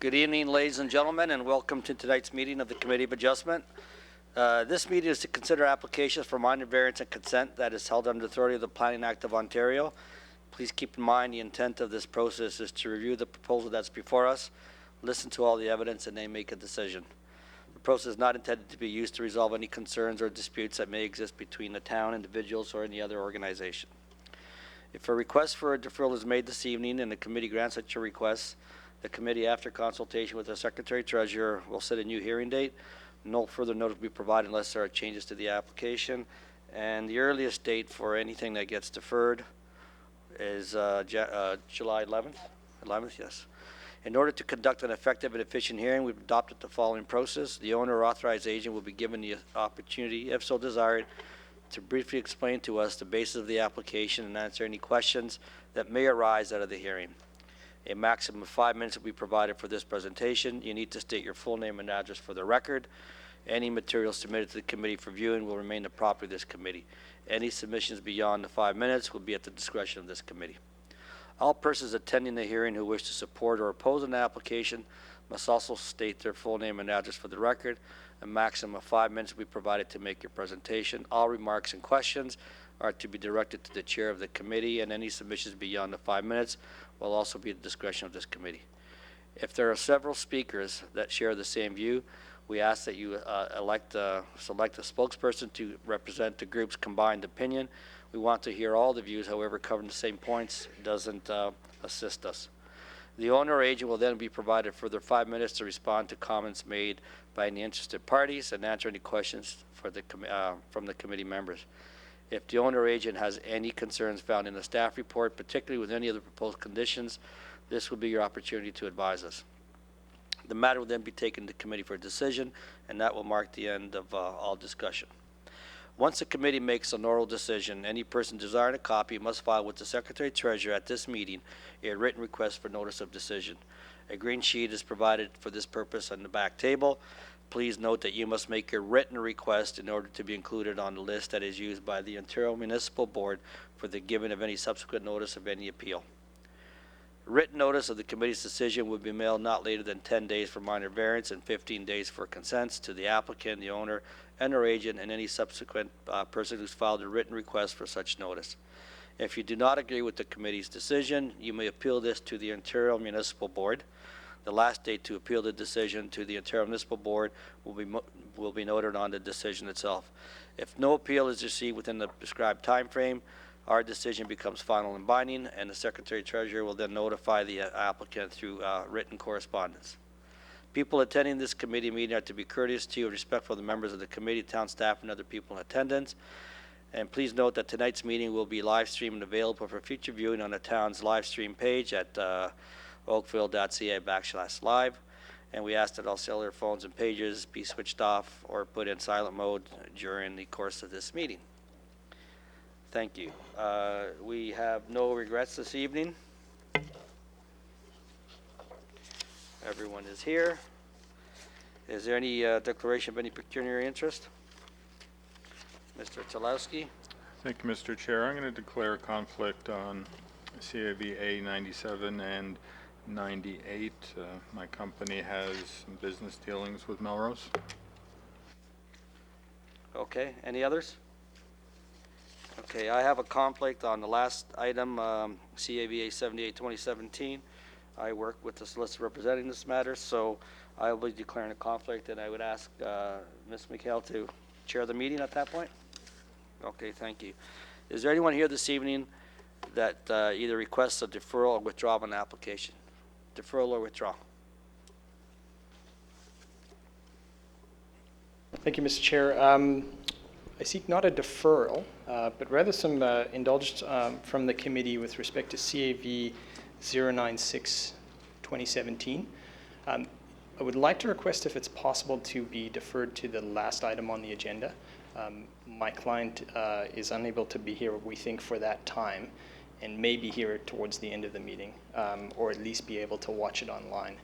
Good evening, ladies and gentlemen, and welcome to tonight's meeting of the Committee of Adjustment. This meeting is to consider applications for minor variance and consent that is held under the authority of the Planning Act of Ontario. Please keep in mind the intent of this process is to review the proposal that's before us, listen to all the evidence, and then make a decision. The process is not intended to be used to resolve any concerns or disputes that may exist between the town, individuals, or any other organization. If a request for a deferral is made this evening and the committee grants such a request, the committee, after consultation with the Secretary-Treasurer, will set a new hearing date. No further notice will be provided unless there are changes to the application. And the earliest date for anything that gets deferred is July 11th? 11th, yes. In order to conduct an effective and efficient hearing, we've adopted the following process. The owner or authorized agent will be given the opportunity, if so desired, to briefly explain to us the basis of the application and answer any questions that may arise out of the hearing. A maximum of 5 minutes will be provided for this presentation. You need to state your full name and address for the record. Any material submitted to the committee for viewing will remain the property of this committee. Any submissions beyond the 5 minutes will be at the discretion of this committee. All persons attending the hearing who wish to support or oppose an application must also state their full name and address for the record. A maximum of 5 minutes will be provided to make your presentation. All remarks and questions are to be directed to the chair of the committee, and any submissions beyond the 5 minutes will also be at the discretion of this committee. If there are several speakers that share the same view, we ask that you select a spokesperson to represent the group's combined opinion. We want to hear all the views, however, covering the same points doesn't assist us. The owner or agent will then be provided further 5 minutes to respond to comments made by any interested parties and answer any questions for from the committee members. If the owner or agent has any concerns found in the staff report, particularly with any of the proposed conditions, this will be your opportunity to advise us. The matter will then be taken to committee for a decision, and that will mark the end of all discussion. Once the committee makes an oral decision, any person desiring a copy must file with the Secretary-Treasurer at this meeting a written request for notice of decision. A green sheet is provided for this purpose on the back table. Please note that you must make your written request in order to be included on the list that is used by the Ontario Municipal Board for the giving of any subsequent notice of any appeal. Written notice of the committee's decision will be mailed not later than 10 days for minor variance and 15 days for consents to the applicant, the owner, and or agent, and any subsequent person who's filed a written request for such notice. If you do not agree with the committee's decision, you may appeal this to the Ontario Municipal Board. The last date to appeal the decision to the Ontario Municipal Board will be noted on the decision itself. If no appeal is received within the prescribed time frame, our decision becomes final and binding, and the Secretary-Treasurer will then notify the applicant through written correspondence. People attending this committee meeting are to be courteous to and respectful of the members of the committee, town staff, and other people in attendance. And please note that tonight's meeting will be live streamed and available for future viewing on the town's live stream page at oakville.ca/live, and we ask that all cellular phones and pages be switched off or put in silent mode during the course of this meeting. Thank you. We have no regrets this evening. Everyone is here. Is there any declaration of any pecuniary interest? Mr. Chalowski. Thank you, Mr. Chair. I'm going to declare a conflict on CAVA 97 and 98. My company has some business dealings with Melrose. Okay, any others? Okay, I have a conflict on the last item, CAVA 78 2017. I work with the solicitor representing this matter, so I will be declaring a conflict, and I would ask Ms. McHale to chair the meeting at that point. Okay, thank you. Is there anyone here this evening that either requests a deferral or withdrawal of an application? Deferral or withdrawal? Thank you, Mr. Chair. I seek not a deferral, but rather some indulgence from the committee with respect to CAV 096 2017. I would like to request if it's possible to be deferred to the last item on the agenda. My client is unable to be here, we think, for that time, and may be here towards the end of the meeting, or at least be able to watch it online.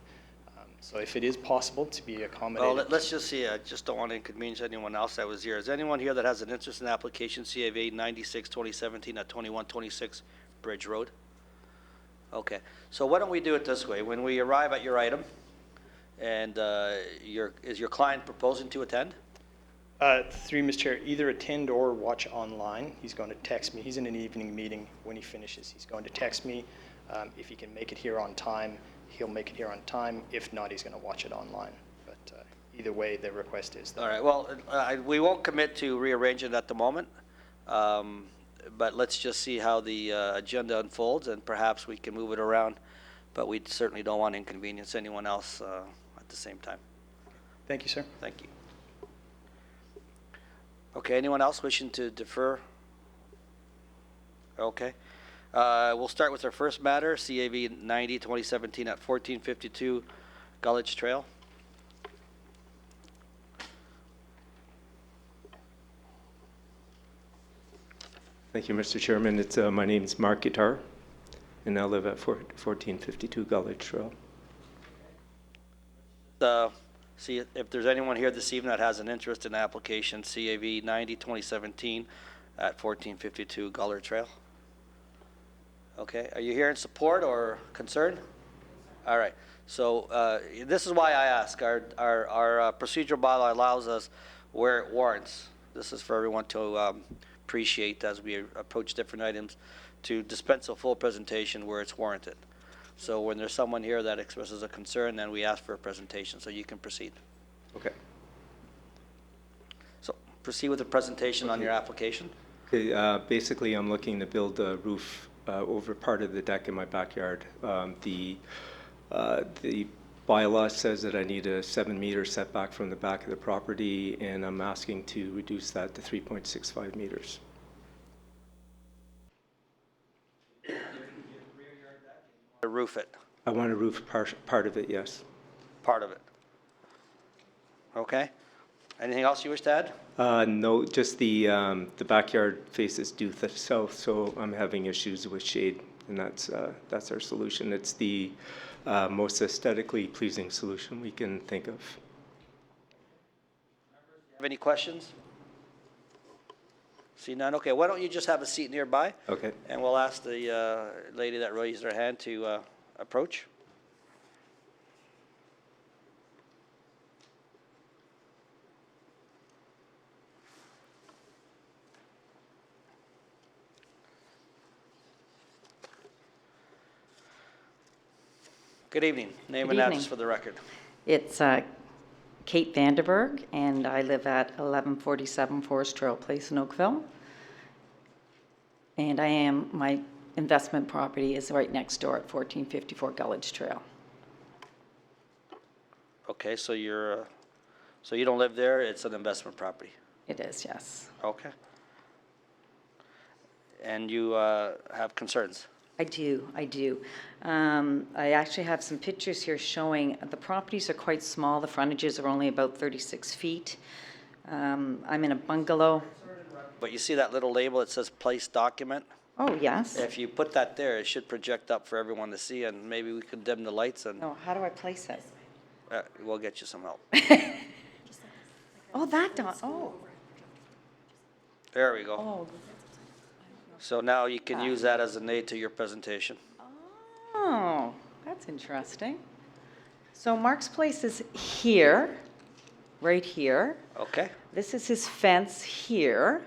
So if it is possible to be accommodated. Well, let's just see. I just don't want to inconvenience anyone else that was here. Is anyone here that has an interest in the application CAV 96 2017 at 2126 Bridge Road? Okay. So why don't we do it this way? When we arrive at your item, And is your client proposing to attend? Through Mr. Chair, either attend or watch online. He's going to text me. He's in an evening meeting. When he finishes, he's going to text me. If he can make it here on time, he'll make it here on time. If not, he's going to watch it online. But either way, the request is that. All right, well, we won't commit to rearranging it at the moment, but let's just see how the agenda unfolds, and perhaps we can move it around, but we certainly don't want to inconvenience anyone else at the same time. Thank you, sir. Thank you. Okay, anyone else wishing to defer? Okay. We'll start with our first matter, CAV 90-2017 at 1452 Gulledge Trail. Thank you, Mr. Chairman. My name is Mark Guitar, and I live at 1452 Gulledge Trail. See if there's anyone here this evening that has an interest in the application CAV 90-2017 at 1452 Gulledge Trail. Okay, are you here in support or concern? All right, so this is why I ask. Our procedural bylaw allows us where it warrants. This is for everyone to appreciate as we approach different items, to dispense a full presentation where it's warranted. So when there's someone here that expresses a concern, then we ask for a presentation, so you can proceed. Okay. So proceed with the presentation on your application. Okay, basically, I'm looking to build a roof over part of the deck in my backyard. The bylaw says that I need a 7-meter setback from the back of the property, and I'm asking to reduce that to 3.65 meters. To roof it, I want to roof part of it, yes. part of it. Okay. Anything else you wish to add? No, just the backyard faces due south, so I'm having issues with shade, and that's our solution. It's the most aesthetically pleasing solution we can think of. Have any questions? See none? Okay, why don't you just have a seat nearby? Okay. And we'll ask the lady that raised her hand to approach. Good evening. Name Good and address evening. for the record. It's Kate Vanderberg, and I live at 1147 Forest Trail Place in Oakville. And my investment property is right next door at 1454 Gulledge Trail. Okay, so so you don't live there, it's an investment property. It is, yes. Okay. And you have concerns? I do. I actually have some pictures here showing the properties are quite small. The frontages are only about 36 feet. I'm in a bungalow. But you see that little label that says place document? Oh, yes. If you put that there, it should project up for everyone to see, and maybe we could dim the lights and Oh, how do I place it? we'll get you some help. Oh, that dot. Oh, There we go. oh. So now you can use that as an aid to your presentation. Oh, that's interesting. So Mark's place is here, right here. Okay? This is his fence here.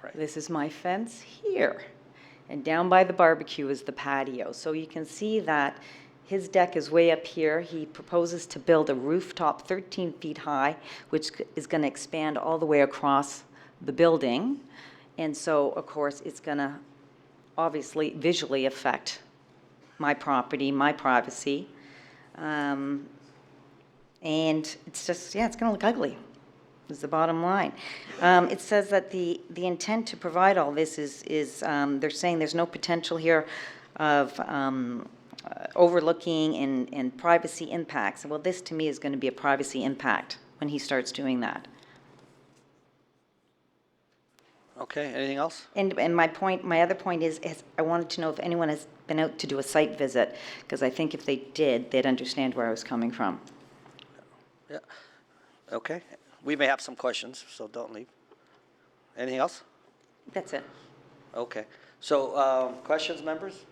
Right. This is my fence here. And down by the barbecue is the patio. So you can see that his deck is way up here. He proposes to build a rooftop 13 feet high, which is going to expand all the way across the building. And so, of course, it's going to obviously visually affect my property, my privacy. And it's just, yeah, it's going to look ugly, is the bottom line. It says that the intent to provide all this is they're saying there's no potential here of overlooking and privacy impacts. Well, this to me is going to be a privacy impact when he starts doing that. Okay, anything else? And my other point is I wanted to know if anyone has been out to do a site visit, because I think if they did, they'd understand where I was coming from. Yeah. Okay. We may have some questions, so don't leave. Anything else? That's it. Okay. So, questions, members?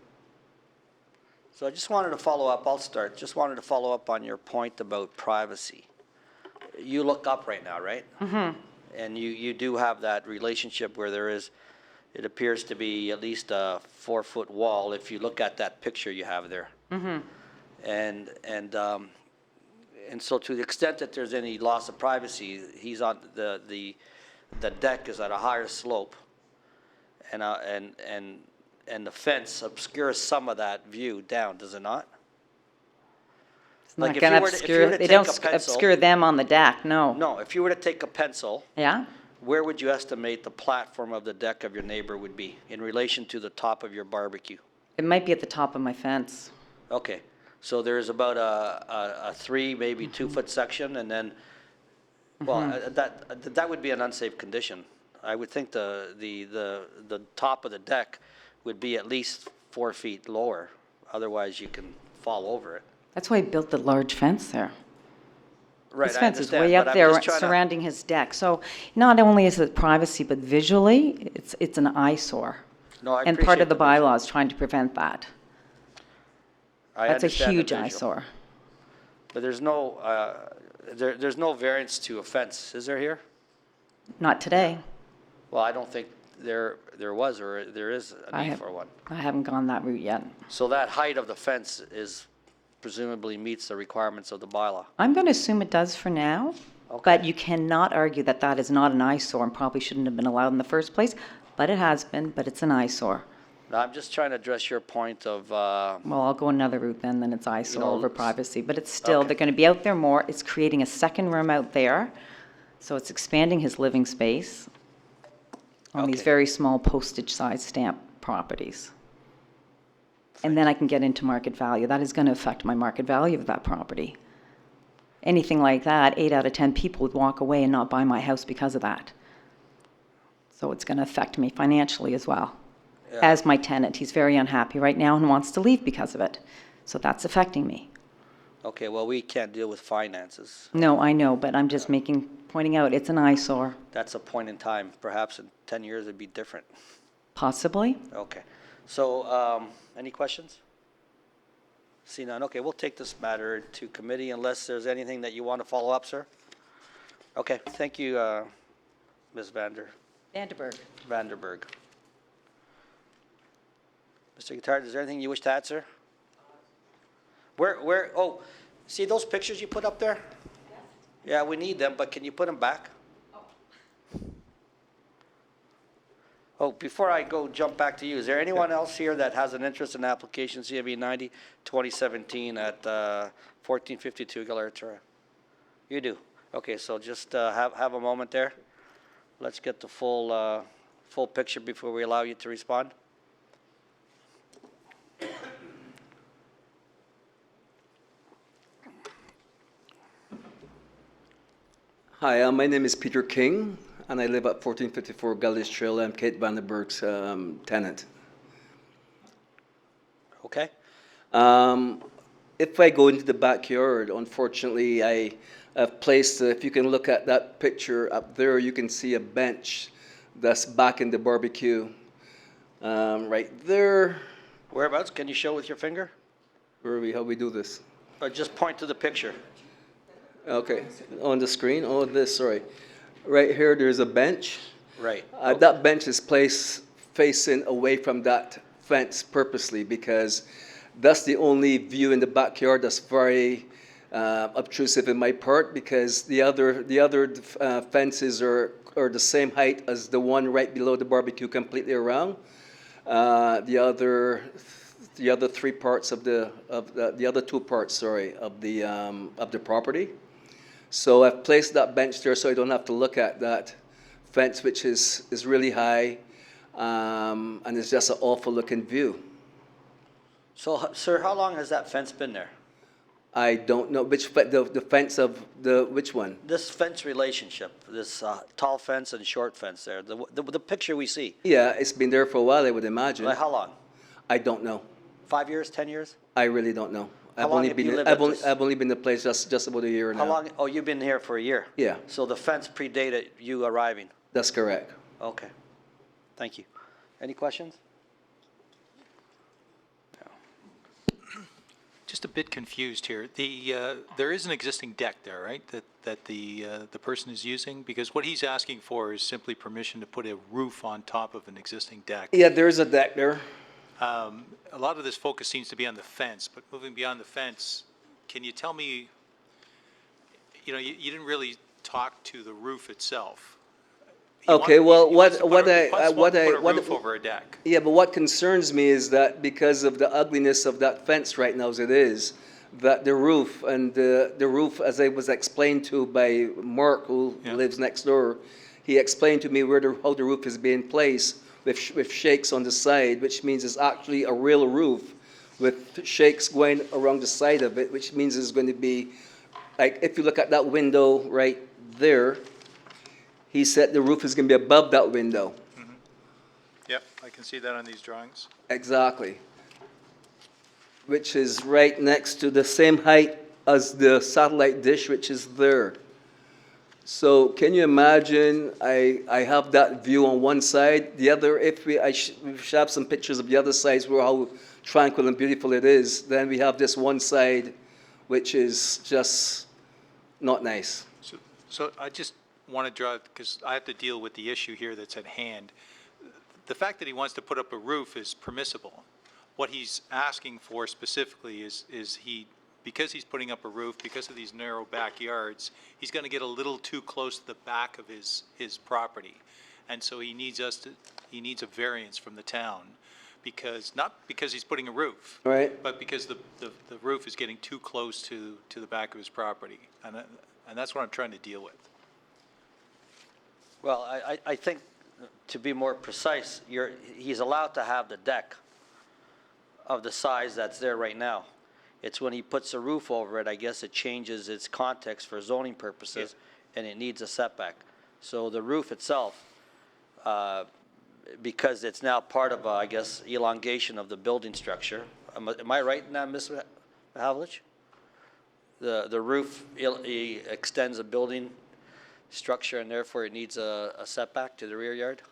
So I just wanted to follow up, I'll start, just wanted to follow up on your point about privacy. You look up right now, right? Mm-hmm. And you do have that relationship where there is, it appears to be at least a 4-foot wall if you look at that picture you have there. Mm-hmm. And so to the extent that there's any loss of privacy, he's on, the deck is at a higher slope. And the fence obscures some of that view down, does it not? It's not Like if gonna you were to- if you obscure, were to they take don't a pencil- obscure them on the deck, no. No, if you were to take a pencil, Yeah? where would you estimate the platform of the deck of your neighbor would be in relation to the top of your barbecue? It might be at the top of my fence. Okay, so there's about a 3, maybe 2-foot section, and then, well, that would be an unsafe condition. I would think the top of the deck would be at least 4 feet lower, otherwise you can fall over it. That's why I built the large fence there. Right, His I fence is understand, way but up I'm there just trying to- surrounding his deck. So not only is it privacy, but visually, it's an eyesore. No, I And part appreciate of the the visual. bylaw is trying to prevent that. I That's a understand the huge visual. eyesore. But there's no, there's no variance to a fence, is there here? Not today. Well, I don't think there was, or there is a I need have- for one. I haven't gone that route yet. So that height of the fence is presumably meets the requirements of the bylaw. I'm going to assume it does for now, but you cannot argue that that is not an eyesore and probably shouldn't have been allowed in the first place, but it has been, but it's an eyesore. Now, I'm just trying to address your point of, Well, I'll go another route then it's eyesore know, over privacy, but it's still, okay. they're going to be out there more. It's creating a second room out there, so it's expanding his living space on these Okay. very small postage-sized stamp properties. And then I can get into market value. That is going to affect my market value of that property. Anything like that, 8 out of 10 people would walk away and not buy my house because of that. So it's going to affect me financially as well. Yeah. As my tenant, he's very unhappy right now and wants to leave because of it. So that's affecting me. okay, well, we can't deal with finances. No, I know, but I'm just pointing out, it's an eyesore, That's a point in time. Perhaps in 10 years it'd be different. possibly. Okay. So, any questions? See none. Okay, we'll take this matter to committee unless there's anything that you want to follow up, sir. Okay, thank you, Ms. Vanderburg. Vanderberg. Mr. Guitard, is there anything you wish to add, sir? Oh, see those pictures you put up there? Yeah, we need them, but can you put them back? Oh, before I go jump back to you, is there anyone else here that has an interest in application CAV 90, 2017 at 1452 Galera? You do? Okay, so just have a moment there. Let's get the full picture before we allow you to respond. Hi, my name is Peter King, and I live at 1454 Gullish Trail. I'm Kate Vandenberg's tenant. Okay? If I go into the backyard, unfortunately, I have placed, if you can look at that picture up there, you can see a bench that's back in the barbecue. Right there. Whereabouts? Can you show with your finger? Where are we? How we do this? Or just point to the picture? Okay, on the screen. Oh, this. Sorry. Right here, there's a bench. Right. That bench is placed facing away from that fence purposely because that's the only view in the backyard that's very obtrusive in my part because the other fences are the same height as the one right below the barbecue completely around. The other three parts of the other two parts, sorry, of the property. So I've placed that bench there so I don't have to look at that fence, which is really high, and it's just an awful looking view. So, sir, how long has that fence been there? I don't know the fence of which one? This fence relationship, this tall fence and short fence there, the picture we see. Yeah, it's been there for a while, I would imagine. Like how long? I don't know. 5 years, 10 years? I really don't know. How long have you lived at this? I've only been to the place just about a year now. How long? Oh, you've been here for a year? Yeah, So the fence predated you arriving? that's correct. Okay. Thank you. Any questions? No. just a bit confused here. There is an existing deck there, right, that the person is using? Because what he's asking for is simply permission to put a roof on top of an existing deck. Yeah, there's a deck there. A lot of this focus seems to be on the fence, but moving beyond the fence, can you tell me, you didn't really talk to the roof itself. Okay, well, He wants to put a roof over a deck. Yeah, but what concerns me is that because of the ugliness of that fence right now as it is, that the roof and the roof, as I was explained to by Mark, who Yeah. lives next door, he explained to me how the roof is being placed with shakes on the side, which means it's actually a real roof with shakes going around the side of it, which means it's going to be, like, if you look at that window right there, he said the roof is going to be above that window. Yep, I can see that on these drawings. Exactly. Which is right next to the same height as the satellite dish, which is there. So can you imagine, I have that view on one side, the other, we should have some pictures of the other sides where how tranquil and beautiful it is, then we have this one side which is just not nice. So I just want to draw, because I have to deal with the issue here that's at hand. The fact that he wants to put up a roof is permissible. What he's asking for specifically is because he's putting up a roof, because of these narrow backyards, he's going to get a little too close to the back of his property. And so he needs a variance from the town, not because he's putting a roof. Right. But because the roof is getting too close to the back of his property. And that's what I'm trying to deal with. Well, I think, to be more precise, he's allowed to have the deck of the size that's there right now. It's when he puts a roof over it, I guess it changes its context for zoning purposes, and it needs a setback. So the roof itself, because it's now part of, I guess, elongation of the building structure. Am I right in that, Ms. Havlich? The roof extends a building structure, and therefore it needs a setback to the rear yard?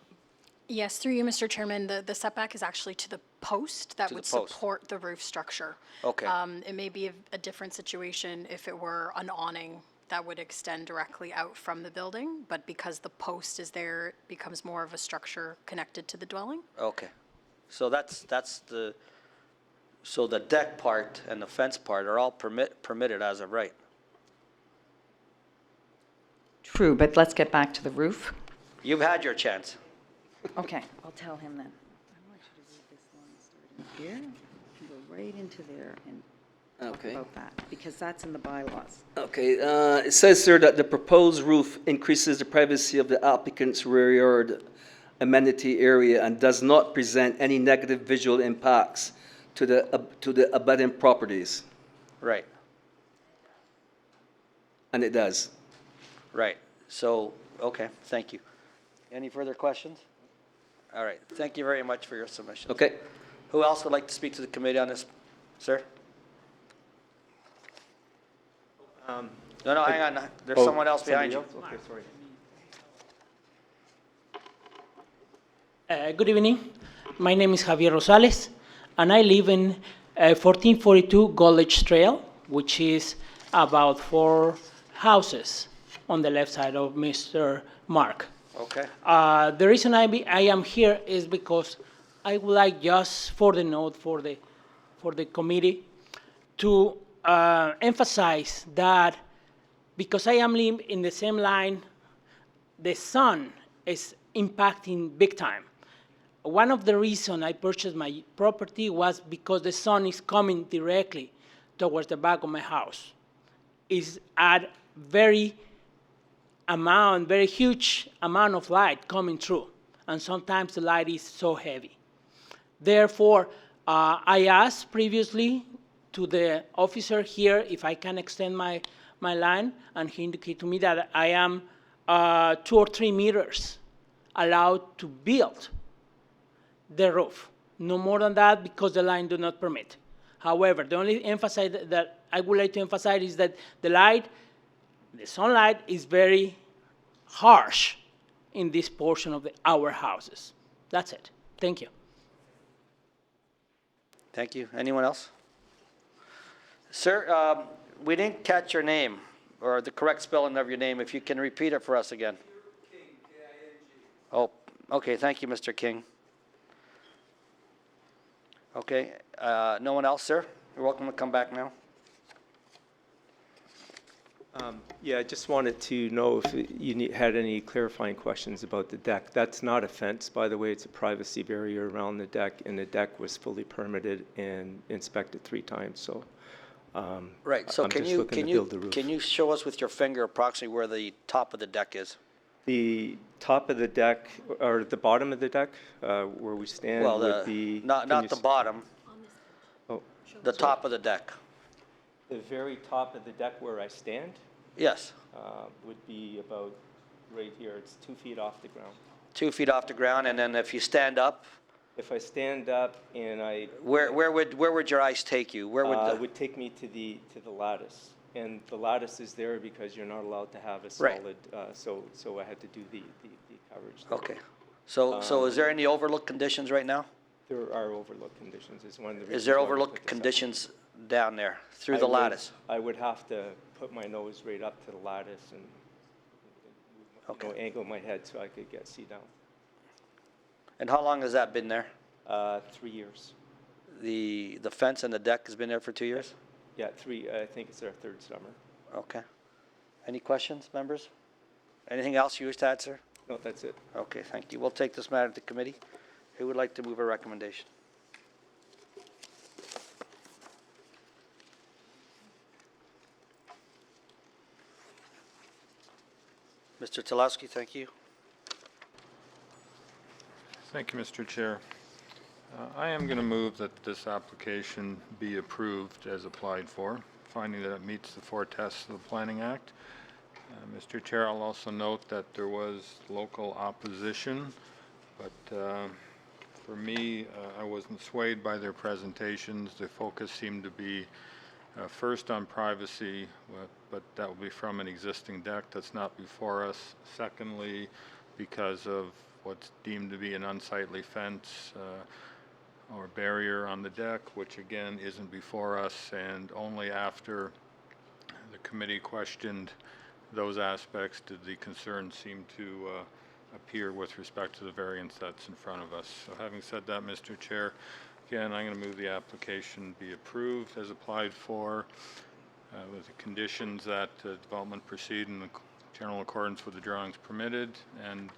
Yes, through you, Mr. Chairman, the setback is actually to the post that To the would post. support the roof structure. Okay. It may be a different situation if it were an awning that would extend directly out from the building, but because the post is there, it becomes more of a structure connected to the dwelling. Okay. So so the deck part and the fence part are all permitted as of right. True, but let's get back to the roof. You've had your chance. Okay, I'll tell him then. I want you to read this one starting here, and go right into there and talk Okay. about that, because that's in the bylaws. Okay, it says here that the proposed roof increases the privacy of the applicant's rear yard amenity area and does not present any negative visual impacts to the abutting properties. Right, And it does. right. So, okay, thank you. Any further questions? All right, thank you very much for your submission. Okay? Who else would like to speak to the committee on this, sir? No, hang on, there's someone else behind you. Okay, sorry. Good evening. My name is Javier Rosales, and I live in 1442 Goldledge Trail, which is about 4 houses on the left side of Mr. Mark. Okay, The reason I am here is because I would like, just for the note for the committee, to emphasize that because I am living in the same line, the sun is impacting big time. One of the reasons I purchased my property was because the sun is coming directly towards the back of my house. It's at very huge amount of light coming through, and sometimes the light is so heavy. Therefore, I asked previously to the officer here if I can extend my line, and he indicated to me that I am 2 or 3 meters allowed to build the roof. No more than that, because the line do not permit. However, the only emphasis that I would like to emphasize is that the sunlight is very harsh in this portion of our houses. That's it. Thank you. thank you. Anyone else? Sir, we didn't catch your name, or the correct spelling of your name. If you can repeat it for us again. King, K-I-N-G. Oh, okay, thank you, Mr. King. Okay, no one else, sir? You're welcome to come back now. Yeah, I just wanted to know if had any clarifying questions about the deck. That's not a fence, by the way. It's a privacy barrier around the deck, and the deck was fully permitted and inspected 3 times. So, Right, so I'm can just you, looking to build the roof. can you show us with your finger approximately where the top of the deck is? The top of the deck, or the bottom of the deck, where we stand Well, would be... not can you the s- bottom, Oh, the top of the deck. the very top of the deck where I stand Yes, would be about right here. It's 2 feet off the ground. 2 feet off the ground, and then if you stand up, If I stand up and I... where would your eyes take you? Where would the... would take me to the lattice. And the lattice is there because you're not allowed to have a Right. solid, so I had to do the coverage there. Okay, so is there any overlook conditions right now? There are overlook conditions, is one of the reasons Is there why we put overlook this up. conditions down there through I the would- lattice? I would have to put my nose right up to the lattice and Okay. angle my head so I could see down. And how long has that been there? 3 years. The fence and the deck has been there for 2 years? Yeah, 3, I think it's our 3rd summer. Okay. Any questions, members? Anything else you wish to add, sir? No, that's it. Okay, thank you. We'll take this matter to committee. Who would like to move a recommendation? Mr. Tilowski, thank you. Thank you, Mr. Chair. I am going to move that this application be approved as applied for, finding that it meets the 4 tests of the Planning Act. Mr. Chair, I'll also note that there was local opposition, but for me, I wasn't swayed by their presentations. The focus seemed to be first on privacy, but that will be from an existing deck that's not before us. Secondly, because of what's deemed to be an unsightly fence or barrier on the deck, which again isn't before us, and only after the committee questioned those aspects did the concerns seem to appear with respect to the variance that's in front of us. So having said that, Mr. Chair, again, I'm going to move the application be approved as applied for with the conditions that development proceed in the general accordance with the drawings permitted and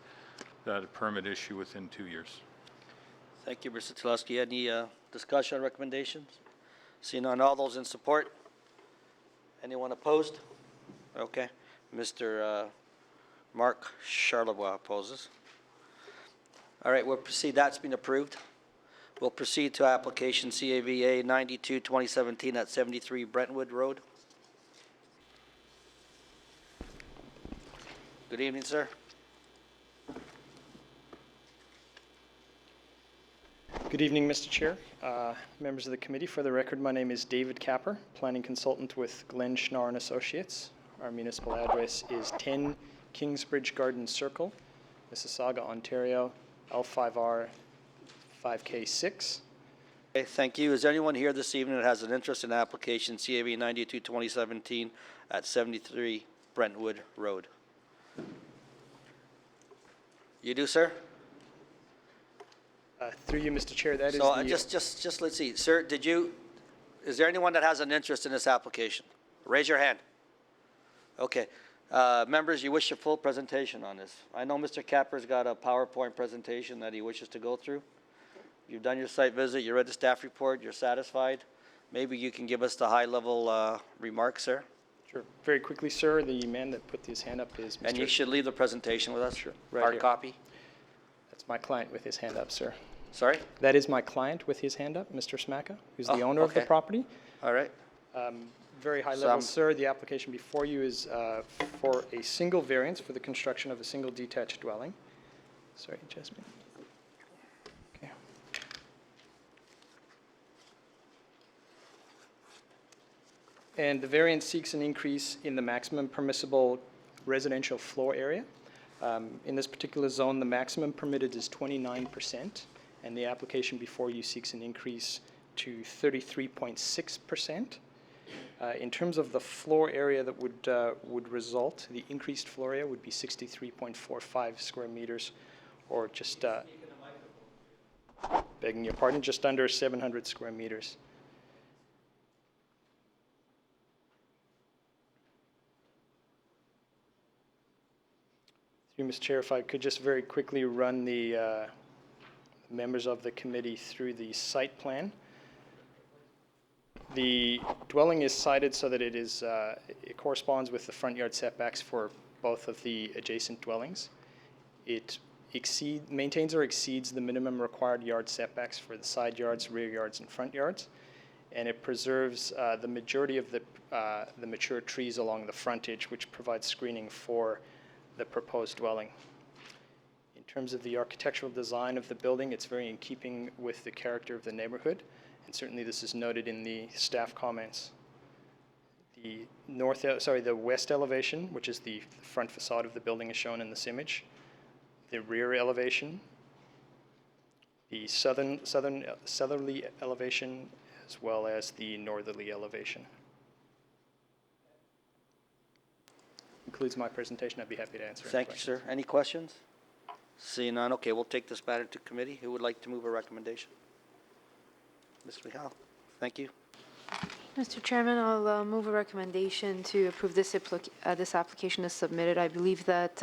that a permit issue within 2 years. Thank you, Mr. Tilowski. Any discussion or recommendations? Seeing none, all those in support? Anyone opposed? Okay. Mr. Mark Charlebois opposes. All right, we'll proceed. That's been approved. We'll proceed to application CAVA 92-2017 at 73 Brentwood Road. Good evening, sir. Good evening, Mr. Chair, members of the committee. For the record, my name is David Capper, planning consultant with Glenn Schnarr and Associates. Our municipal address is 10 Kingsbridge Garden Circle, Mississauga, Ontario, L5R 5K6. Okay, thank you. Is there anyone here this evening that has an interest in application CAV 92-2017 at 73 Brentwood Road? You do, sir? Through you, Mr. Chair, that is So the... just let's see. Sir, is there anyone that has an interest in this application? Raise your hand. Okay. Members, you wish a full presentation on this. I know Mr. Capper's got a PowerPoint presentation that he wishes to go through. You've done your site visit, you read the staff report, you're satisfied. Maybe you can give us the high-level remarks, sir. Sure. Very quickly, sir, the man that put his hand up is Mr. And you should leave the presentation with us. Sure, right Hard here. copy. That's my client with his hand up, sir. Sorry? That is my client with his hand up, Mr. Smaka, who's the Oh, owner of the okay. property. All right. Very high So level, I'm- sir. The application before you is for a single variance for the construction of a single detached dwelling. Sorry, Jasmine. Okay. And the variance seeks an increase in the maximum permissible residential floor area. In this particular zone, the maximum permitted is 29%, and the application before you seeks an increase to 33.6%. In terms of the floor area that would result, the increased floor area would be 63.45 square meters, or just, begging your pardon, just under 700 square meters. Through Mr. Chair, if I could just very quickly run the members of the committee through the site plan. The dwelling is sited so that it corresponds with the front yard setbacks for both of the adjacent dwellings. It maintains or exceeds the minimum required yard setbacks for the side yards, rear yards, and front yards, and it preserves the majority of the mature trees along the frontage, which provides screening for the proposed dwelling. In terms of the architectural design of the building, it's very in keeping with the character of the neighborhood, and certainly this is noted in the staff comments. The west elevation, which is the front facade of the building, is shown in this image. The rear elevation, the southerly elevation, as well as the northerly elevation. Concludes my presentation. I'd be happy to answer any Thank you, questions. sir. Any questions? Seeing none, okay, we'll take this matter to committee. Who would like to move a recommendation? Ms. Mihal, thank you. Mr. Chairman, I'll move a recommendation to approve this application as submitted. I believe that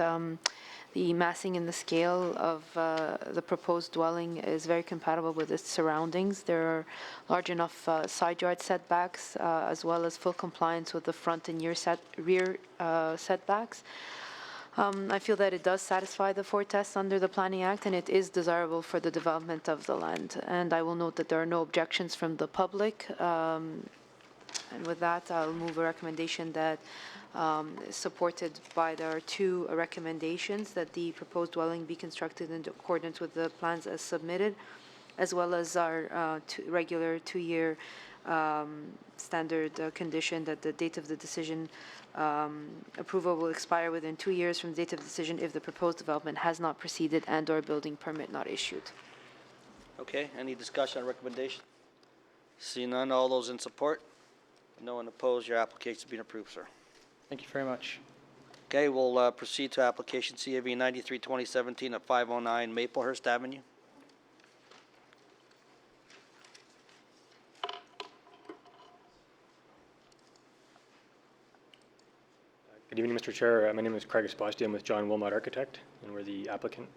the massing and the scale of the proposed dwelling is very compatible with its surroundings. There are large enough side yard setbacks, as well as full compliance with the front and rear setbacks. I feel that it does satisfy the four tests under the Planning Act, and it is desirable for the development of the land. And I will note that there are no objections from the public. And with that, I'll move a recommendation that is supported by there are two recommendations, that the proposed dwelling be constructed in accordance with the plans as submitted, as well as our regular two-year standard condition that the date of the decision approval will expire within 2 years from the date of decision if the proposed development has not proceeded and/or building permit not issued. Okay, any discussion on recommendation? Seeing none, all those in support? No one opposed, your application has been approved, sir. Thank you very much. Okay, we'll proceed to application CAV 93-2017 at 509 Maplehurst Avenue. Good evening, Mr. Chair. My name is Craig Espostia. I'm with John Wilmot Architect, and we're the applicant,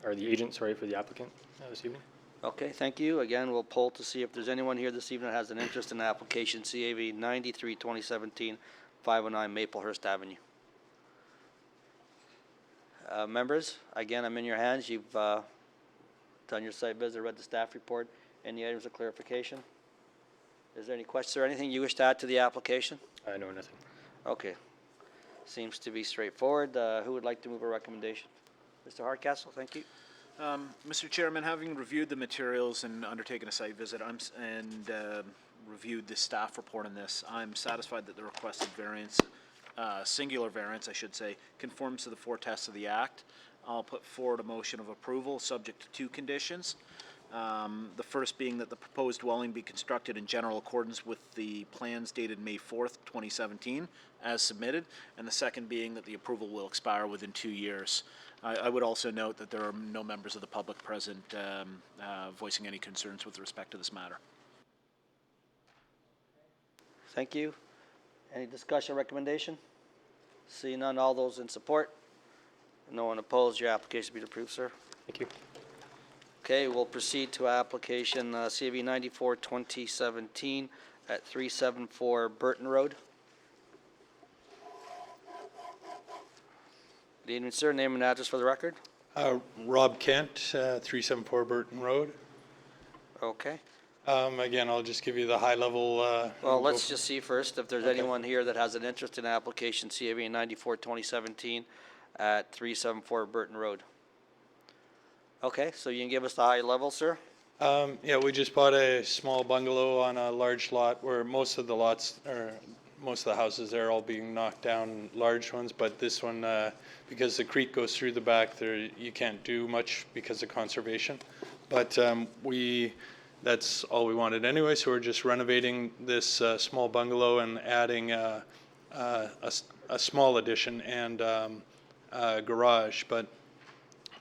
or the agent, sorry, for the applicant this evening. Okay, thank you. Again, we'll poll to see if there's anyone here this evening that has an interest in the application CAV 93-2017, 509 Maplehurst Avenue. Members, again, I'm in your hands. You've done your site visit, read the staff report. Any items of clarification? Is there any questions or anything you wish to add to the application? No, nothing. Okay. Seems to be straightforward. Who would like to move a recommendation? Mr. Hardcastle, thank you. Mr. Chairman, having reviewed the materials and undertaken a site visit reviewed the staff report on this, I'm satisfied that the requested variance, singular variance, I should say, conforms to the four tests of the Act. I'll put forward a motion of approval subject to two conditions. The first being that the proposed dwelling be constructed in general accordance with the plans dated May 4th, 2017, as submitted, and the second being that the approval will expire within 2 years. I would also note that there are no members of the public present voicing any concerns with respect to this matter. Thank you. Any discussion or recommendation? Seeing none, all those in support? No one opposed, your application will be approved, sir. Thank you. Okay, we'll proceed to application CAV 94-2017 at 374 Burton Road. Good evening, sir. Name and address for the record. Rob Kent, 374 Burton Road. Okay. Again, I'll just give you the high level. Well, let's just see first if there's anyone here that has an interest in application CAV 94-2017 at 374 Burton Road. Okay, so you can give us the high level, sir? Yeah, we just bought a small bungalow on a large lot where most of the lots, or most of the houses there are all being knocked down, large ones, but this one, because the creek goes through the back there, you can't do much because of conservation. But we that's all we wanted anyway, so we're just renovating this small bungalow and adding a small addition and a garage. But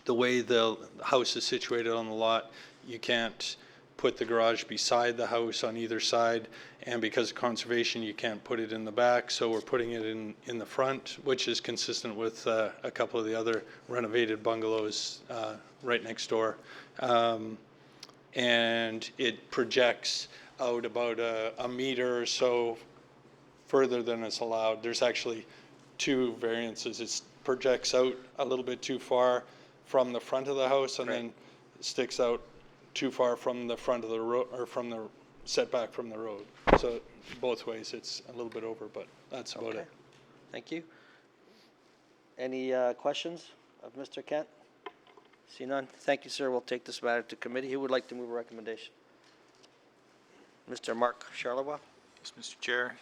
the way the house is situated on the lot, you can't put the garage beside the house on either side, and because of conservation, you can't put it in the back, so we're putting it in the front, which is consistent with a couple of the other renovated bungalows right next door. And it projects out about a meter or so further than is allowed. There's actually two variances. It projects out a little bit too far from the front of the house, and then sticks out too far from the front of the road, or from the setback from the road. So both ways, it's a little bit over, but that's about it. Thank you. Any questions of Mr. Kent? See none. Thank you, sir. We'll take this matter to committee. Who would like to move a recommendation? Mr. Mark Charlevoix. Yes, Mr. Chair.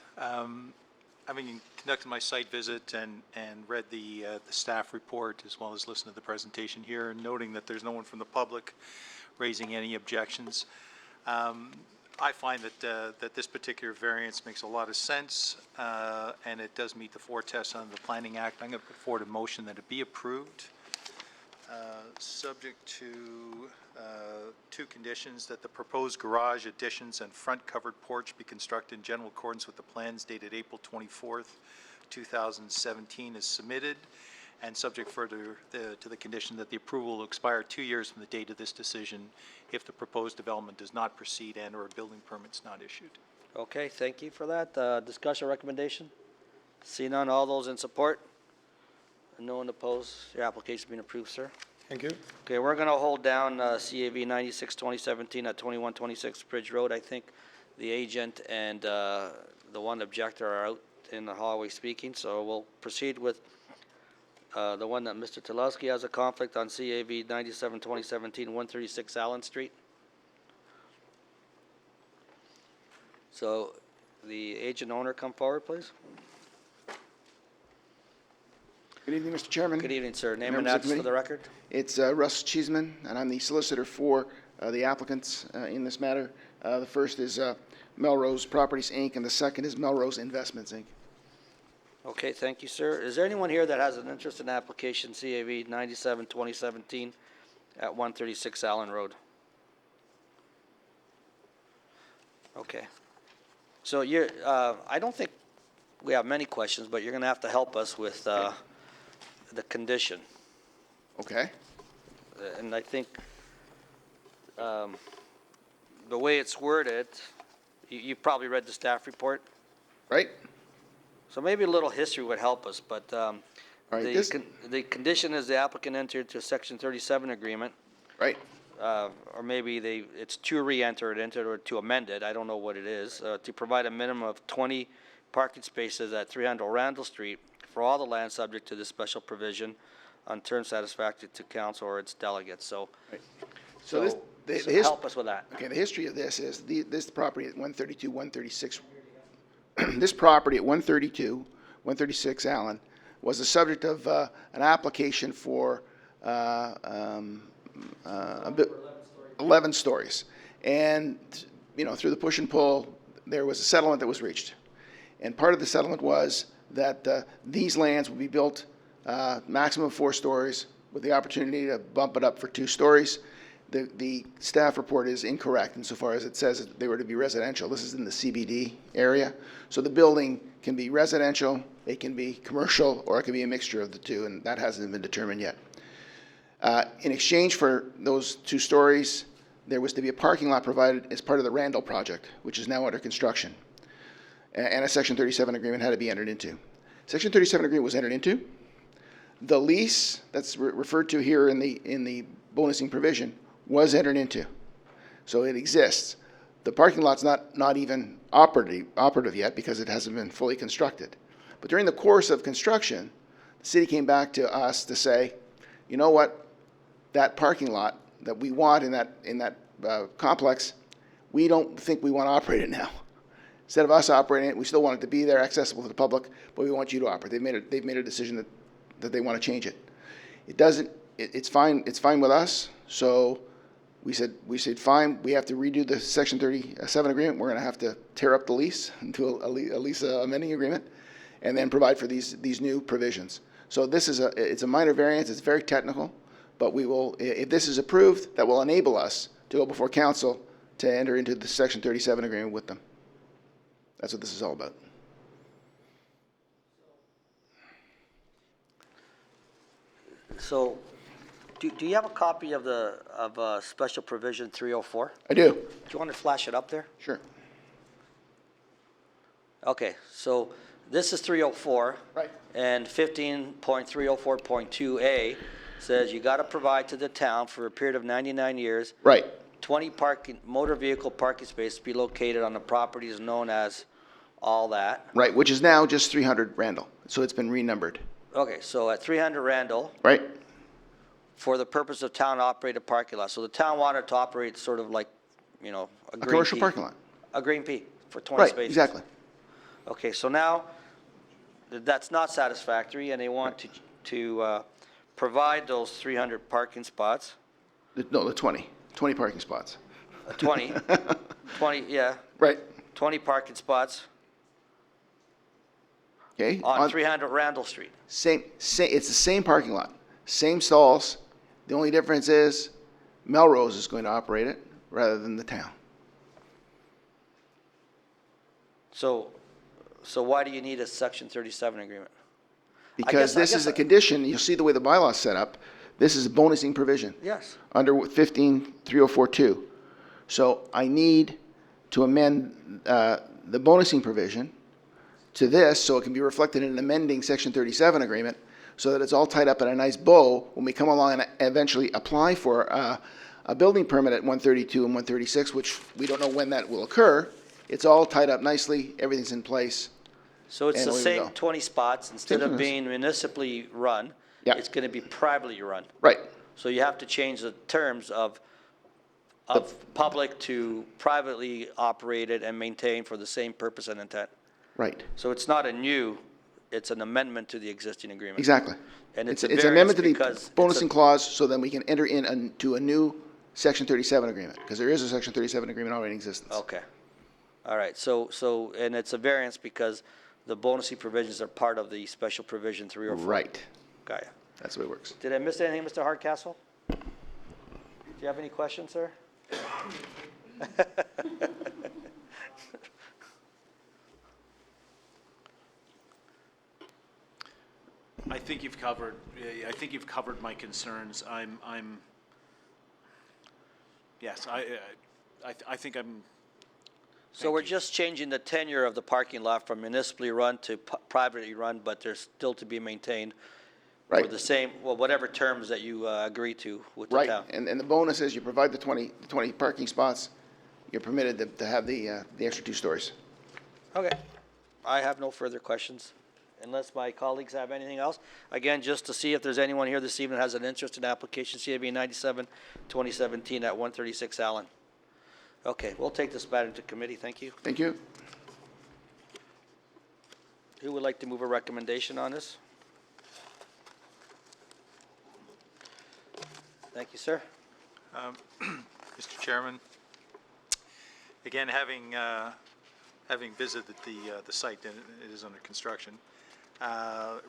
Having conducted my site visit and read the staff report as well as listened to the presentation here, and noting that there's no one from the public raising any objections, I find that this particular variance makes a lot of sense, and it does meet the four tests under the Planning Act. I'm going to put forward a motion that it be approved, subject to two conditions: that the proposed garage additions and front covered porch be constructed in general accordance with the plans dated April 24th, 2017 as submitted, and subject further to the condition that the approval will expire 2 years from the date of this decision if the proposed development does not proceed and or a building permit is not issued. Okay, thank you for that. Discussion recommendation? See none. All those in support? No one opposed. Your application being approved, sir. Thank you. Okay, we're going to hold down CAV 96-2017 at 2126 Bridge Road. I think the agent and the one objector are out in the hallway speaking, so we'll proceed with the one that Mr. Tulowski has a conflict on CAV 97-2017, 136 Allen Street. So the agent owner come forward, please. Good evening, Mr. Chairman. Good evening, sir. Name and Members of address the for the record. It's Russ Cheeseman, and I'm the solicitor for the applicants in this matter. The first is Melrose Properties, Inc., and the second is Melrose Investments, Inc. Okay, thank you, sir. Is there anyone here that has an interest in application CAV 97-2017 at 136 Allen Road? Okay. So you're, I don't think we have many questions, but you're going to have to help us with the condition. Okay. And I think the way it's worded, you've probably read the staff report. Right? So maybe a little history would help us, but right, the condition is the applicant entered to Section 37 agreement. Right. Or maybe it's to re-enter it into or to amend it, I don't know what it is, to provide a minimum of 20 parking spaces at 300 Randall Street for all the land subject to this special provision on terms satisfactory to council or its delegates. So, right. so help us with that. Okay, the history of this is this property at 132, 136, this property at 132, 136 Allen was the subject of an application for 11 stories. And, you know, through the push and pull, there was a settlement that was reached. And part of the settlement was that these lands would be built maximum of 4 stories with the opportunity to bump it up for 2 stories. The staff report is incorrect insofar as it says that they were to be residential. This is in the CBD area. So the building can be residential, it can be commercial, or it can be a mixture of the two, and that hasn't been determined yet. In exchange for those 2 stories, there was to be a parking lot provided as part of the Randall project, which is now under construction. And a Section 37 agreement had to be entered into. Section 37 agreement was entered into. The lease that's referred to here in the bonusing provision was entered into. So it exists. The parking lot's not even operative yet because it hasn't been fully constructed. But during the course of construction, the city came back to us to say, you know what, that parking lot that we want in that complex, we don't think we want to operate it now. Instead of us operating it, we still want it to be there, accessible to the public, but we want you to operate. They've made a decision that they want to change it. It doesn't. It's fine. It's fine with us. So We said, fine, we have to redo the Section 37 agreement. We're going to have to tear up the lease into a lease amending agreement and then provide for these new provisions. So this is it's a minor variance. It's very technical, but we will, if this is approved, that will enable us to go before council to enter into the Section 37 agreement with them. That's what this is all about. So, do you have a copy of Special Provision 304? I do. Do you want to flash it up there? Sure. Okay, so this is 304. Right. And 15.304.2A says you got to provide to the town for a period of 99 years. Right. 20 motor vehicle parking spaces be located on the properties known as all that. Right, which is now just 300 Randall. So it's been renumbered. Okay, so at 300 Randall. Right. For the purpose of town-operated parking lot. So the town wanted to operate sort of like, a green commercial P. parking lot. A green P for 20 Right, spaces. exactly. Okay, so now that's not satisfactory, and they want to provide those 300 parking spots. No, the 20 parking spots. 20, yeah. Right. 20 parking spots Okay. on 300 Randall Street. It's the same parking lot, same stalls. The only difference is Melrose is going to operate it rather than the town. So why do you need a Section 37 agreement? Because this is a condition, you'll see the way the bylaw's set up, this is a bonusing provision. Yes. Under 15.304.2. So I need to amend the bonusing provision to this so it can be reflected in an amending Section 37 agreement so that it's all tied up in a nice bow when we come along and eventually apply for a building permit at 132 and 136, which we don't know when that will occur. It's all tied up nicely, everything's in place. So it's And the away we same go. 20 spots, instead Same of as- being municipally run, Yeah. it's going to be privately run. Right. So you have to change the terms of public to privately operated and maintained for the same purpose and intent. Right. So it's not it's an amendment to the existing agreement. Exactly. And it's It's a an amendment variance to the because bonusing clause so then we can enter into a new Section 37 agreement, because there is a Section 37 agreement already in existence. Okay. All right. So, and it's a variance because the bonusing provisions are part of the Special Provision 304. Right. Got ya. That's the way it works. Did I miss anything, Mr. Hardcastle? Do you have any questions, sir? I think you've covered my concerns. Yes, I think I'm. So we're just changing the tenure of the parking lot from municipally run to privately run, but they're still to be maintained for Right. the same, well, whatever terms that you agree to with the Right. town. And the bonus is you provide the 20 parking spots, you're permitted to have the extra 2 stories. Okay. I have no further questions, unless my colleagues have anything else. Again, just to see if there's anyone here this evening has an interest in application CAB 97, 2017 at 136 Allen. Okay, we'll take this matter into committee. Thank you. Thank you. Who would like to move a recommendation on this? Thank you, sir. Mr. Chairman, again, having visited the site, and it is under construction,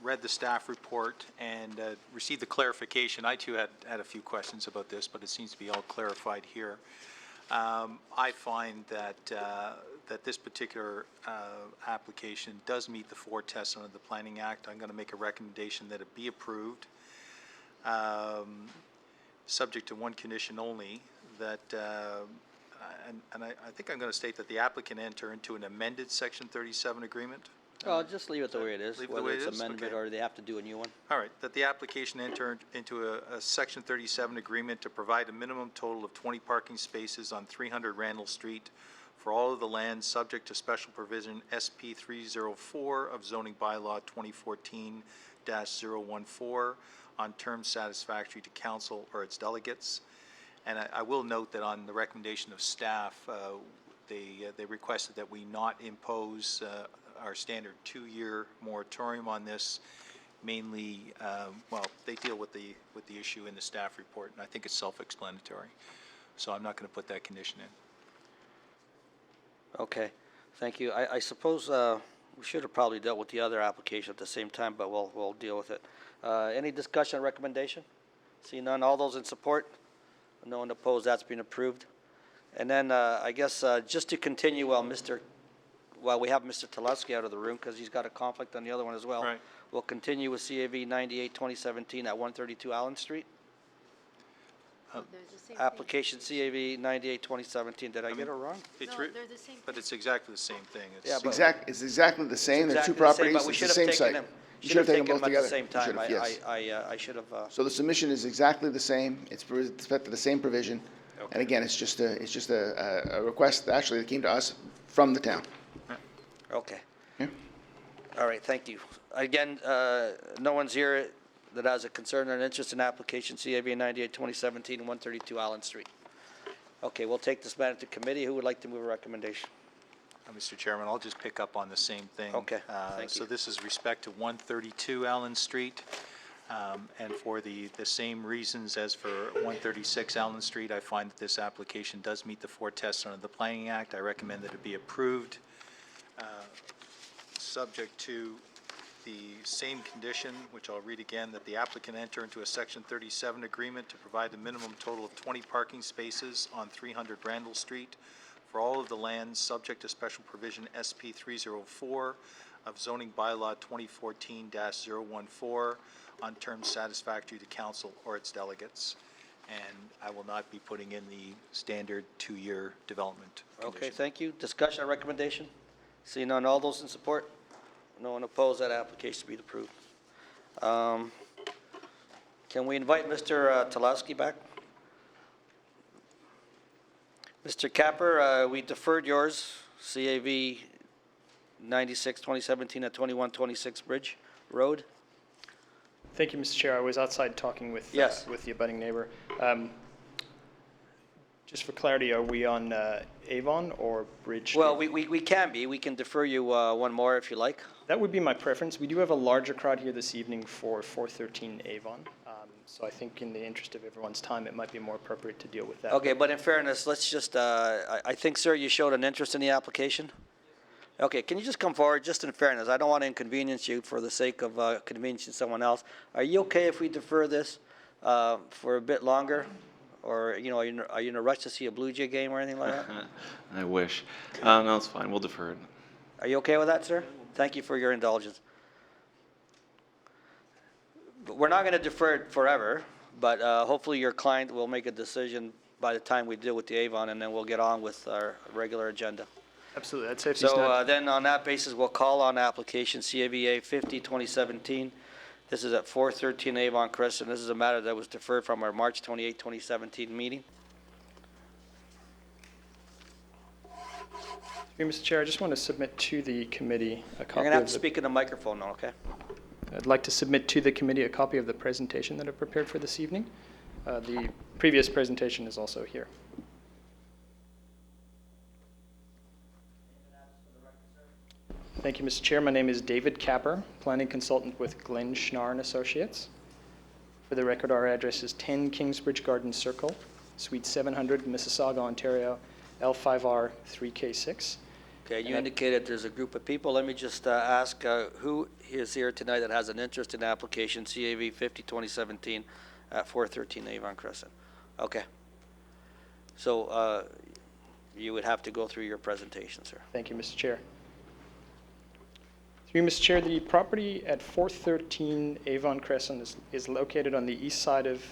read the staff report and received the clarification. I too had a few questions about this, but it seems to be all clarified here. I find that this particular application does meet the 4 tests under the Planning Act. I'm going to make a recommendation that it be approved, subject to one condition only, that, and I think I'm going to state that the applicant enter into an amended Section 37 agreement. Well, just leave it the way it is, Leave it the way whether it it's is? amendment Okay. or they have to do a new one. All right, that the application enter into a Section 37 agreement to provide a minimum total of 20 parking spaces on 300 Randall Street for all of the land subject to special provision SP 304 of zoning bylaw 2014-014 on terms satisfactory to council or its delegates. And I will note that on the recommendation of staff, they requested that we not impose our standard 2-year moratorium on this. Mainly, well, they deal with the issue in the staff report, and I think it's self-explanatory. So I'm not going to put that condition in. Okay, thank you. I suppose we should have probably dealt with the other application at the same time, but we'll deal with it. Any discussion or recommendation? Seeing none, all those in support? No one opposed, that's been approved. And then I guess just to continue while we have Mr. Telesky out of the room because he's got a conflict on the other one as well. Right. We'll continue with CAV 98-2017 at 132 Allen Street. Application CAV 98-2017. Did I get it wrong? It's but it's exactly the same thing. It's Yeah, but- It's exactly the same. They're two Exactly the same, properties. but we It's should the have same taken site. them. You should have taken both at together. the same You time. should have, yes. I should have. So the submission is exactly the same. It's with respect to the same provision. And again, it's just a request actually that came to us from the town. Okay. Yeah. All right, thank you. Again, no one's here that has a concern or an interest in application CAV 98-2017, 132 Allen Street. Okay, we'll take this matter to committee. Who would like to move a recommendation? Mr. Chairman, I'll just pick up on the same thing. Okay, thank So you. this is respect to 132 Allen Street. And for the same reasons as for 136 Allen Street, I find that this application does meet the 4 tests under the Planning Act. I recommend that it be approved, subject to the same condition, which I'll read again, that the applicant enter into a Section 37 agreement to provide the minimum total of 20 parking spaces on 300 Randall Street for all of the lands subject to special provision SP 304 of zoning bylaw 2014-014 on terms satisfactory to council or its delegates. And I will not be putting in the standard 2-year development condition. Okay, thank you. Discussion or recommendation? Seeing none, all those in support? No one opposed, that application be approved. Can we invite Mr. Telesky back? Mr. Capper, we deferred yours, CAV 96-2017 at 2126 Bridge Road. Thank you, Mr. Chair. I was outside talking with Yes. with the abutting neighbor. Just for clarity, are we on Avon or Bridge? Well, we can be. We can defer you one more if you like. That would be my preference. We do have a larger crowd here this evening for 413 Avon. So I think in the interest of everyone's time, it might be more appropriate to deal with that. Okay, but in fairness, let's just, I think, sir, you showed an interest in the application? Okay, can you just come forward, just in fairness? I don't want to inconvenience you for the sake of conveniencing someone else. Are you okay if we defer this for a bit longer? Or, you know, are you in a rush to see a Blue Jay game or anything like that? I wish. No, it's fine. We'll defer it. Are you okay with that, sir? Thank you for your indulgence. But we're not going to defer it forever, but hopefully your client will make a decision by the time we deal with the Avon, and then we'll get on with our regular agenda. Absolutely. I'd say if he's So not... then on that basis, we'll call on application CAVA 50-2017. This is at 413 Avon Crescent. This is a matter that was deferred from our March 28, 2017 meeting. Mr. Chair, I just want to submit to the committee a You're copy going to have of to the... speak in the microphone now, okay? I'd like to submit to the committee a copy of the presentation that I prepared for this evening. The previous presentation is also here. Thank you, Mr. Chair. My name is David Capper, planning consultant with Glenn Schnarr and Associates. For the record, our address is 10 Kingsbridge Garden Circle, Suite 700, Mississauga, Ontario, L5R 3K6. Okay, you indicated there's a group of people. Let me just ask who is here tonight that has an interest in the application CAV 50-2017 at 413 Avon Crescent. Okay. So you would have to go through your presentation, sir. Thank you, Mr. Chair. Through you, Mr. Chair, the property at 413 Avon Crescent is located on the east side of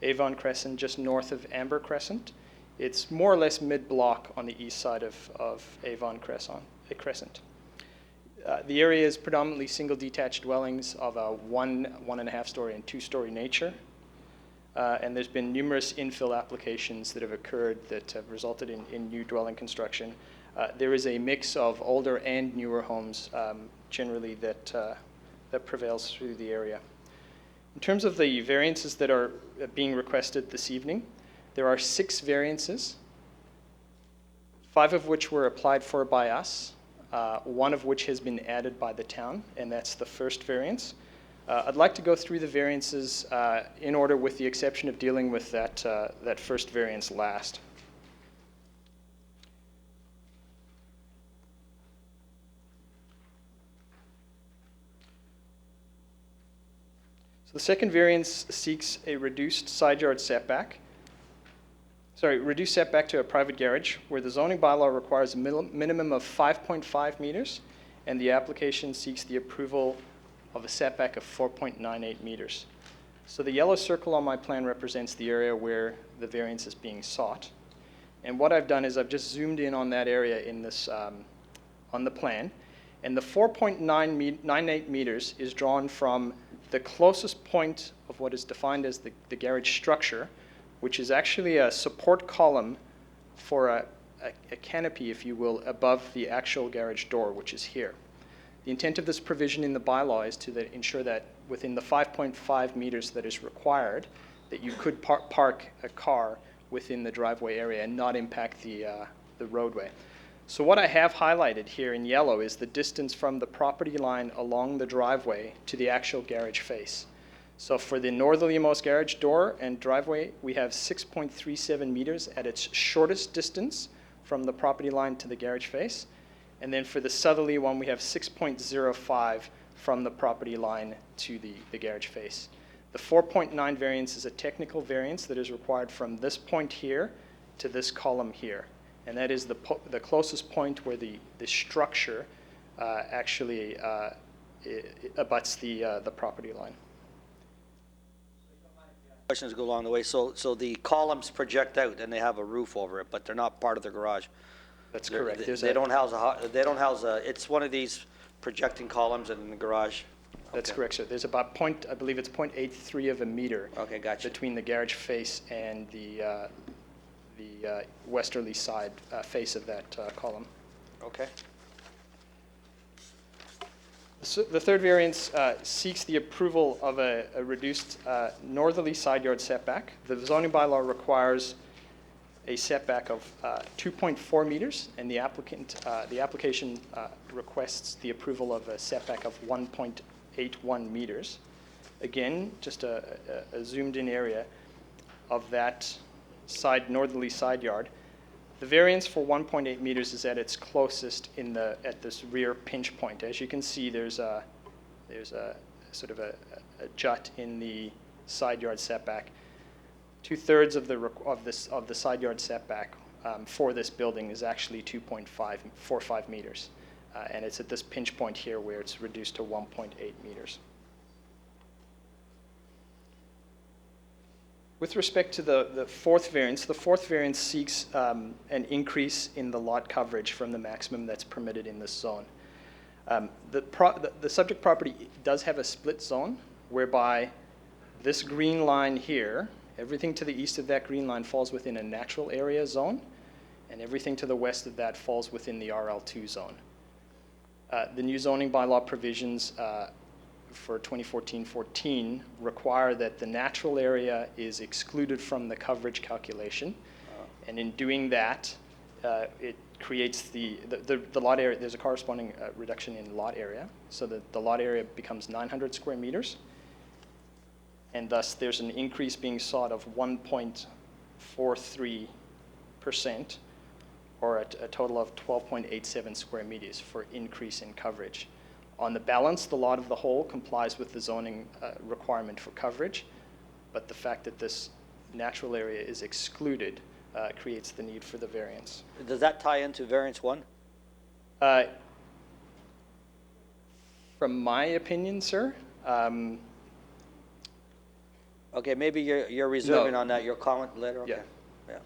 Avon Crescent, just north of Amber Crescent. It's more or less mid-block on the east side of Avon Crescent. The area is predominantly single detached dwellings of a 1.5 story and 2-story nature. And there's been numerous infill applications that have occurred that have resulted in new dwelling construction. There is a mix of older and newer homes generally that prevails through the area. In terms of the variances that are being requested this evening, there are 6 variances, 5 of which were applied for by us, 1 of which has been added by the town, and that's the first variance. I'd like to go through the variances in order with the exception of dealing with that first variance last. So the second variance seeks a reduced side yard setback. Reduced setback to a private garage where the zoning bylaw requires a minimum of 5.5 meters and the application seeks the approval of a setback of 4.98 meters. So the yellow circle on my plan represents the area where the variance is being sought. And what I've done is I've just zoomed in on that area in this, on the plan. And the 4.98 meters is drawn from the closest point of what is defined as the garage structure, which is actually a support column for a canopy, if you will, above the actual garage door, which is here. The intent of this provision in the bylaw is to ensure that within the 5.5 meters that is required, that you could park a car within the driveway area and not impact the roadway. So what I have highlighted here in yellow is the distance from the property line along the driveway to the actual garage face. So for the northerlymost garage door and driveway, we have 6.37 meters at its shortest distance from the property line to the garage face. And then for the southerly one, we have 6.05 from the property line to the garage face. The 4.9 variance is a technical variance that is required from this point here to this column here. And that is the closest point where the structure actually abuts the property line. Questions go along the way. So the columns project out and they have a roof over it, but they're not part of the garage. That's correct. They don't house it's one of these projecting columns in the garage. That's Okay. correct, sir. There's about I believe it's 0.83 of a meter. Okay, gotcha. Between the garage face and the westerly side face of that column. Okay. So the third variance seeks the approval of a reduced northerly side yard setback. The zoning bylaw requires a setback of 2.4 meters, and the application requests the approval of a setback of 1.81 meters. Again, just a zoomed-in area of that northerly side yard. The variance for 1.8 meters is at its closest at this rear pinch point. As you can see, there's a sort of a jut in the side yard setback. 2/3 of the side yard setback for this building is actually 2.45 meters. And it's at this pinch point here where it's reduced to 1.8 meters. With respect to the fourth variance seeks an increase in the lot coverage from the maximum that's permitted in this zone. The subject property does have a split zone whereby this green line here, everything to the east of that green line falls within a natural area zone, and everything to the west of that falls within the RL2 zone. The new zoning bylaw provisions for 2014-14 require that the natural area is excluded from the coverage calculation, and in doing that, it creates the lot area. There's a corresponding reduction in lot area, so that the lot area becomes 900 square meters. And thus, there's an increase being sought of 1.43%, or a total of 12.87 square meters for increase in coverage. On the balance, the lot of the whole complies with the zoning requirement for coverage, but the fact that this natural area is excluded creates the need for the variance. Does that tie into variance 1? From my opinion, sir, Okay, maybe you're reserving No. on that. Your comment later. Okay. Yeah. Yeah.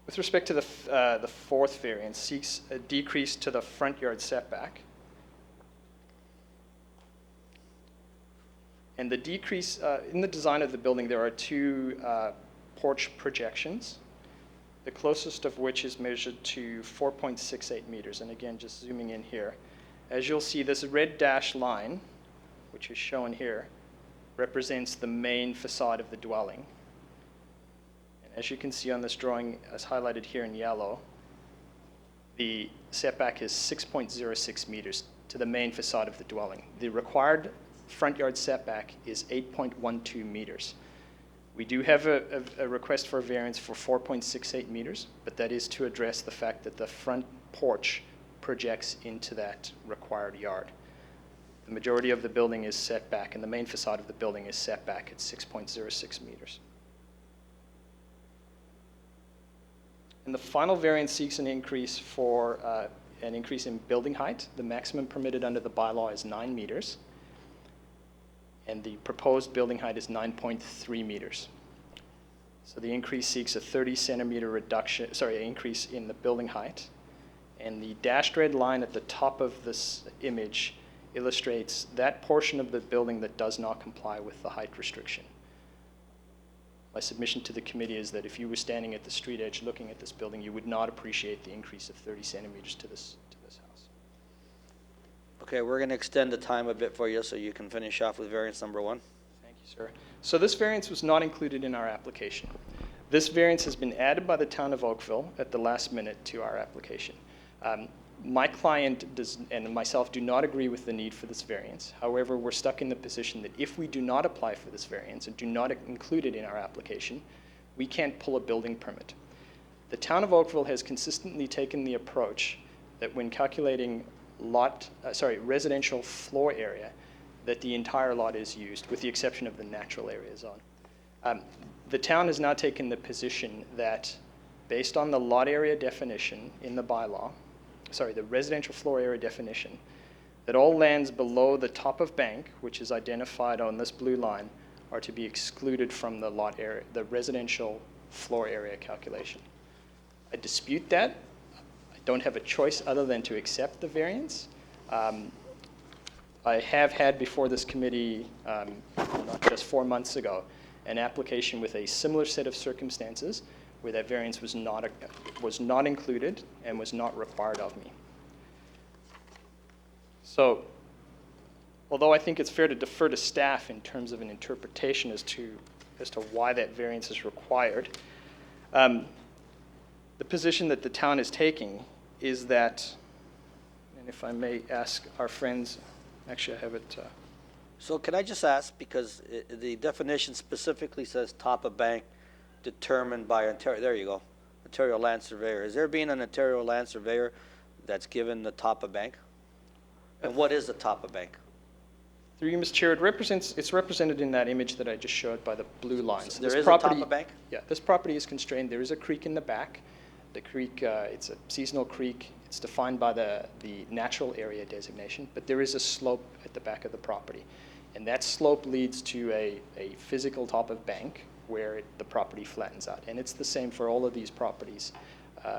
with respect to the fourth variance, seeks a decrease to the front yard setback. And the decrease, in the design of the building, there are two porch projections, the closest of which is measured to 4.68 meters. And again, just zooming in here, as you'll see, this red dashed line, which is shown here, represents the main facade of the dwelling. And as you can see on this drawing, as highlighted here in yellow, the setback is 6.06 meters to the main facade of the dwelling. The required front yard setback is 8.12 meters. We do have a request for a variance for 4.68 meters, but that is to address the fact that the front porch projects into that required yard. The majority of the building is set back, and the main facade of the building is set back at 6.06 meters. And the final variance seeks an increase for an increase in building height. The maximum permitted under the bylaw is 9 meters, and the proposed building height is 9.3 meters. So the increase seeks a 30 centimeter reduction, increase in the building height. And the dashed red line at the top of this image illustrates that portion of the building that does not comply with the height restriction. My submission to the committee is that if you were standing at the street edge looking at this building, you would not appreciate the increase of 30 centimeters to this house. Okay, we're going to extend the time a bit for you so you can finish off with variance number 1. Thank you, sir. So this variance was not included in our application. This variance has been added by the town of Oakville at the last minute to our application. My client and myself do not agree with the need for this variance. However, we're stuck in the position that if we do not apply for this variance and do not include it in our application, we can't pull a building permit. The town of Oakville has consistently taken the approach that when calculating residential floor area, that the entire lot is used, with the exception of the natural area zone. The town has now taken the position that, based on the lot area definition in the bylaw, the residential floor area definition, that all lands below the top of bank, which is identified on this blue line, are to be excluded from the lot area, the residential floor area calculation. I dispute that. I don't have a choice other than to accept the variance. I have had before this committee, not just 4 months ago, an application with a similar set of circumstances where that variance was not included and was not required of me. So, although I think it's fair to defer to staff in terms of an interpretation as to why that variance is required, the position that the town is taking is that, and if I may ask our friends, actually I have it. So can I just ask, because the definition specifically says top of bank determined by Ontario, there you go, Ontario Land Surveyor. Is there being an Ontario Land Surveyor that's given the top of bank? And what is the top of bank? Through you, Mr. Chair, it's represented in that image that I just showed by the blue lines. So there is a top of bank? Yeah, this property is constrained. There is a creek in the back. The creek, it's a seasonal creek. It's defined by the natural area designation, but there is a slope at the back of the property. And that slope leads to a physical top of bank where the property flattens out. And it's the same for all of these properties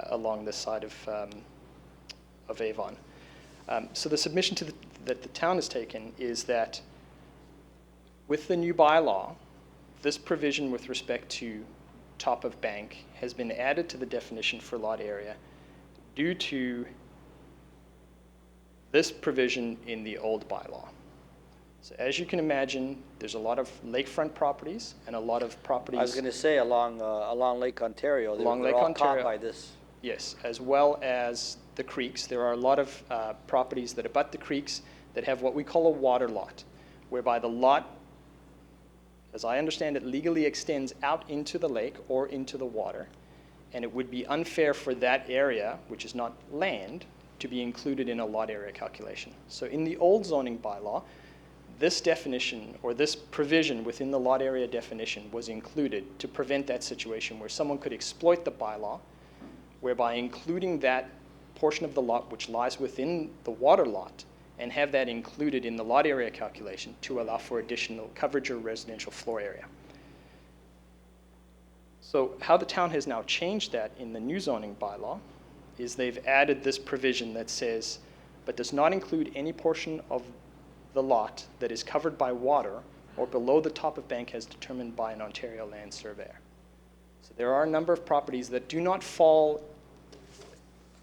along this side of Avon. So the submission that the town has taken is that with the new bylaw, this provision with respect to top of bank has been added to the definition for lot area due to this provision in the old bylaw. So as you can imagine, there's a lot of lakefront properties and a lot of properties. I was going to say along Lake Ontario. Along they're Lake all Ontario. caught by this. Yes, as well as the creeks. There are a lot of properties that abut the creeks that have what we call a water lot, whereby the lot, as I understand it, legally extends out into the lake or into the water, and it would be unfair for that area, which is not land, to be included in a lot area calculation. So in the old zoning bylaw, this definition or this provision within the lot area definition was included to prevent that situation where someone could exploit the bylaw, whereby including that portion of the lot which lies within the water lot and have that included in the lot area calculation to allow for additional coverage or residential floor area. So how the town has now changed that in the new zoning bylaw is they've added this provision that says, but does not include any portion of the lot that is covered by water or below the top of bank as determined by an Ontario Land Surveyor. So there are a number of properties that do not fall,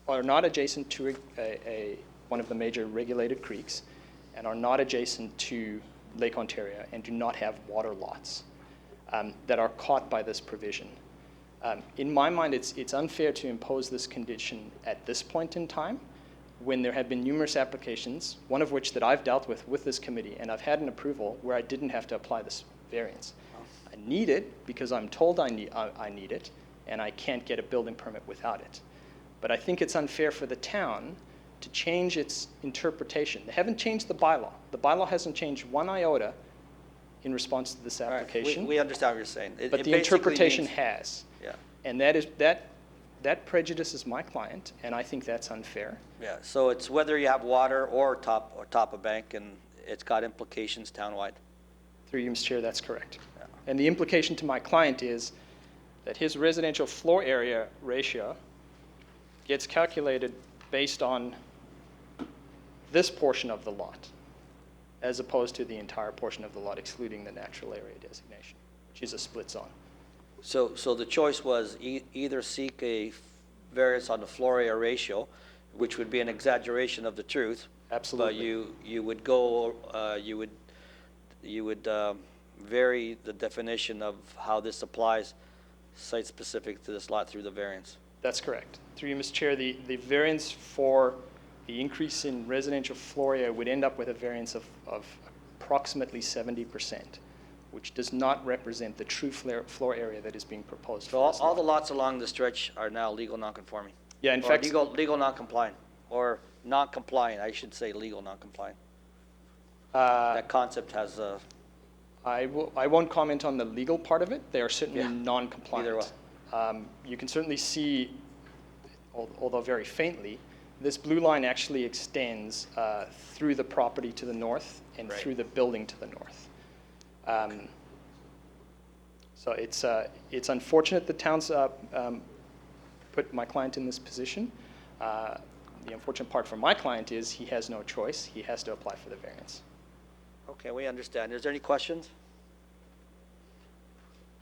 are not adjacent to one of the major regulated creeks and are not adjacent to Lake Ontario and do not have water lots that are caught by this provision. In my mind, it's unfair to impose this condition at this point in time when there have been numerous applications, one of which that I've dealt with this committee, and I've had an approval where I didn't have to apply this variance. I need it because I'm told I need it, and I can't get a building permit without it. But I think it's unfair for the town to change its interpretation. They haven't changed the bylaw. The bylaw hasn't changed one iota in response to this All right, application. we understand what you're saying. But It the basically interpretation means- has. Yeah, And that prejudices my client, and I think that's unfair. yeah. So it's whether you have water or top a bank, and it's got implications townwide. Through you, Mr. Chair, that's correct. Yeah. And the implication to my client is that his residential floor area ratio gets calculated based on this portion of the lot, as opposed to the entire portion of the lot, excluding the natural area designation, which is a split zone. So the choice was either seek a variance on the floor area ratio, which would be an exaggeration of the truth. Absolutely. But you would go, you would vary the definition of how this applies site-specific to this lot through the variance. That's correct. Through you, Mr. Chair, the variance for the increase in residential floor area would end up with a variance of approximately 70%, which does not represent the true floor area that is being proposed. So all the lots along the stretch are now legal non-conforming? Yeah, in Or fact, legal non-compliant, or non-compliant, I should say legal non-compliant. uh, That concept has a, I won't comment on the legal part of it. They are certainly Yeah. non-compliant. Either way. You can certainly see, although very faintly, this blue line actually extends through the property to the north and Right. through the building to the north. So it's unfortunate the town's put my client in this position. The unfortunate part for my client is he has no choice. He has to apply for the variance. okay, we understand. Is there any questions?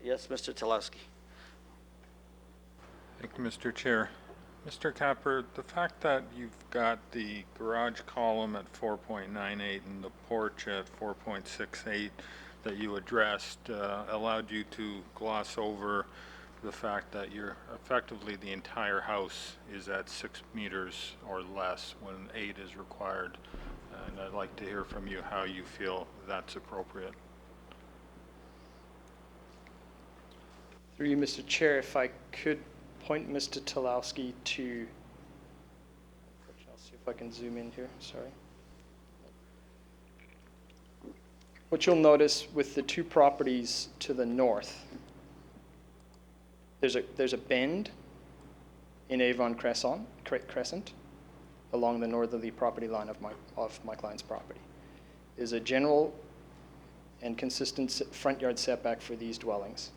Yes, Mr. Telowski. Thank you, Mr. Chair. Mr. Capper, the fact that you've got the garage column at 4.98 and the porch at 4.68 that you addressed allowed you to gloss over the fact that you're effectively the entire house is at 6 meters or less when 8 is required. And I'd like to hear from you how you feel that's appropriate. Through you, Mr. Chair, if I could point Mr. Telowski to, I'll see if I can zoom in here, sorry. What you'll notice with the two properties to the north, there's a bend in Avon Crescent along the northerly property line of my client's property. There's a general and consistent front yard setback for these dwellings,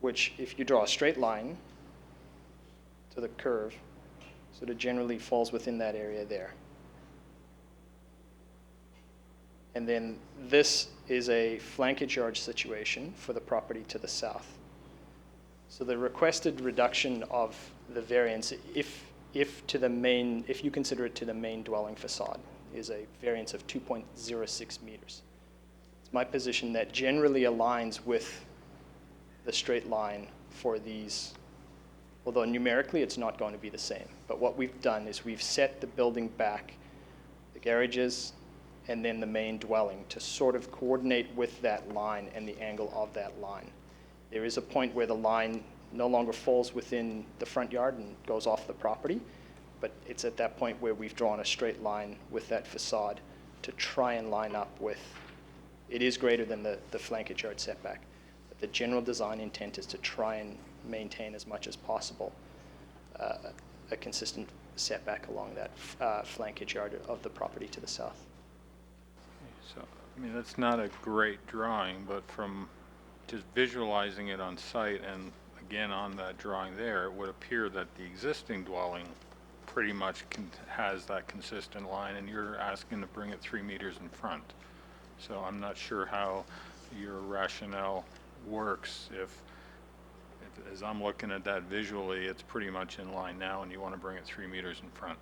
which if you draw a straight line to the curve, sort of generally falls within that area there. And then this is a flankage yard situation for the property to the south. So the requested reduction of the variance, if you consider it to the main dwelling facade, is a variance of 2.06 meters. It's my position that generally aligns with the straight line for these, although numerically it's not going to be the same. But what we've done is we've set the building back, the garages, and then the main dwelling to sort of coordinate with that line and the angle of that line. There is a point where the line no longer falls within the front yard and goes off the property, but it's at that point where we've drawn a straight line with that facade to try and line up with, it is greater than the flankage yard setback. But the general design intent is to try and maintain as much as possible a consistent setback along that flankage yard of the property to the south. So, I mean, that's not a great drawing, but from just visualizing it on site and again on that drawing there, it would appear that the existing dwelling pretty much has that consistent line, and you're asking to bring it 3 meters in front. So I'm not sure how your rationale works if as I'm looking at that visually, it's pretty much in line now, and you want to bring it 3 meters in front.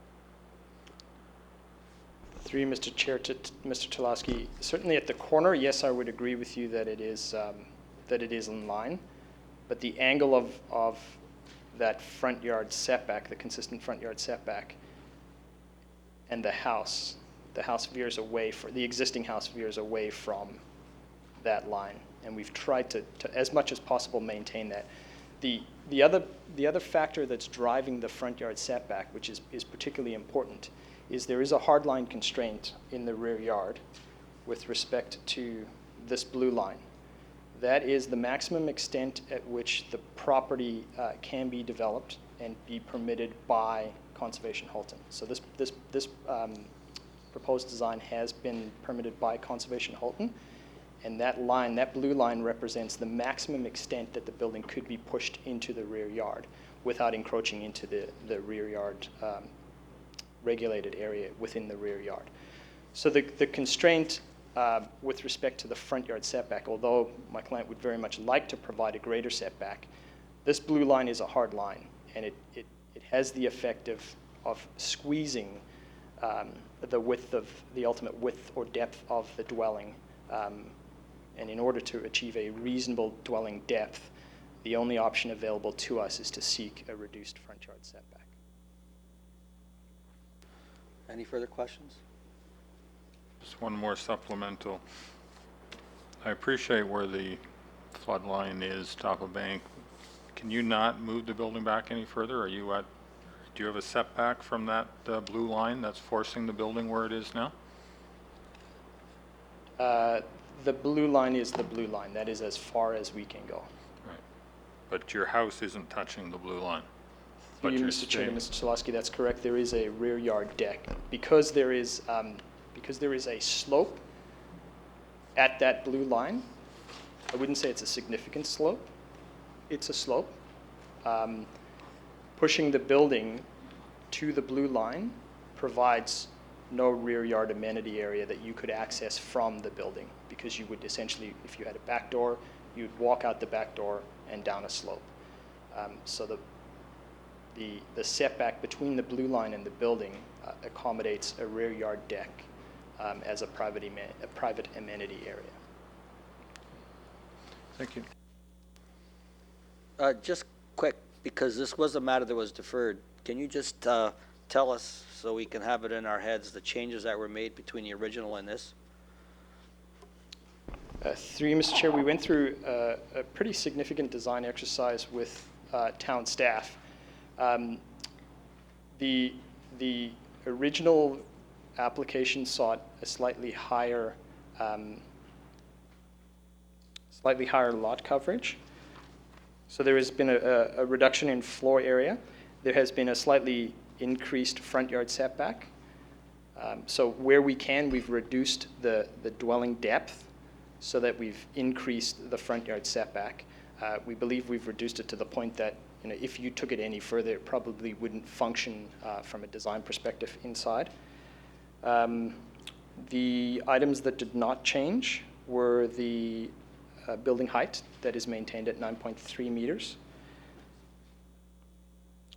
Through you, Mr. Chair, to Mr. Telowski, certainly at the corner, yes, I would agree with you that it is in line, but the angle of that front yard setback, the consistent front yard setback, and the house veers away, the existing house veers away from that line. And we've tried to as much as possible, maintain that. The other factor that's driving the front yard setback, which is particularly important, is there is a hard line constraint in the rear yard with respect to this blue line. That is the maximum extent at which the property can be developed and be permitted by Conservation Halton. So this proposed design has been permitted by Conservation Halton, and that line, that blue line, represents the maximum extent that the building could be pushed into the rear yard without encroaching into the rear yard regulated area within the rear yard. So the constraint with respect to the front yard setback, although my client would very much like to provide a greater setback, this blue line is a hard line, and it has the effect of squeezing the ultimate width or depth of the dwelling. And in order to achieve a reasonable dwelling depth, the only option available to us is to seek a reduced front yard setback. Any further questions? Just one more supplemental. I appreciate where the flood line is, top of bank. Can you not move the building back any further? Do you have a setback from that blue line that's forcing the building where it is now? The blue line is the blue line. That is as far as we can go. Right. But your house isn't touching the blue line. Through you, Mr. Chair, Mr. Solosky, that's correct. There is a rear yard deck. Because there is a slope at that blue line, I wouldn't say it's a significant slope. It's a slope. Pushing the building to the blue line provides no rear yard amenity area that you could access from the building, because you would essentially, if you had a back door, you'd walk out the back door and down a slope. So the setback between the blue line and the building accommodates a rear yard deck as a private amenity area. Thank you. Just quick, because this was a matter that was deferred, can you just tell us, so we can have it in our heads, the changes that were made between the original and this? Through you, Mr. Chair, we went through a pretty significant design exercise with town staff. The original application sought a slightly higher lot coverage. So there has been a reduction in floor area. There has been a slightly increased front yard setback. So where we can, we've reduced the dwelling depth so that we've increased the front yard setback. We believe we've reduced it to the point that, if you took it any further, it probably wouldn't function from a design perspective inside. The items that did not change were the building height that is maintained at 9.3 meters.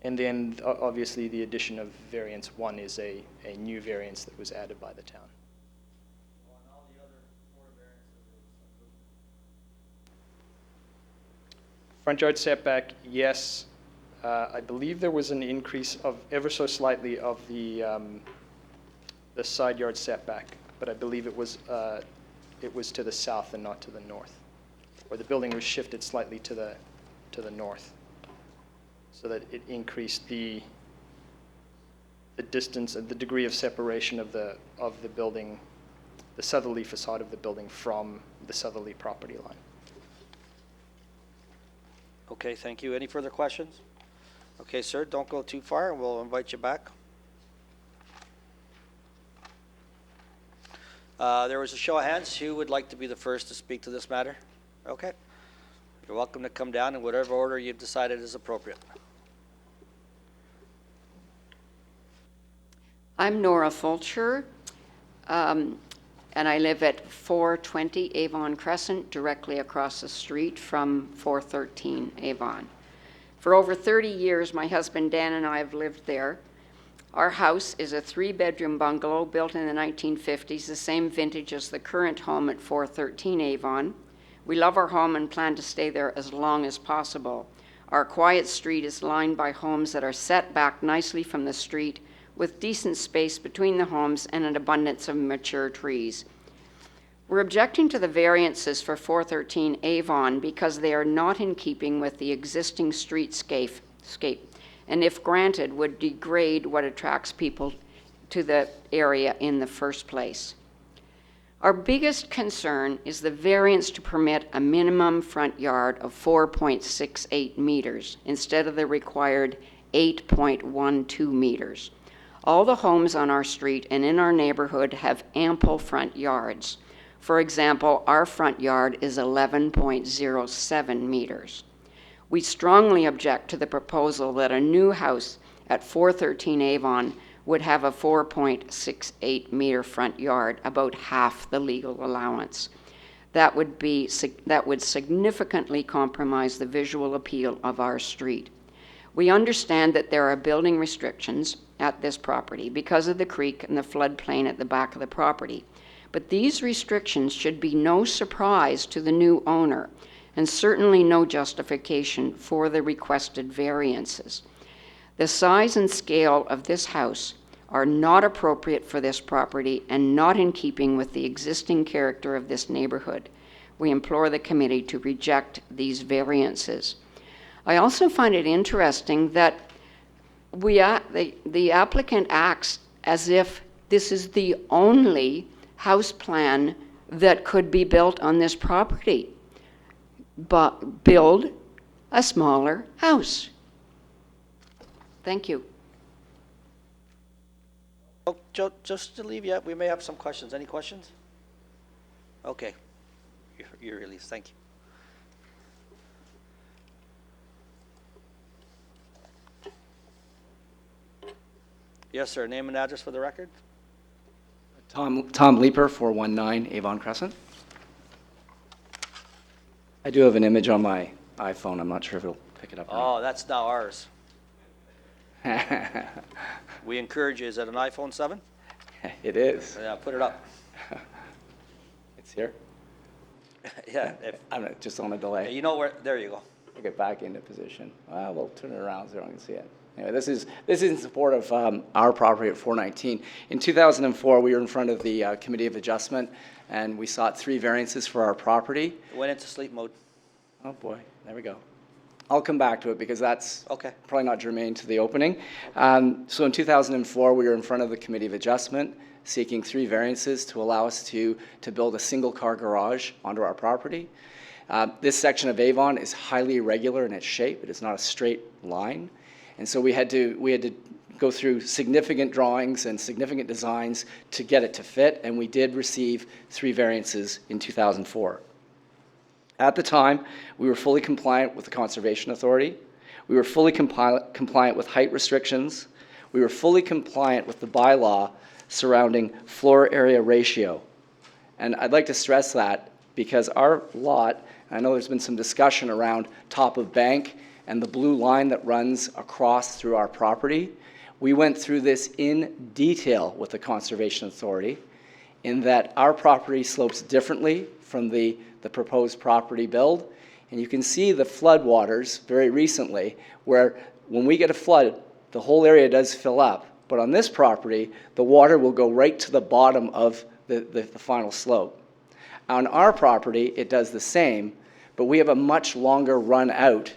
And then obviously the addition of variance 1 is a new variance that was added by the town. Front yard setback, yes. I believe there was an increase of ever so slightly of the side yard setback, but I believe it was to the south and not to the north, or the building was shifted slightly to the north, so that it increased the distance and the degree of separation of the building, the southerly facade of the building from the southerly property line. Okay, thank you. Any further questions? Okay, sir, don't go too far. We'll invite you back. There was a show of hands. Who would like to be the first to speak to this matter? Okay. You're welcome to come down in whatever order you've decided is appropriate. I'm Nora Fulcher, and I live at 420 Avon Crescent, directly across the street from 413 Avon. For over 30 years, my husband Dan and I have lived there. Our house is a 3-bedroom bungalow built in the 1950s, the same vintage as the current home at 413 Avon. We love our home and plan to stay there as long as possible. Our quiet street is lined by homes that are set back nicely from the street with decent space between the homes and an abundance of mature trees. We're objecting to the variances for 413 Avon because they are not in keeping with the existing streetscape, and if granted, would degrade what attracts people to the area in the first place. Our biggest concern is the variance to permit a minimum front yard of 4.68 meters instead of the required 8.12 meters. All the homes on our street and in our neighborhood have ample front yards. For example, our front yard is 11.07 meters. We strongly object to the proposal that a new house at 413 Avon would have a 4.68 meter front yard, about half the legal allowance. That would significantly compromise the visual appeal of our street. We understand that there are building restrictions at this property because of the creek and the floodplain at the back of the property. But these restrictions should be no surprise to the new owner and certainly no justification for the requested variances. The size and scale of this house are not appropriate for this property and not in keeping with the existing character of this neighborhood. We implore the committee to reject these variances. I also find it interesting that the applicant acts as if this is the only house plan that could be built on this property. But build a smaller house. Thank you. Oh, just to leave you, we may have some questions. Any questions? Okay. You're released. Thank you. Yes, sir. Name and address for the record. Tom Leeper, 419 Avon Crescent. I do have an image on my iPhone. I'm not sure if it'll pick it up. Oh, that's now ours. We encourage you. Is that an iPhone 7? It is. Yeah, put it up. It's here. Yeah. I'm just on a delay. You know where? There you go. We'll get back into position. Well, we'll turn it around so everyone can see it. Anyway, this is in support of our property at 419. In 2004, we were in front of the Committee of Adjustment, and we sought 3 variances for our property. It went into sleep mode. Oh boy, there we go. I'll come back to it because that's probably not germane to the opening. So in 2004, we were in front of the Committee of Adjustment, seeking 3 variances to allow us to build a single-car garage onto our property. This section of Avon is highly irregular in its shape. It is not a straight line. And so we had to go through significant drawings and significant designs to get it to fit, and we did receive 3 variances in 2004. At the time, we were fully compliant with the Conservation Authority. We were fully compliant with height restrictions. We were fully compliant with the bylaw surrounding floor area ratio. And I'd like to stress that because our lot, I know there's been some discussion around top of bank and the blue line that runs across through our property. We went through this in detail with the Conservation Authority in that our property slopes differently from the proposed property build. And you can see the flood waters very recently where when we get a flood, the whole area does fill up. But on this property, the water will go right to the bottom of the final slope. On our property, it does the same, but we have a much longer run out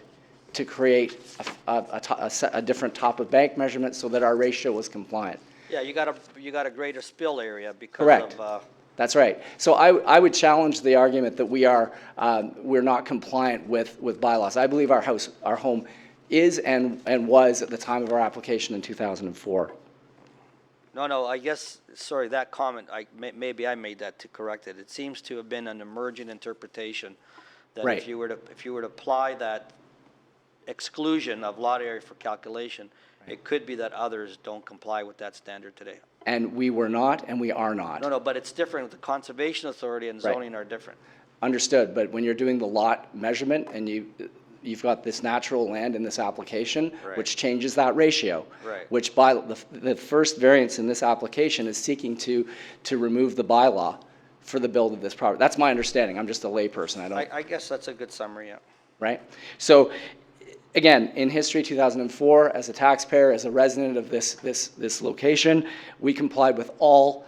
to create a different top of bank measurement so that our ratio was compliant. Yeah, you got a greater spill area because Correct. of. That's right. So I would challenge the argument that we're not compliant with bylaws. I believe our home is and was at the time of our application in 2004. No, I guess, sorry, that comment, maybe I made that to correct it. It seems to have been an emergent interpretation that Right. if you were to apply that exclusion of lot area for calculation, it could be that others don't comply with that standard today. And we were not, and we are not. No, but it's different. The Conservation Authority and Right. zoning are different. Understood, but when you're doing the lot measurement and you've got this natural land in this application, Right. which changes that ratio. Right. Which by the first variance in this application is seeking to remove the bylaw for the build of this property. That's my understanding. I'm just a layperson. I guess that's a good summary, yeah. Right? So Again, in history, 2004, as a taxpayer, as a resident of this location, we complied with all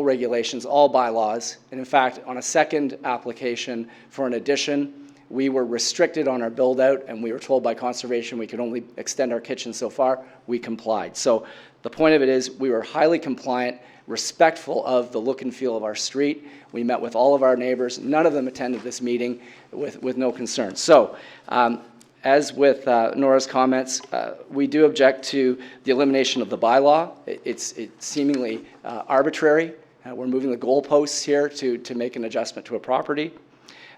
regulations, all bylaws. And in fact, on a second application for an addition, we were restricted on our build out, and we were told by conservation we could only extend our kitchen so far. We complied. So the point of it is we were highly compliant, respectful of the look and feel of our street. We met with all of our neighbors. None of them attended this meeting with no concern. So as with Nora's comments, we do object to the elimination of the bylaw. It's seemingly arbitrary. We're moving the goalposts here to make an adjustment to a property.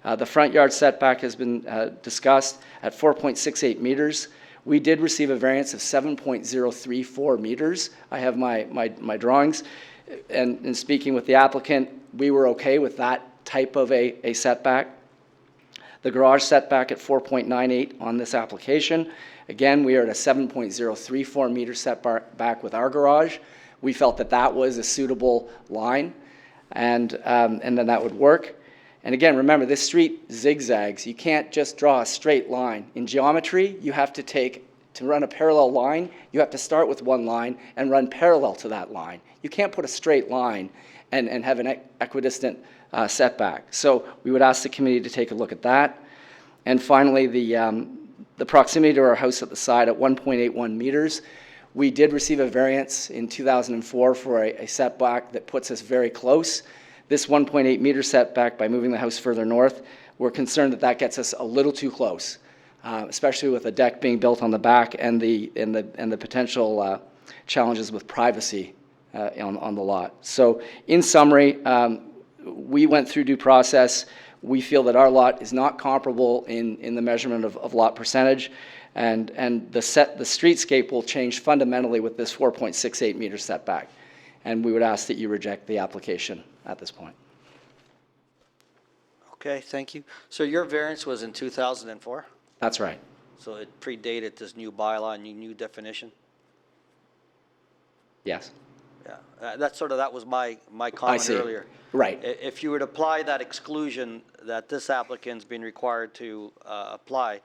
The front yard setback has been discussed at 4.68 meters. We did receive a variance of 7.034 meters. I have my drawings. And in speaking with the applicant, we were okay with that type of a setback. The garage setback at 4.98 on this application. Again, we are at a 7.034 meter setback with our garage. We felt that that was a suitable line, and then that would work. And again, remember, this street zigzags. You can't just draw a straight line. In geometry, you have to run a parallel line, you have to start with one line and run parallel to that line. You can't put a straight line and have an equidistant setback. So we would ask the committee to take a look at that. And finally, the proximity to our house at the side at 1.81 meters. We did receive a variance in 2004 for a setback that puts us very close. This 1.8 meter setback, by moving the house further north, we're concerned that that gets us a little too close, especially with a deck being built on the back and the potential challenges with privacy on the lot. So in summary, we went through due process. We feel that our lot is not comparable in the measurement of lot percentage, and the streetscape will change fundamentally with this 4.68 meter setback. And we would ask that you reject the application at this point. Okay, thank you. So your variance was in 2004? That's right. So it predated this new bylaw and new definition? Yes. Yeah, that was my comment earlier. Right. If you were to apply that exclusion that this applicant's been required to apply,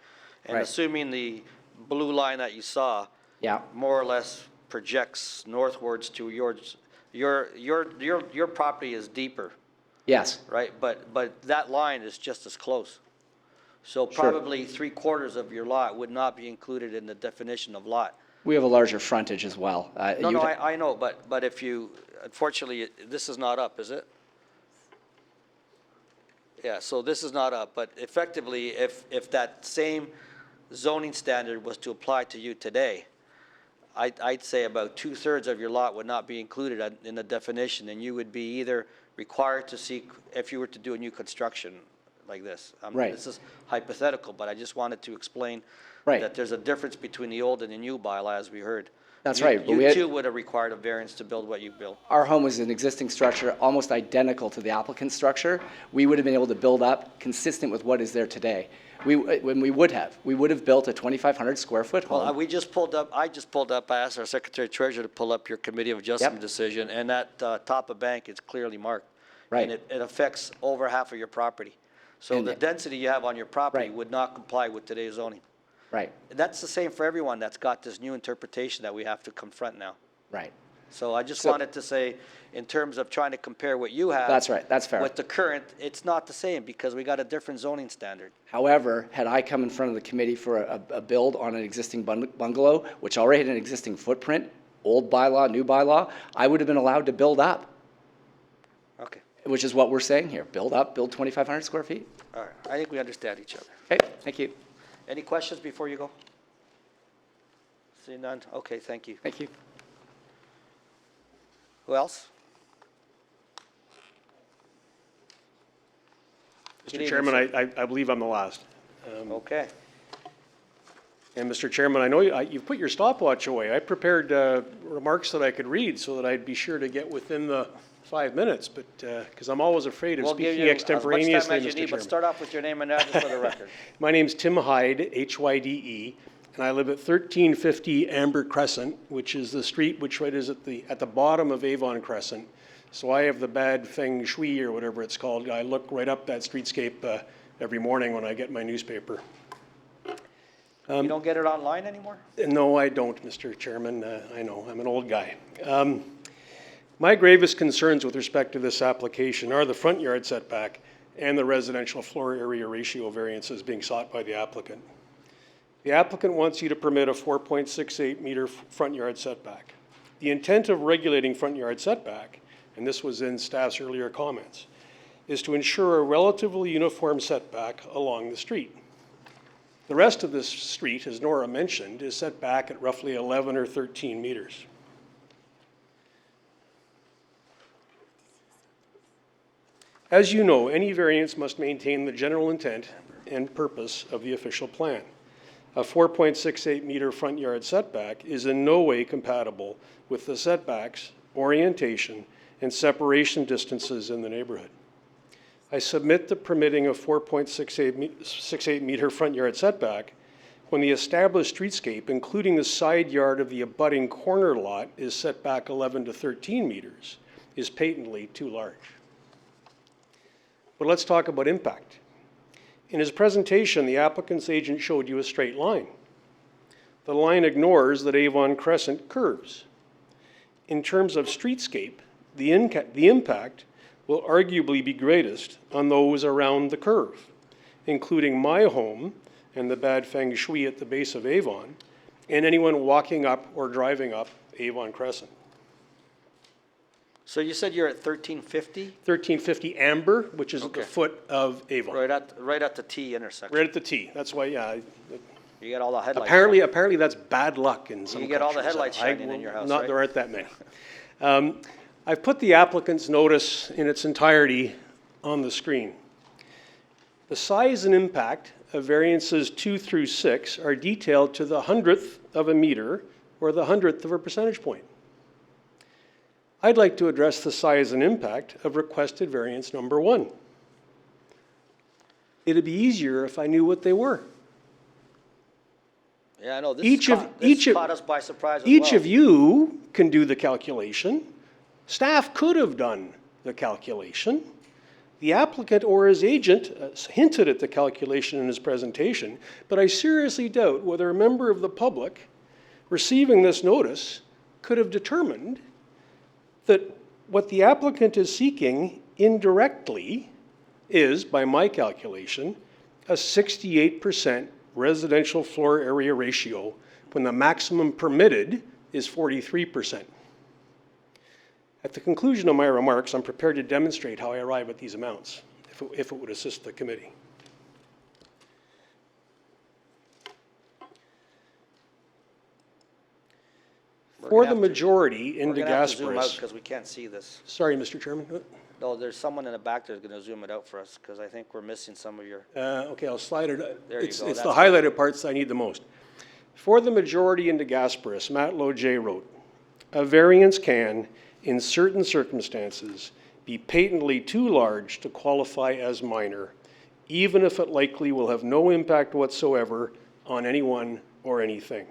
and Right. assuming the blue line that you saw, Yeah. more or less projects northwards to yours, your property is deeper, Yes. right? But that line is just as close. So Sure. probably 3/4 of your lot would not be included in the definition of lot. We have a larger frontage as well. No, I know, but if you, unfortunately, this is not up, is it? Yeah, so this is not up, but effectively, if that same zoning standard was to apply to you today, I'd say about 2/3 of your lot would not be included in the definition, and you would be either required to seek, if you were to do a new construction like this. Right. This is hypothetical, but I just wanted to explain Right. that there's a difference between the old and the new bylaw, as we heard. That's You- right, but we You had- too would have required a variance to build what you built. Our home was an existing structure, almost identical to the applicant's structure. We would have been able to build up consistent with what is there today. We would have built a 2,500 square foot home. Well, I just pulled up, I asked our Secretary Treasurer to pull up your Committee of Adjustment decision, and that top of bank is clearly marked. Right. And it affects over half of your property. So And the it- density you have on your property Right. would not comply with today's zoning. Right, And that's the same for everyone that's got this new interpretation that we have to confront now. right. So I just So- wanted to say, in terms of trying to compare what you have. That's right, that's fair. With the current, it's not the same, because we got a different zoning standard. However, had I come in front of the committee for a build on an existing bungalow, which already had an existing footprint, old bylaw, new bylaw, I would have been allowed to build up, Okay, which is what we're saying here. Build up, build 2,500 square feet. all right. I think we understand each other. Okay, thank you. Any questions before you go? See none? Okay, thank you. Thank you. Who else? Good Mr. evening, Chairman, sir. I believe I'm the last. Okay. And Mr. Chairman, I know you've put your stopwatch away. I prepared remarks that I could read so that I'd be sure to get within the 5 minutes, but, because I'm always afraid of We'll give speaking you extemporaneously, as much time as Mr. you need, Chairman. but start off with your name and address for the record. My name's Tim Hyde, Hyde, and I live at 1350 Amber Crescent, which is the street which is at the bottom of Avon Crescent. So I have the bad feng shui, or whatever it's called. I look right up that streetscape every morning when I get my newspaper. You don't get it online anymore? No, I don't, Mr. Chairman. I know, I'm an old guy. My gravest concerns with respect to this application are the front yard setback and the residential floor area ratio variances being sought by the applicant. The applicant wants you to permit a 4.68 meter front yard setback. The intent of regulating front yard setback, and this was in staff's earlier comments, is to ensure a relatively uniform setback along the street. The rest of this street, as Nora mentioned, is set back at roughly 11 or 13 meters. As you know, any variance must maintain the general intent and purpose of the official plan. A 4.68 meter front yard setback is in no way compatible with the setbacks, orientation, and separation distances in the neighborhood. I submit the permitting of 4.68 meter front yard setback when the established streetscape, including the side yard of the abutting corner lot, is set back 11 to 13 meters, is patently too large. But let's talk about impact. In his presentation, the applicant's agent showed you a straight line. The line ignores that Avon Crescent curves. In terms of streetscape, the impact will arguably be greatest on those around the curve, including my home and the bad feng shui at the base of Avon, and anyone walking up or driving up Avon Crescent. So you said you're at 1350? 1350 Amber, which is at the foot of Avon. Right at the T intersection. Right at the T. That's why, yeah. You get all the headlights. Apparently that's bad luck in some You get all the countries. headlights shining in your house, right? There aren't that many. I've put the applicant's notice in its entirety on the screen. The size and impact of variances 2 through 6 are detailed to the 100th of a meter or the 100th of a percentage point. I'd like to address the size and impact of requested variance number 1. It'd be easier if I knew what they were. Yeah, I know. This caught us by surprise as well. Each of you can do the calculation. Staff could have done the calculation. The applicant or his agent hinted at the calculation in his presentation, but I seriously doubt whether a member of the public receiving this notice could have determined that what the applicant is seeking indirectly is, by my calculation, a 68% residential floor area ratio when the maximum permitted is 43%. At the conclusion of my remarks, I'm prepared to demonstrate how I arrive at these amounts, if it would assist the committee. For the majority in DeGasperis. Because we can't see this. Sorry, Mr. Chairman. No, there's someone in the back that's going to zoom it out for us because I think we're missing some of your. Okay, I'll slide it. There you go. It's the highlighted parts I need the most. For the majority in DeGasperis, Matt Lowe J. wrote, a variance can, in certain circumstances, be patently too large to qualify as minor, even if it likely will have no impact whatsoever on anyone or anything.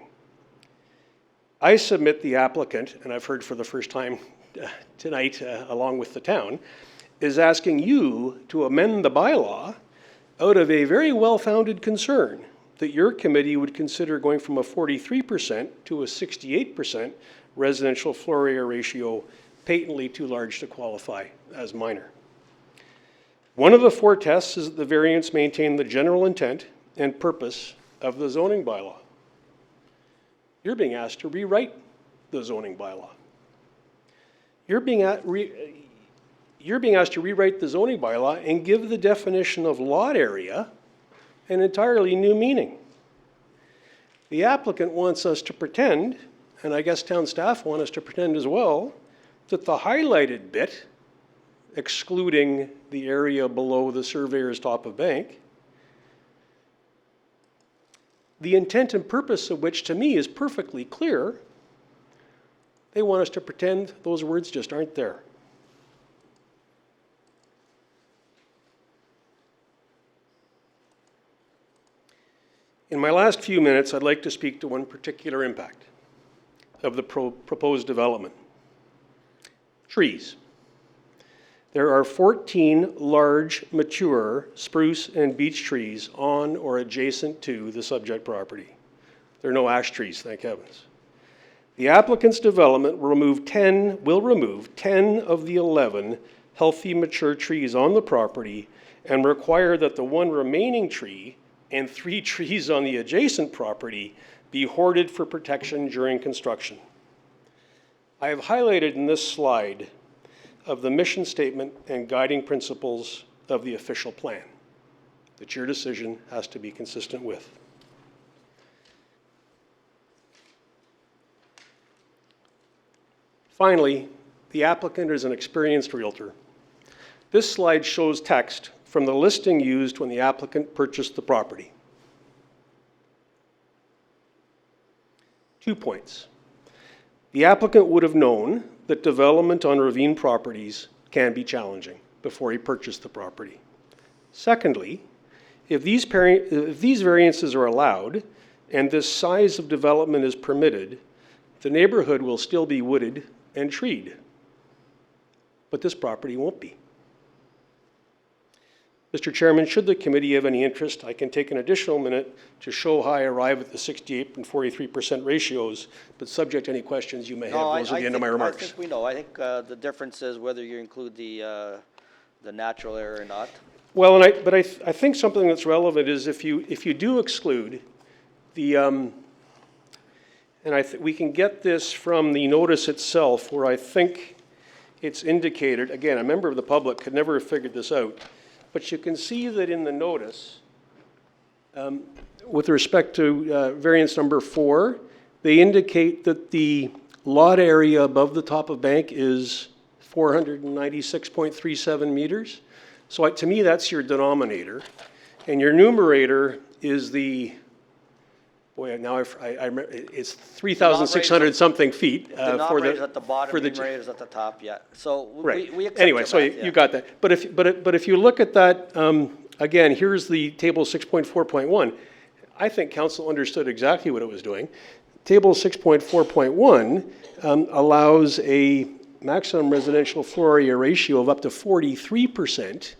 I submit the applicant, and I've heard for the first time tonight, along with the town, is asking you to amend the bylaw out of a very well-founded concern that your committee would consider going from a 43% to a 68% residential floor area ratio patently too large to qualify as minor. One of the 4 tests is that the variance maintain the general intent and purpose of the zoning bylaw. You're being asked to rewrite the zoning bylaw. You're being asked to rewrite the zoning bylaw and give the definition of lot area an entirely new meaning. The applicant wants us to pretend, and I guess town staff want us to pretend as well, that the highlighted bit, excluding the area below the surveyor's top of bank, the intent and purpose of which to me is perfectly clear, they want us to pretend those words just aren't there. In my last few minutes, I'd like to speak to one particular impact of the proposed development. Trees. There are 14 large, mature spruce and beech trees on or adjacent to the subject property. There are no ash trees, thank heavens. The applicant's development will remove 10 of the 11 healthy mature trees on the property and require that the one remaining tree and 3 trees on the adjacent property be hoarded for protection during construction. I have highlighted in this slide of the mission statement and guiding principles of the official plan that your decision has to be consistent with. Finally, the applicant is an experienced realtor. This slide shows text from the listing used when the applicant purchased the property. 2 points. The applicant would have known that development on ravine properties can be challenging before he purchased the property. Secondly, if these variances are allowed and this size of development is permitted, the neighborhood will still be wooded and treed, but this property won't be. Mr. Chairman, should the committee have any interest, I can take an additional minute to show how I arrive at the 68 and 43% ratios, but subject to any questions you may have, those are the end of my remarks. I think we know. I think the difference is whether you include the natural area or not. Well, but I think something that's relevant is if you do exclude the, and we can get this from the notice itself, where I think it's indicated, again, a member of the public could never have figured this out, but you can see that in the notice, with respect to variance number 4, they indicate that the lot area above the top of bank is 496.37 meters. So to me, that's your denominator. And your numerator is the, boy, now I remember, it's 3,600 something feet. The denominator is at the bottom, the numerator is at the top, yeah. So right. we accept anyway, so that, you got that. But if you look at that, again, here's the table 6.4.1. I think council understood exactly what it was doing. Table 6.4.1 allows a maximum residential floor area ratio of up to 43%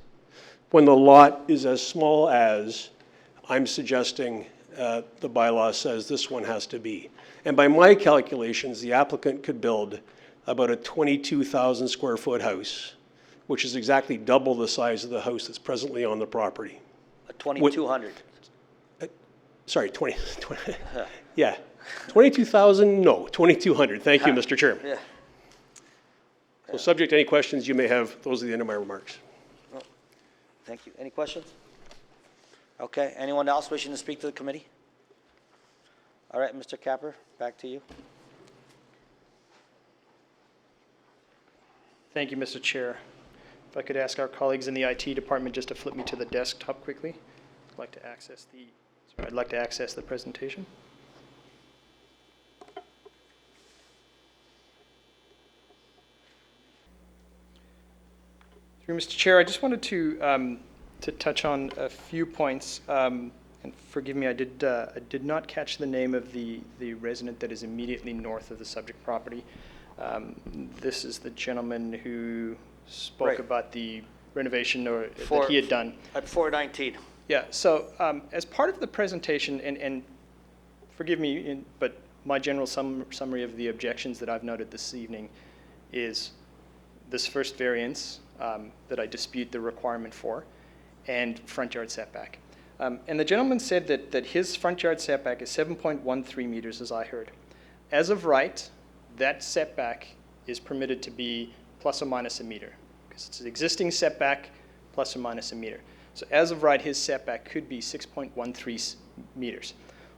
when the lot is as small as I'm suggesting the bylaw says this one has to be. And by my calculations, the applicant could build about a 22,000 square foot house, which is exactly double the size of the house that's presently on the property. 2,200. Sorry, 20 yeah. 22,000, no, 2,200. Thank you, Mr. Chairman. Yeah. So subject to any questions you may have, those are the end of my remarks. Well, thank you. Any questions? Okay. Anyone else wishing to speak to the committee? All right, Mr. Capper, back to you. Thank you, Mr. Chair. If I could ask our colleagues in the IT department just to flip me to the desktop quickly. I'd like to access the presentation. Through Mr. Chair, I just wanted to touch on a few points. And forgive me, I did not catch the name of the resident that is immediately north of the subject property. This is the gentleman who spoke about the renovation that he had done. At 419. Yeah, so as part of the presentation, and forgive me, but my general summary of the objections that I've noted this evening is this first variance that I dispute the requirement for, and front yard setback. And the gentleman said that his front yard setback is 7.13 meters, as I heard. As of right, that setback is permitted to be plus or minus a meter, because it's an existing setback plus or minus a meter. So as of right, his setback could be 6.13 meters.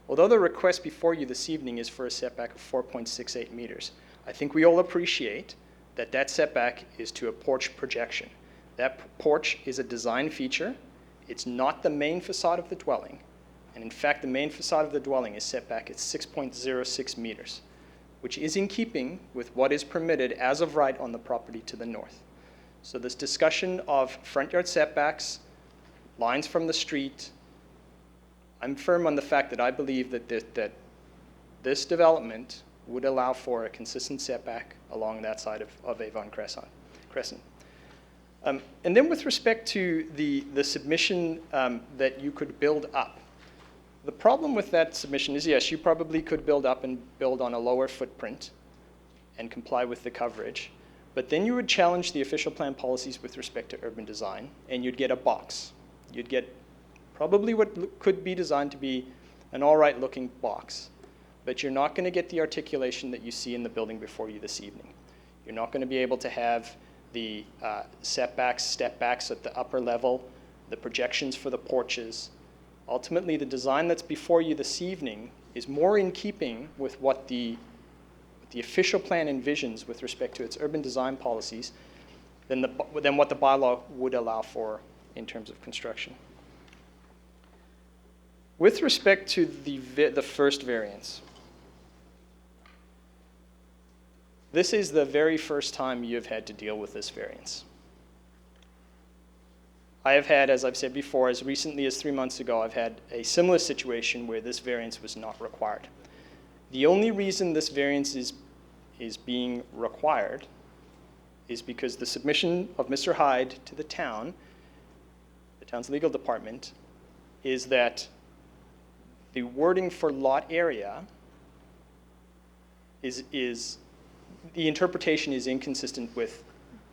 Although the request before you this evening is for a setback of 4.68 meters, I think we all appreciate that that setback is to a porch projection. That porch is a design feature. It's not the main facade of the dwelling. And in fact, the main facade of the dwelling is set back at 6.06 meters, which is in keeping with what is permitted as of right on the property to the north. So this discussion of front yard setbacks, lines from the street, I'm firm on the fact that I believe that this development would allow for a consistent setback along that side of Avon Crescent. And then with respect to the submission that you could build up, The problem with that submission is, yes, you probably could build up and build on a lower footprint and comply with the coverage, but then you would challenge the official plan policies with respect to urban design, and you'd get a box. You'd get probably what could be designed to be an all right looking box, but you're not going to get the articulation that you see in the building before you this evening. You're not going to be able to have the setbacks, step backs at the upper level, the projections for the porches. Ultimately, the design that's before you this evening is more in keeping with what the official plan envisions with respect to its urban design policies than what the bylaw would allow for in terms of construction. With respect to the first variance, this is the very first time you've had to deal with this variance. I have had, as I've said before, as recently as 3 months ago, I've had a similar situation where this variance was not required. The only reason this variance is being required is because the submission of Mr. Hyde to the town's legal department, is that the wording for lot area is the interpretation is inconsistent with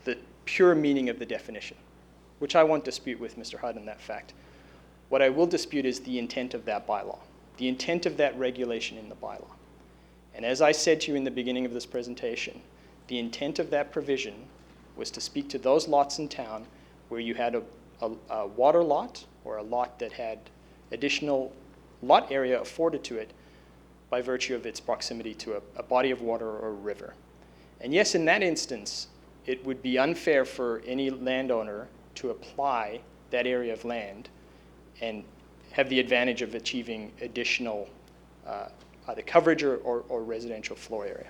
the pure meaning of the definition, which I won't dispute with Mr. Hyde on that fact. What I will dispute is the intent of that bylaw, the intent of that regulation in the bylaw. And as I said to you in the beginning of this presentation, the intent of that provision was to speak to those lots in town where you had a water lot or a lot that had additional lot area afforded to it by virtue of its proximity to a body of water or a river. And yes, in that instance, it would be unfair for any landowner to apply that area of land and have the advantage of achieving additional either coverage or residential floor area.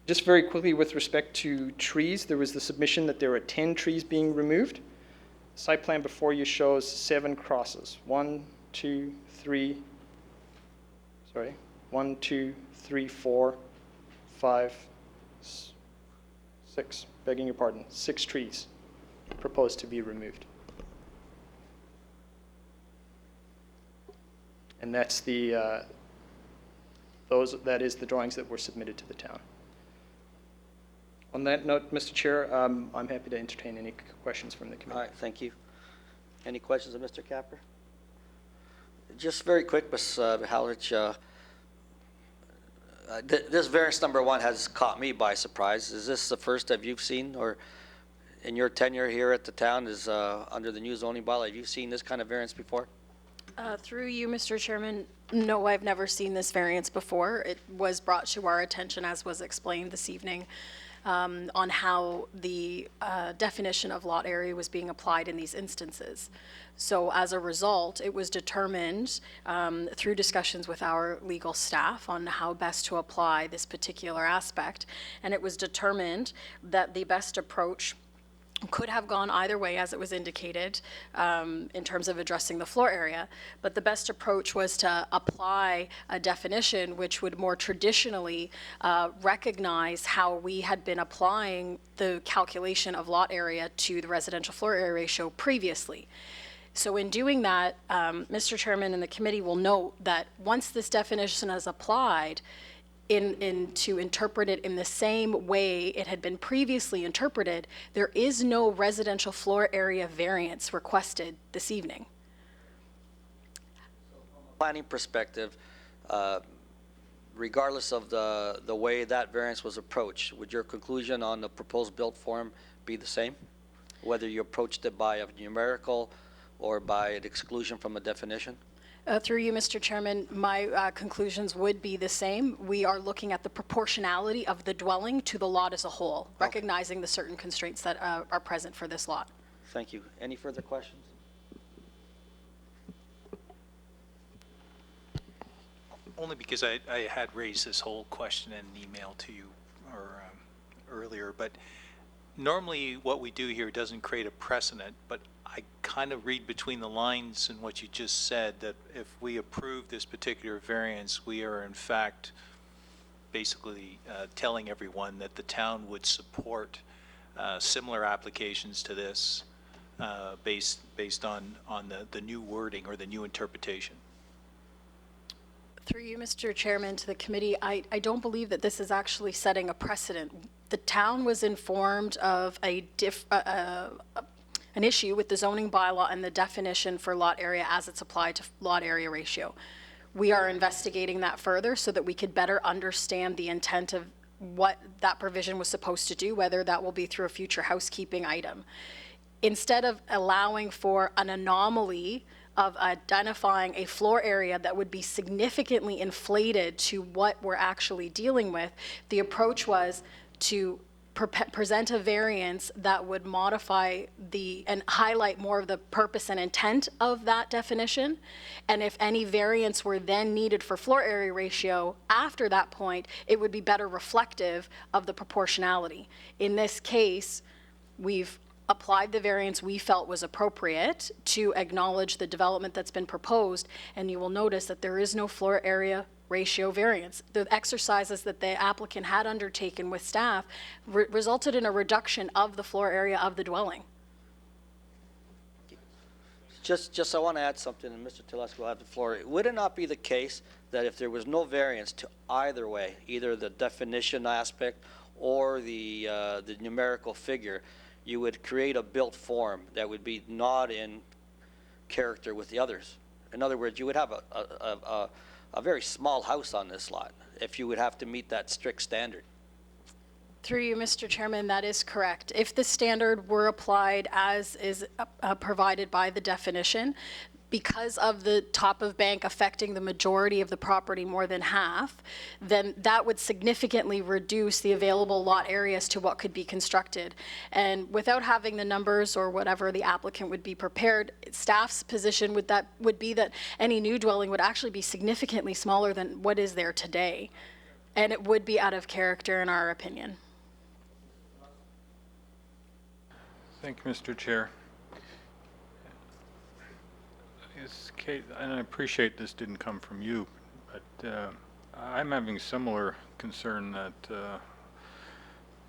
Just very quickly with respect to trees, there was the submission that there were 10 trees being removed. Site plan before you shows 7 crosses. 1, 2, 3, 4, 5, 6, begging your pardon, 6 trees proposed to be removed. And that's that is the drawings that were submitted to the town. On that note, Mr. Chair, I'm happy to entertain any questions from the committee. All right, thank you. Any questions of Mr. Capper? Just very quick, Ms. Hallich, this variance number 1 has caught me by surprise. Is this the first that you've seen, or in your tenure here at the town, is under the new zoning bylaw, have you seen this kind of variance before? Through you, Mr. Chairman, no, I've never seen this variance before. It was brought to our attention, as was explained this evening, on how the definition of lot area was being applied in these instances. So as a result, it was determined through discussions with our legal staff on how best to apply this particular aspect, and it was determined that the best approach could have gone either way, as it was indicated, in terms of addressing the floor area. But the best approach was to apply a definition which would more traditionally recognize how we had been applying the calculation of lot area to the residential floor area ratio previously. So in doing that, Mr. Chairman and the committee will note that once this definition is applied, to interpret it in the same way it had been previously interpreted, there is no residential floor area variance requested this evening. From a planning perspective, regardless of the way that variance was approached, would your conclusion on the proposed built form be the same? Whether you approached it by a numerical or by an exclusion from a definition? Through you, Mr. Chairman, my conclusions would be the same. We are looking at the proportionality of the dwelling to the lot as a whole, recognizing the certain constraints that are present for this lot. Thank you. Any further questions? Only because I had raised this whole question in an email to you earlier, but normally what we do here doesn't create a precedent, but I kind of read between the lines in what you just said that if we approve this particular variance, we are in fact basically telling everyone that the town would support similar applications to this based on the new wording or the new interpretation. Through you, Mr. Chairman, to the committee, I don't believe that this is actually setting a precedent. The town was informed of an issue with the zoning bylaw and the definition for lot area as it's applied to lot area ratio. We are investigating that further so that we could better understand the intent of what that provision was supposed to do, whether that will be through a future housekeeping item. Instead of allowing for an anomaly of identifying a floor area that would be significantly inflated to what we're actually dealing with, the approach was to present a variance that would modify and highlight more of the purpose and intent of that definition. And if any variance were then needed for floor area ratio after that point, it would be better reflective of the proportionality. In this case, we've applied the variance we felt was appropriate to acknowledge the development that's been proposed, and you will notice that there is no floor area ratio variance. The exercises that the applicant had undertaken with staff resulted in a reduction of the floor area of the dwelling. Just I want to add something, and Mr. Telesco will have the floor. Would it not be the case that if there was no variance to either way, either the definition aspect or the numerical figure, you would create a built form that would be not in character with the others? In other words, you would have a very small house on this lot if you would have to meet that strict standard. Through you, Mr. Chairman, that is correct. If the standard were applied as is provided by the definition, because of the top of bank affecting the majority of the property, more than half, then that would significantly reduce the available lot areas to what could be constructed. And without having the numbers or whatever the applicant would be prepared, staff's position would be that any new dwelling would actually be significantly smaller than what is there today. And it would be out of character in our opinion. Thank you, Mr. Chair. Kate, and I appreciate this didn't come from you, but I'm having similar concern that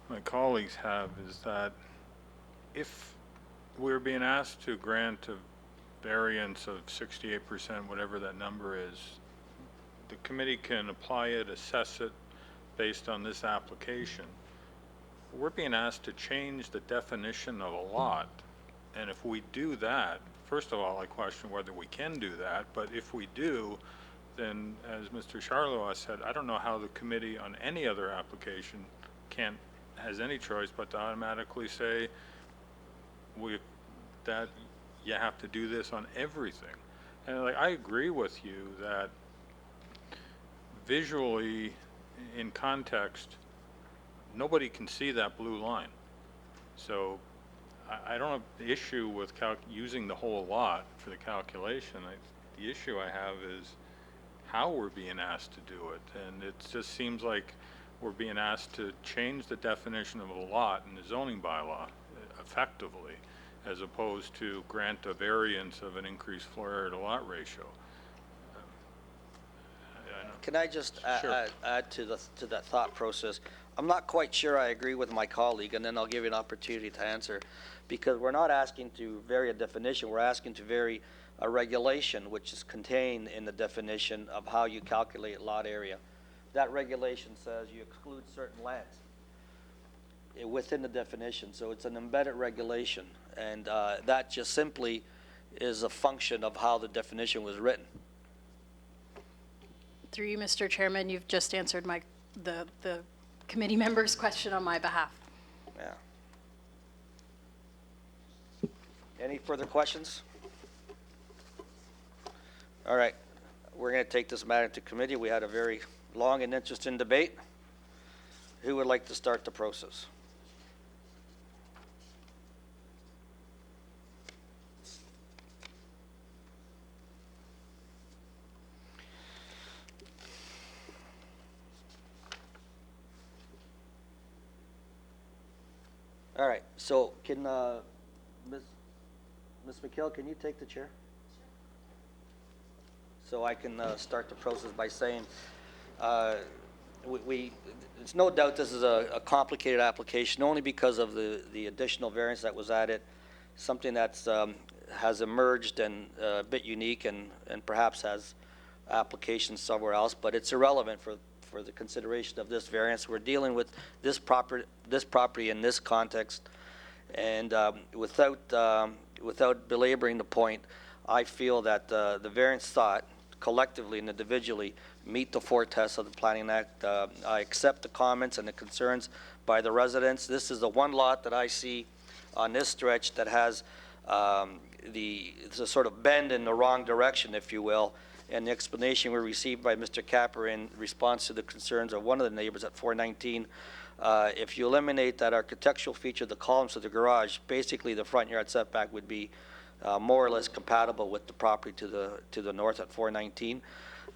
my colleagues have, is that if we're being asked to grant a variance of 68%, whatever that number is, the committee can apply it, assess it based on this application. We're being asked to change the definition of a lot, and if we do that, first of all, I question whether we can do that, but if we do, then as Mr. Charlois said, I don't know how the committee on any other application has any choice but to automatically say that you have to do this on everything. And I agree with you that visually, in context, nobody can see that blue line. So I don't have the issue with using the whole lot for the calculation. The issue I have is how we're being asked to do it. And it just seems like we're being asked to change the definition of a lot in the zoning bylaw effectively, as opposed to grant a variance of an increased floor area to lot ratio. Can I just Sure. add to that thought process? I'm not quite sure I agree with my colleague, and then I'll give you an opportunity to answer, because we're not asking to vary a definition, we're asking to vary a regulation which is contained in the definition of how you calculate lot area. That regulation says you exclude certain lands within the definition, so it's an embedded regulation, and that just simply is a function of how the definition was written. Through you, Mr. Chairman, you've just answered the committee member's question on my behalf. Yeah. Any further questions? All right, we're going to take this matter to committee. We had a very long and interesting debate. Who would like to start the process? All right, so can Ms. McHale, can you take the chair? So I can start the process by saying it's no doubt this is a complicated application, only because of the additional variance that was added something that's has emerged and a bit unique and perhaps has applications somewhere else, but it's irrelevant for the consideration of this variance. We're dealing with this property in this context, and without belaboring the point, I feel that the variance sought collectively and individually meet the four tests of the Planning Act. I accept the comments and the concerns by the residents. This is the one lot that I see on this stretch that has the sort of bend in the wrong direction, if you will. And the explanation we received by Mr. Capper in response to the concerns of one of the neighbors at 419, if you eliminate that architectural feature, the columns of the garage, basically the front yard setback would be more or less compatible with the property to the north at 419.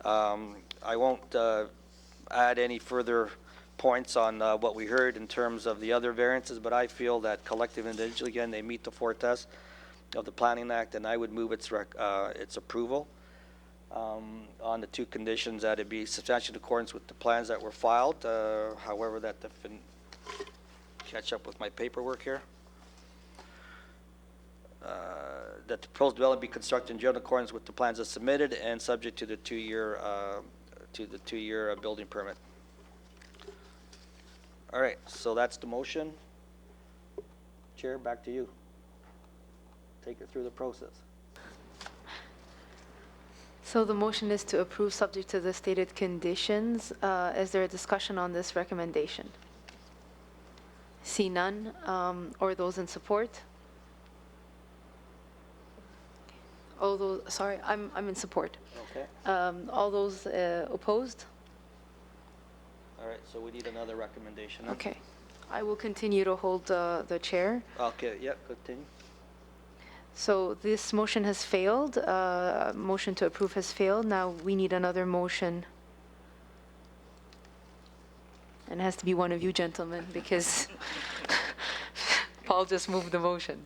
I won't add any further points on what we heard in terms of the other variances, but I feel that collectively and individually, again, they meet the four tests of the Planning Act, and I would move its approval on the two conditions that it be substantially in accordance with the plans that were filed. However, that catch up with my paperwork here. That the proposed dwelling be constructed in general accordance with the plans as submitted and subject to the two-year building permit. All right, so that's the motion. Chair, back to you. Take it through the process. So the motion is to approve subject to the stated conditions. Is there a discussion on this recommendation? See none, or those in support? All those, sorry, I'm in support. Okay. All those opposed? All right, so we need another recommendation. Okay. I will continue to hold the chair. Okay, yeah, continue. So this motion has failed. Motion to approve has failed. Now we need another motion. And it has to be one of you gentlemen because Paul just moved the motion.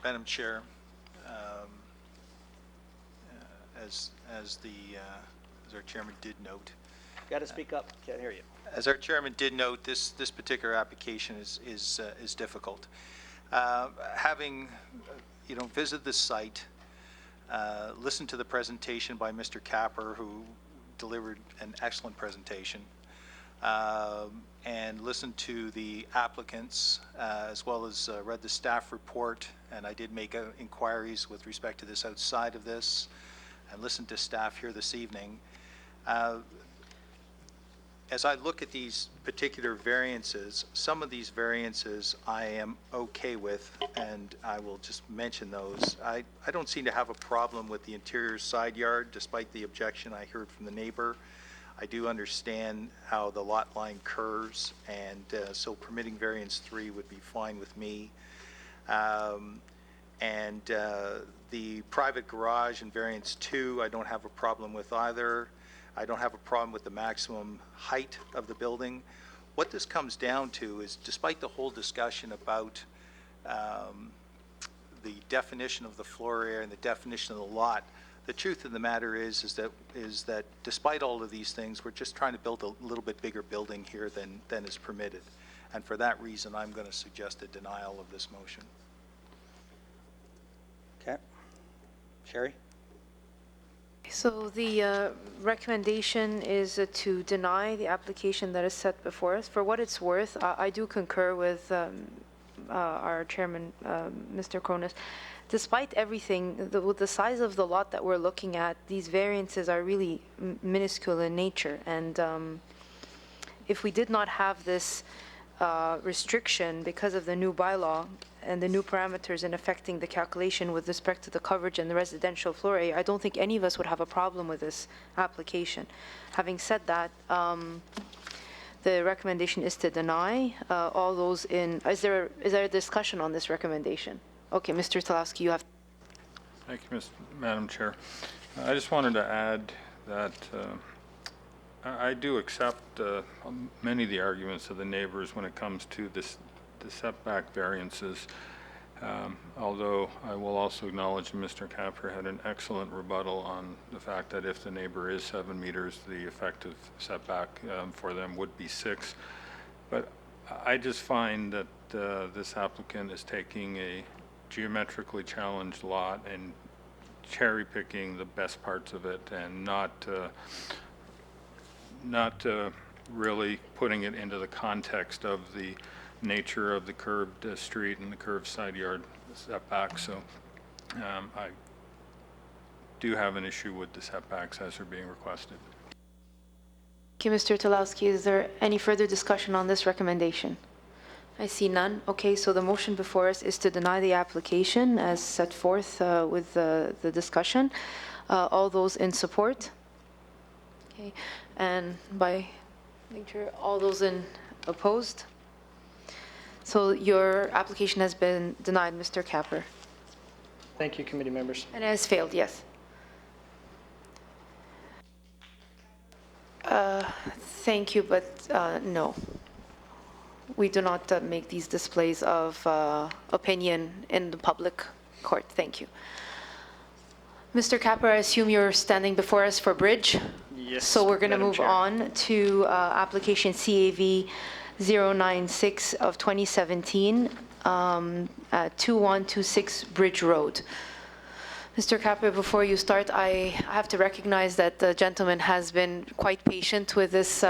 Madam Chair, as our chairman did note. Got to speak up. Can't hear you. As our chairman did note, this particular application is difficult. Having visited the site, listened to the presentation by Mr. Capper, who delivered an excellent presentation, and listened to the applicants, as well as read the staff report, and I did make inquiries with respect to this outside of this, and listened to staff here this evening. As I look at these particular variances, some of these variances I am okay with, and I will just mention those. I don't seem to have a problem with the interior side yard, despite the objection I heard from the neighbor. I do understand how the lot line curves, and so permitting variance 3 would be fine with me. The private garage in variance 2, I don't have a problem with either. I don't have a problem with the maximum height of the building. What this comes down to is, despite the whole discussion about the definition of the floor area and the definition of the lot, the truth of the matter is that despite all of these things, we're just trying to build a little bit bigger building here than is permitted. And for that reason, I'm going to suggest a denial of this motion. Okay. Sherry? So the recommendation is to deny the application that is set before us. For what it's worth, I do concur with our chairman, Mr. Cronus. Despite everything, with the size of the lot that we're looking at, these variances are really minuscule in nature. And if we did not have this restriction because of the new bylaw and the new parameters in affecting the calculation with respect to the coverage and the residential floor area, I don't think any of us would have a problem with this application. Having said that, the recommendation is to deny. All those in, is there a discussion on this recommendation? Okay, Mr. Talowski, you have. Thank you, Madam Chair. I just wanted to add that I do accept many of the arguments of the neighbors when it comes to the setback variances. Although I will also acknowledge that Mr. Capper had an excellent rebuttal on the fact that if the neighbor is 7 meters, the effective setback for them would be 6. But I just find that this applicant is taking a geometrically challenged lot and cherry picking the best parts of it and not really putting it into the context of the nature of the curved street and the curved side yard setback. So I do have an issue with the setbacks as they're being requested. Okay, Mr. Talowski, is there any further discussion on this recommendation? I see none. Okay, so the motion before us is to deny the application as set forth with the discussion. All those in support? Okay, and by nature, all those in opposed? So your application has been denied, Mr. Capper. Thank you, committee members. And it has failed, yes. Thank you, but no. We do not make these displays of opinion in the public court. Thank you. Mr. Capper, I assume you're standing before us for bridge? Yes. So we're going to Madam move Chair. on to application CAV 096 of 2017, 2126 Bridge Road. Mr. Capper, before you start, I have to recognize that the gentleman has been quite patient with this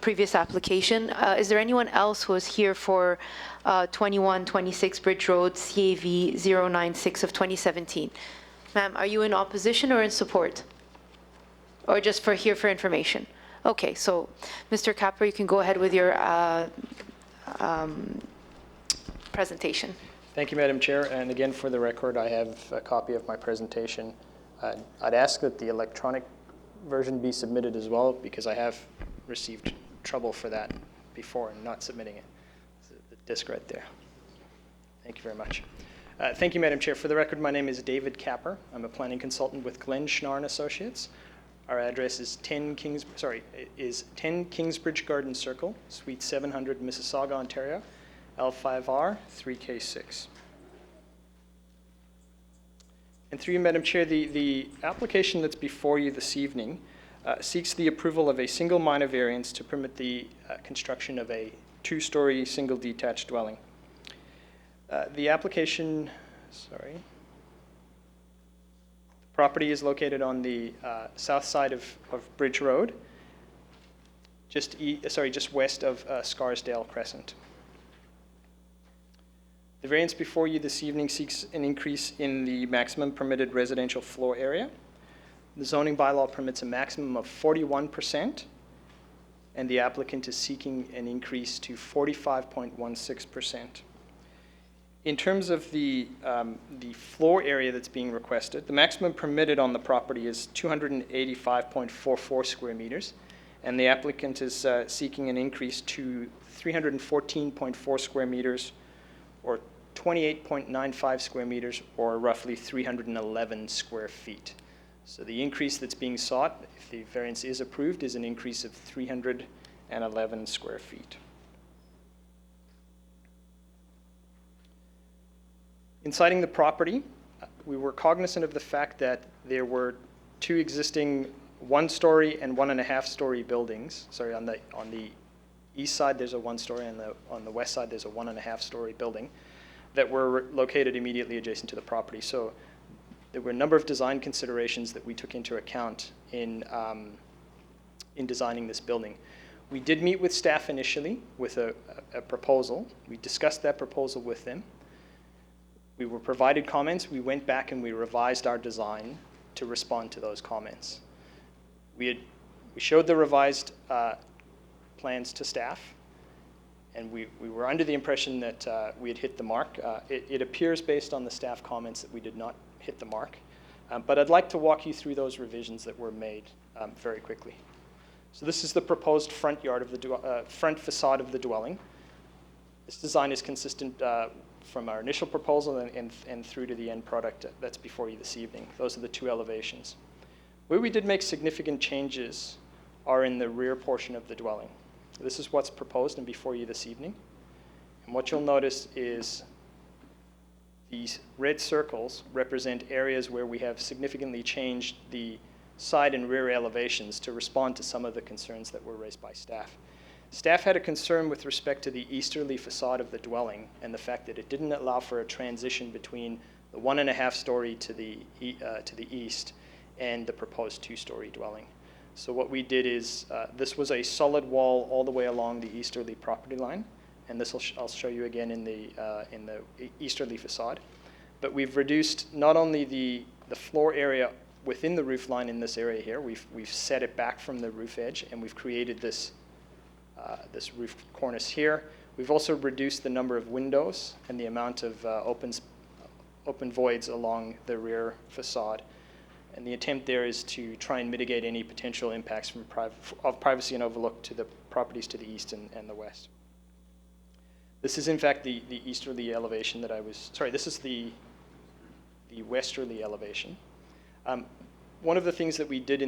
previous application. Is there anyone else who is here for 2126 Bridge Road, CAV 096 of 2017? Ma'am, are you in opposition or in support? Or just here for information? Okay, so Mr. Capper, you can go ahead with your presentation. Thank you, Madam Chair. And again, for the record, I have a copy of my presentation. I'd ask that the electronic version be submitted as well, because I have received trouble for that before and not submitting it. The disc right there. Thank you very much. Thank you, Madam Chair. For the record, my name is David Capper. I'm a planning consultant with Glenn Schnarr & Associates. Our address is 10 Kingsbridge Garden Circle, Suite 700, Mississauga, Ontario, L5R 3K6. And through you, Madam Chair, the application that's before you this evening seeks the approval of a single minor variance to permit the construction of a 2-story single detached dwelling. The application, the property is located on the south side of Bridge Road, just west of Scarsdale Crescent. The variance before you this evening seeks an increase in the maximum permitted residential floor area. The zoning bylaw permits a maximum of 41%, and the applicant is seeking an increase to 45.16%. In terms of the floor area that's being requested, the maximum permitted on the property is 285.44 square meters, and the applicant is seeking an increase to 314.4 square meters, or 28.95 square meters, or roughly 311 square feet. So the increase that's being sought, if the variance is approved, is an increase of 311 square feet. In citing the property, we were cognizant of the fact that there were 2 existing 1-story and 1.5-story buildings. Sorry, on the east side there's a 1-story, and on the west side there's a 1.5-story building that were located immediately adjacent to the property. So there were a number of design considerations that we took into account in designing this building. We did meet with staff initially with a proposal. We discussed that proposal with them. We were provided comments. We went back and we revised our design to respond to those comments. We showed the revised plans to staff, and we were under the impression that we had hit the mark. It appears based on the staff comments that we did not hit the mark, but I'd like to walk you through those revisions that were made very quickly. So this is the proposed front yard of the front facade of the dwelling. This design is consistent from our initial proposal and through to the end product that's before you this evening. Those are the 2 elevations. Where we did make significant changes are in the rear portion of the dwelling. This is what's proposed and before you this evening. And what you'll notice is these red circles represent areas where we have significantly changed the side and rear elevations to respond to some of the concerns that were raised by staff. Staff had a concern with respect to the easterly facade of the dwelling and the fact that it didn't allow for a transition between the 1.5-story to the east and the proposed 2-story dwelling. So what we did is, this was a solid wall all the way along the easterly property line, and this I'll show you again in the easterly facade. But we've reduced not only the floor area within the roof line in this area here, we've set it back from the roof edge, and we've created this roof cornice here. We've also reduced the number of windows and the amount of open voids along the rear facade. And the attempt there is to try and mitigate any potential impacts of privacy and overlook to the properties to the east and the west. This is in fact the easterly elevation that this is the westerly elevation. One of the things that we did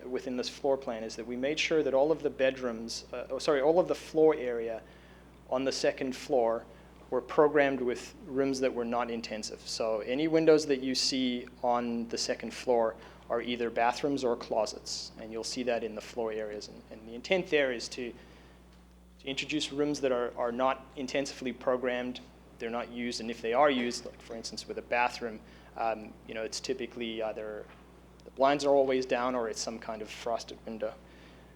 within this floor plan is that we made sure that all of the bedrooms, all of the floor area on the second floor were programmed with rooms that were not intensive. So any windows that you see on the second floor are either bathrooms or closets, and you'll see that in the floor areas. And the intent there is to introduce rooms that are not intensively programmed, they're not used, and if they are used, like for instance with a bathroom, it's typically either the blinds are always down or it's some kind of frosted window.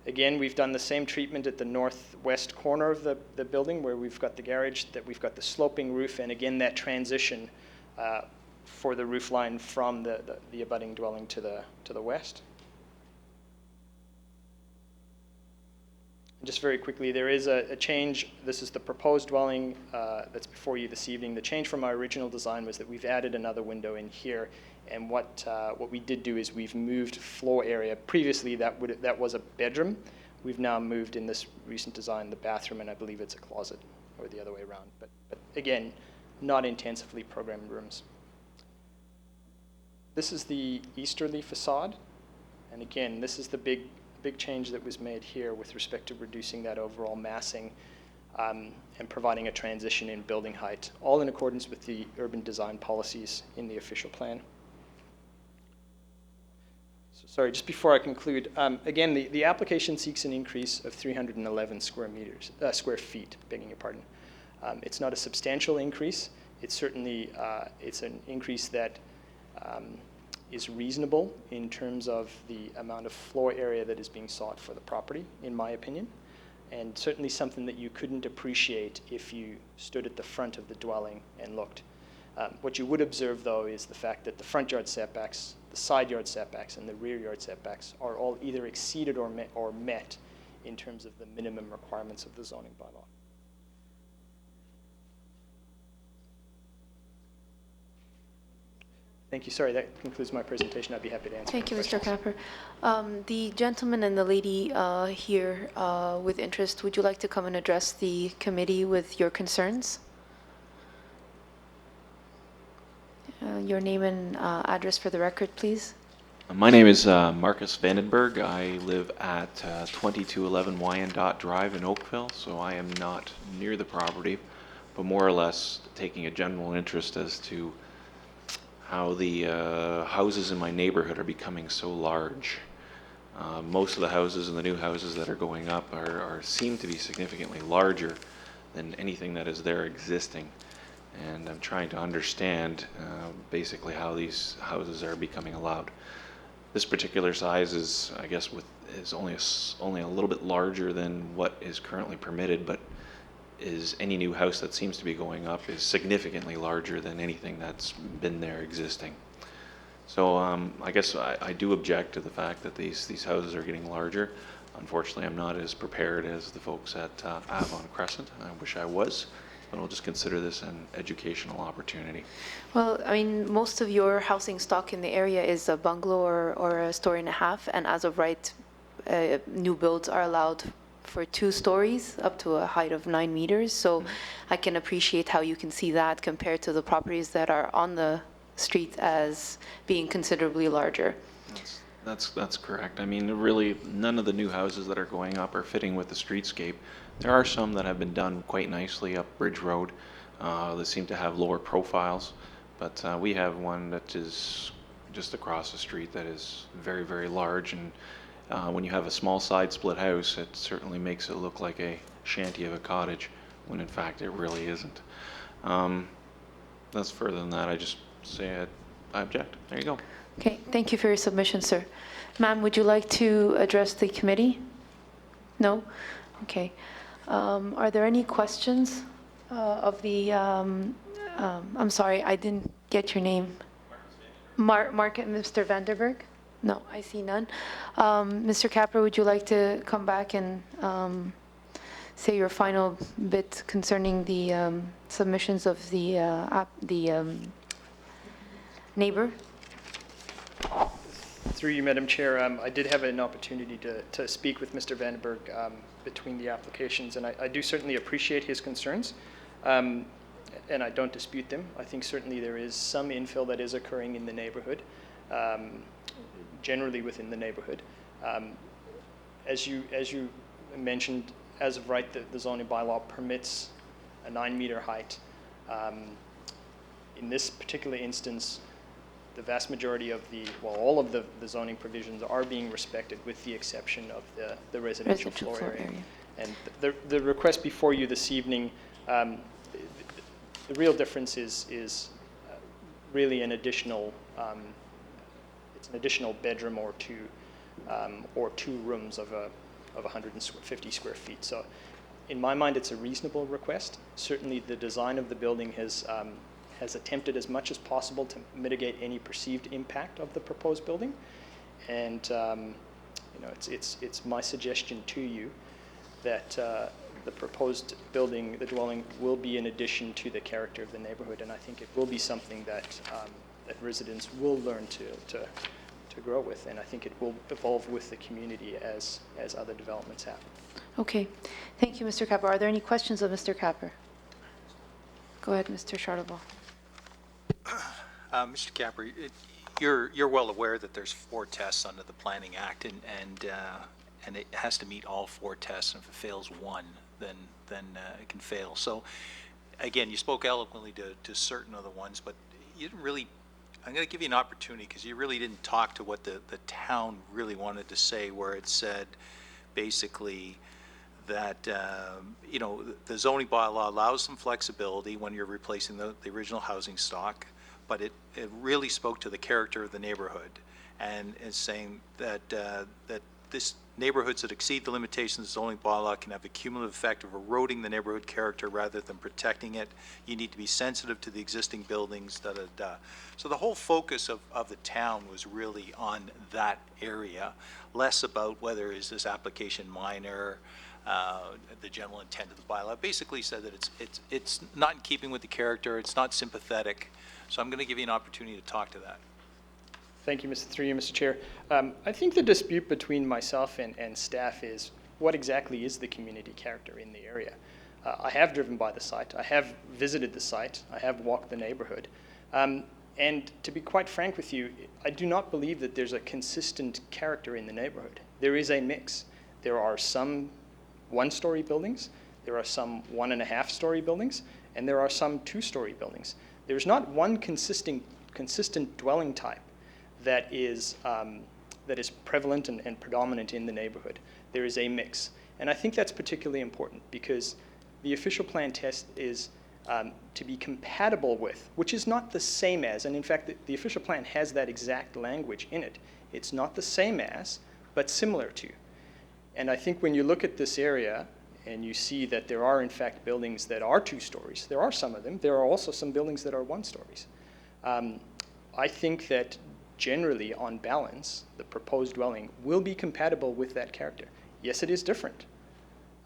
Again, we've done the same treatment at the northwest corner of the building where we've got the garage, that we've got the sloping roof, and again that transition for the roof line from the abutting dwelling to the west. And just very quickly, there is a change. This is the proposed dwelling that's before you this evening. The change from our original design was that we've added another window in here. And what we did do is we've moved floor area. Previously, that was a bedroom. We've now moved in this recent design the bathroom, and I believe it's a closet, or the other way around. But again, not intensively programmed rooms. This is the easterly facade, and again, this is the big change that was made here with respect to reducing that overall massing and providing a transition in building height, all in accordance with the urban design policies in the official plan. Sorry, just before I conclude, again, the application seeks an increase of 311 square feet, begging your pardon. It's not a substantial increase. It's certainly, it's an increase that is reasonable in terms of the amount of floor area that is being sought for the property, in my opinion, and certainly something that you couldn't appreciate if you stood at the front of the dwelling and looked. What you would observe, though, is the fact that the front yard setbacks, the side yard setbacks, and the rear yard setbacks are all either exceeded or met in terms of the minimum requirements of the zoning bylaw. Thank you. Sorry, that concludes my presentation. I'd be happy to answer Thank you, any Mr. questions. Capper. The gentleman and the lady here with interest, would you like to come and address the committee with your concerns? Your name and address for the record, please. My name is Marcus Vandenberg. I live at 2211 Wyandotte Drive in Oakville, so I am not near the property, but more or less taking a general interest as to how the houses in my neighborhood are becoming so large. Most of the houses and the new houses that are going up seem to be significantly larger than anything that is there existing. And I'm trying to understand basically how these houses are becoming allowed. This particular size is, I guess, is only a little bit larger than what is currently permitted, but is any new house that seems to be going up is significantly larger than anything that's been there existing. So I guess I do object to the fact that these houses are getting larger. Unfortunately, I'm not as prepared as the folks at Avon Crescent. I wish I was. But I'll just consider this an educational opportunity. Well, I mean, most of your housing stock in the area is a bungalow or a story and a half, and as of right, new builds are allowed for 2 stories up to a height of 9 meters. So I can appreciate how you can see that compared to the properties that are on the street as being considerably larger. That's correct. I mean, really, none of the new houses that are going up are fitting with the streetscape. There are some that have been done quite nicely up Bridge Road. They seem to have lower profiles, but we have one that is just across the street that is very, very large, and when you have a small side split house, it certainly makes it look like a shanty of a cottage, when in fact it really isn't. That's further than that. I just say I object. There you go. Okay, thank you for your submission, sir. Ma'am, would you like to address the committee? No? Okay. Are there any questions of the, I'm sorry, I didn't get your name. Mark and Mr. Vanderberg? No, I see none. Mr. Capper, would you like to come back and say your final bit concerning the submissions of the neighbor? Through you, Madam Chair, I did have an opportunity to speak with Mr. Vandenberg between the applications, and I do certainly appreciate his concerns, and I don't dispute them. I think certainly there is some infill that is occurring in the neighborhood, generally within the neighborhood. As you mentioned, as of right, the zoning bylaw permits a 9-meter height. In this particular instance, the vast majority of all of the zoning provisions are being respected, with the exception of the residential floor area. And the request before you this evening, the real difference is really an additional, it's an additional bedroom or two rooms of 150 square feet. So in my mind, it's a reasonable request. Certainly the design of the building has attempted as much as possible to mitigate any perceived impact of the proposed building. And it's my suggestion to you that the proposed building, the dwelling, will be an addition to the character of the neighborhood, and I think it will be something that that residents will learn to grow with, and I think it will evolve with the community as other developments happen. Okay, thank you, Mr. Capper. Are there any questions of Mr. Capper? Go ahead, Mr. Charlebois. Mr. Capper, you're well aware that there's 4 tests under the Planning Act, and it has to meet all 4 tests, and if it fails one, then it can fail. So, again, you spoke eloquently to certain of the ones, but you didn't really. I'm going to give you an opportunity, because you really didn't talk to what the town really wanted to say, where it said basically that the zoning bylaw allows some flexibility when you're replacing the original housing stock, but it really spoke to the character of the neighborhood, and is saying that this neighborhoods that exceed the limitations of the zoning bylaw can have a cumulative effect of eroding the neighborhood character rather than protecting it. You need to be sensitive to the existing buildings, So the whole focus of the town was really on that area, less about whether is this application minor, the general intent of the bylaw. Basically said that it's not in keeping with the character, it's not sympathetic. So I'm going to give you an opportunity to talk to that. Thank you, Mr. Chair. I think the dispute between myself and staff is what exactly is the community character in the area. I have driven by the site. I have visited the site. I have walked the neighborhood. And to be quite frank with you, I do not believe that there's a consistent character in the neighborhood. There is a mix. There are some 1-story buildings, there are some 1.5-story buildings, and there are some 2-story buildings. There's not one consistent dwelling type that is prevalent and predominant in the neighborhood. There is a mix. And I think that's particularly important, because the official plan test is to be compatible with, which is not the same as, and in fact the official plan has that exact language in it. It's not the same as, but similar to. And I think when you look at this area and you see that there are in fact buildings that are 2 stories, there are some of them, there are also some buildings that are 1 stories. I think that generally, on balance, the proposed dwelling will be compatible with that character. Yes, it is different,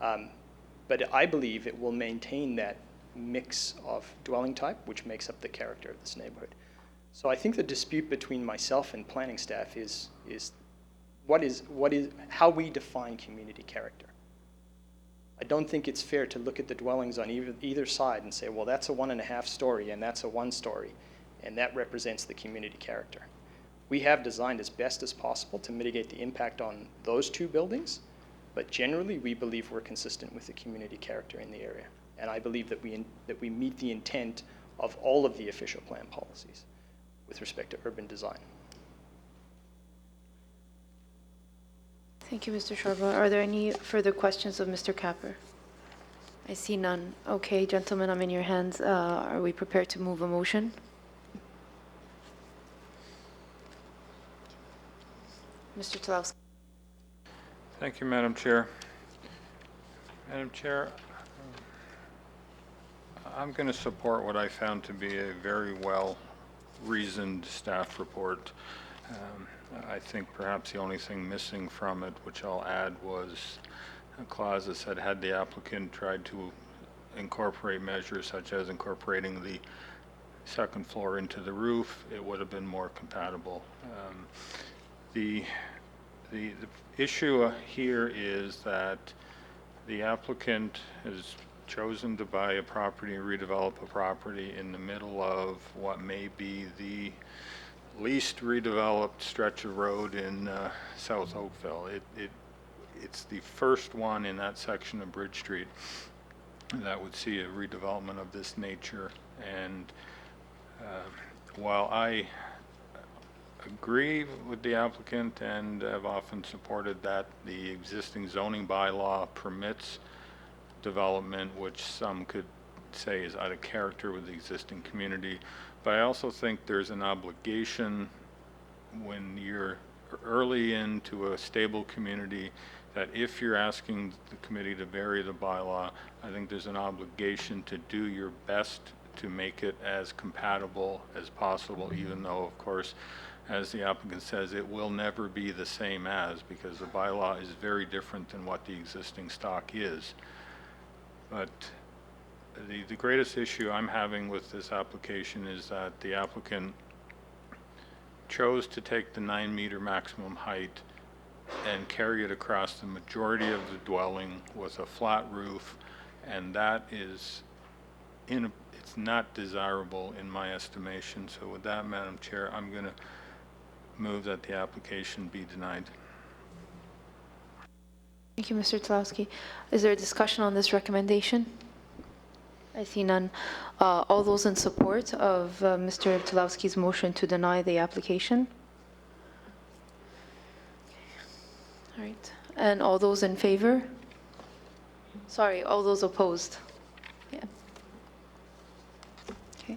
but I believe it will maintain that mix of dwelling type, which makes up the character of this neighborhood. So I think the dispute between myself and planning staff is how we define community character. I don't think it's fair to look at the dwellings on either side and say, well, that's a 1.5 story and that's a 1 story, and that represents the community character. We have designed as best as possible to mitigate the impact on those two buildings, but generally we believe we're consistent with the community character in the area. And I believe that we meet the intent of all of the official plan policies with respect to urban design. Thank you, Mr. Charbonneau. Are there any further questions of Mr. Capper? I see none. Okay, gentlemen, I'm in your hands. Are we prepared to move a motion? Mr. Tlowski. Thank you, Madam Chair. Madam Chair, I'm going to support what I found to be a very well-reasoned staff report. I think perhaps the only thing missing from it, which I'll add, was a clause that said had the applicant tried to incorporate measures such as incorporating the second floor into the roof, it would have been more compatible. The issue here is that the applicant has chosen to buy a property and redevelop a property in the middle of what may be the least redeveloped stretch of road in South Oakville. It's the first one in that section of Bridge Street that would see a redevelopment of this nature. And while I agree with the applicant and have often supported that the existing zoning bylaw permits development, which some could say is out of character with the existing community, but I also think there's an obligation when you're early into a stable community that if you're asking the committee to vary the bylaw, I think there's an obligation to do your best to make it as compatible as possible, even though, of course, as the applicant says, it will never be the same as, because the bylaw is very different than what the existing stock is. But the greatest issue I'm having with this application is that the applicant chose to take the 9-meter maximum height and carry it across the majority of the dwelling with a flat roof, and that is it's not desirable in my estimation. So with that, Madam Chair, I'm going to move that the application be denied. Thank you, Mr. Tlowski. Is there a discussion on this recommendation? I see none. All those in support of Mr. Tlowski's motion to deny the application? All right. And all those in favor? Sorry, all those opposed? Yeah. Okay.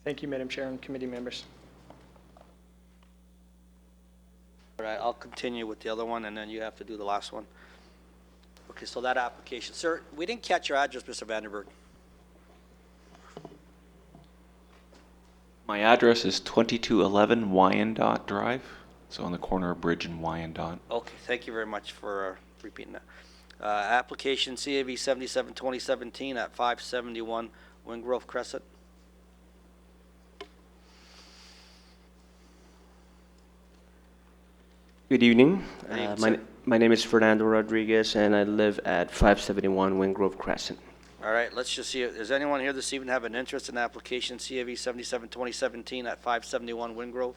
Thank you, Madam Chair and committee members. All right, I'll continue with the other one, and then you have to do the last one. Okay, so that application. Sir, we didn't catch your address, Mr. Vandenberg. My address is 2211 Wyandotte Drive, so on the corner of Bridge and Wyandotte. Okay, thank you very much for repeating that. Application CAV 77-2017 at 571 Wingrove Crescent. Good evening. Good evening, sir. My name is Fernando Rodriguez, and I live at 571 Wingrove Crescent. All right, let's just see. Does anyone here this evening have an interest in application CAV 77-2017 at 571 Wingrove?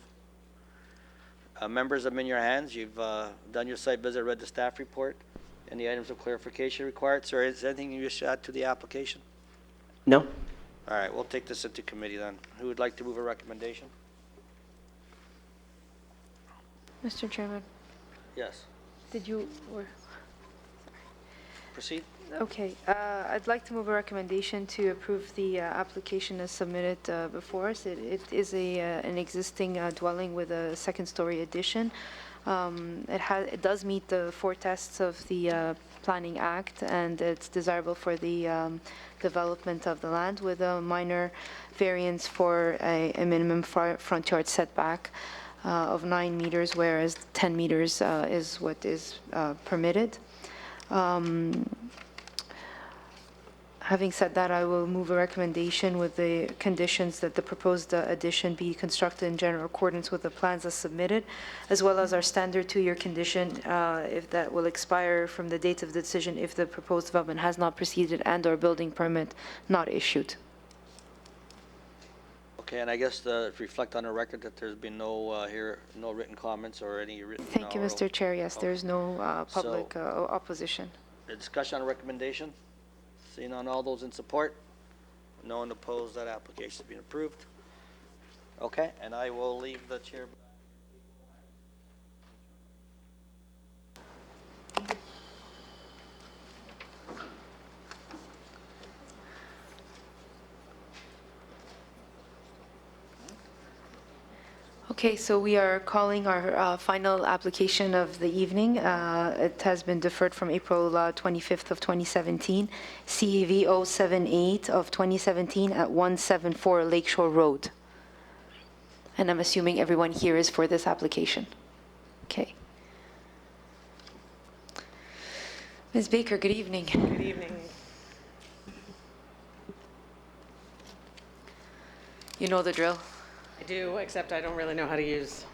Members, I'm in your hands. You've done your site visit, read the staff report. Any items of clarification required? Sir, is there anything you wish to add to the application? No? All right, we'll take this into committee then. Who would like to move a recommendation? Mr. Chairman, Yes. did you, or, Proceed. okay, I'd like to move a recommendation to approve the application as submitted before us. It is an existing dwelling with a second-story addition. It does meet the 4 tests of the Planning Act, and it's desirable for the development of the land with a minor variance for a minimum front yard setback of 9 meters, whereas 10 meters is what is permitted. Having said that, I will move a recommendation with the conditions that the proposed addition be constructed in general accordance with the plans as submitted, as well as our standard 2-year condition, if that will expire from the date of the decision if the proposed development has not proceeded and/or building permit not issued. Okay, and I guess to reflect on the record that there's been no no written comments or any written. Thank you, Mr. Chair. Yes, there's no public opposition. A discussion on recommendation? Seeing on all those in support? No one opposed, that application has been approved. Okay, and I will leave the chair. Okay, so we are calling our final application of the evening. It has been deferred from April 25th of 2017, CAV 078 of 2017 at 174 Lakeshore Road. And I'm assuming everyone here is for this application. Okay. Ms. Baker, good evening. Good evening. You know the drill. I do, except I don't really know how to use.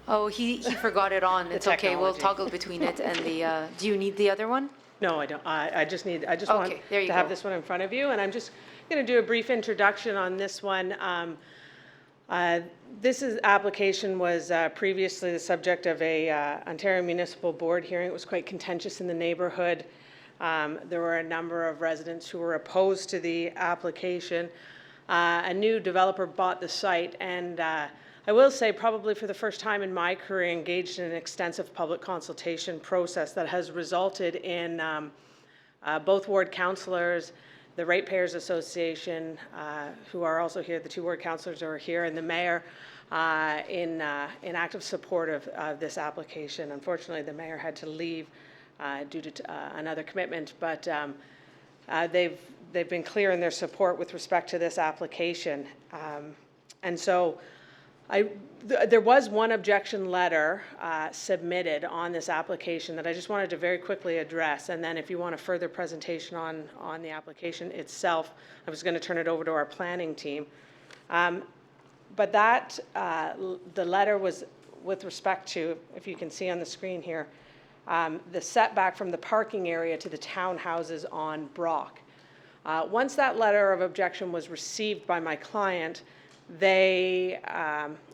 Oh, he forgot it on. It's okay. We'll technology. toggle between it and the. Do you need the other one? No, I don't. I just want there you to have go. this one in front of you, and I'm just going to do a brief introduction on this one. Application was previously the subject of a Ontario Municipal Board hearing. It was quite contentious in the neighborhood. There were a number of residents who were opposed to the application. A new developer bought the site, and I will say probably for the first time in my career engaged in an extensive public consultation process that has resulted in both ward councillors, the Ratepayers Association, who are also here, the two ward councillors are here, and the mayor in active support of this application. Unfortunately, the mayor had to leave due to another commitment, but they've been clear in their support with respect to this application. And so there was one objection letter submitted on this application that I just wanted to very quickly address. And then if you want a further presentation on the application itself, I was going to turn it over to our planning team. But the letter was with respect to, if you can see on the screen here, the setback from the parking area to the townhouses on Brock. Once that letter of objection was received by my client, they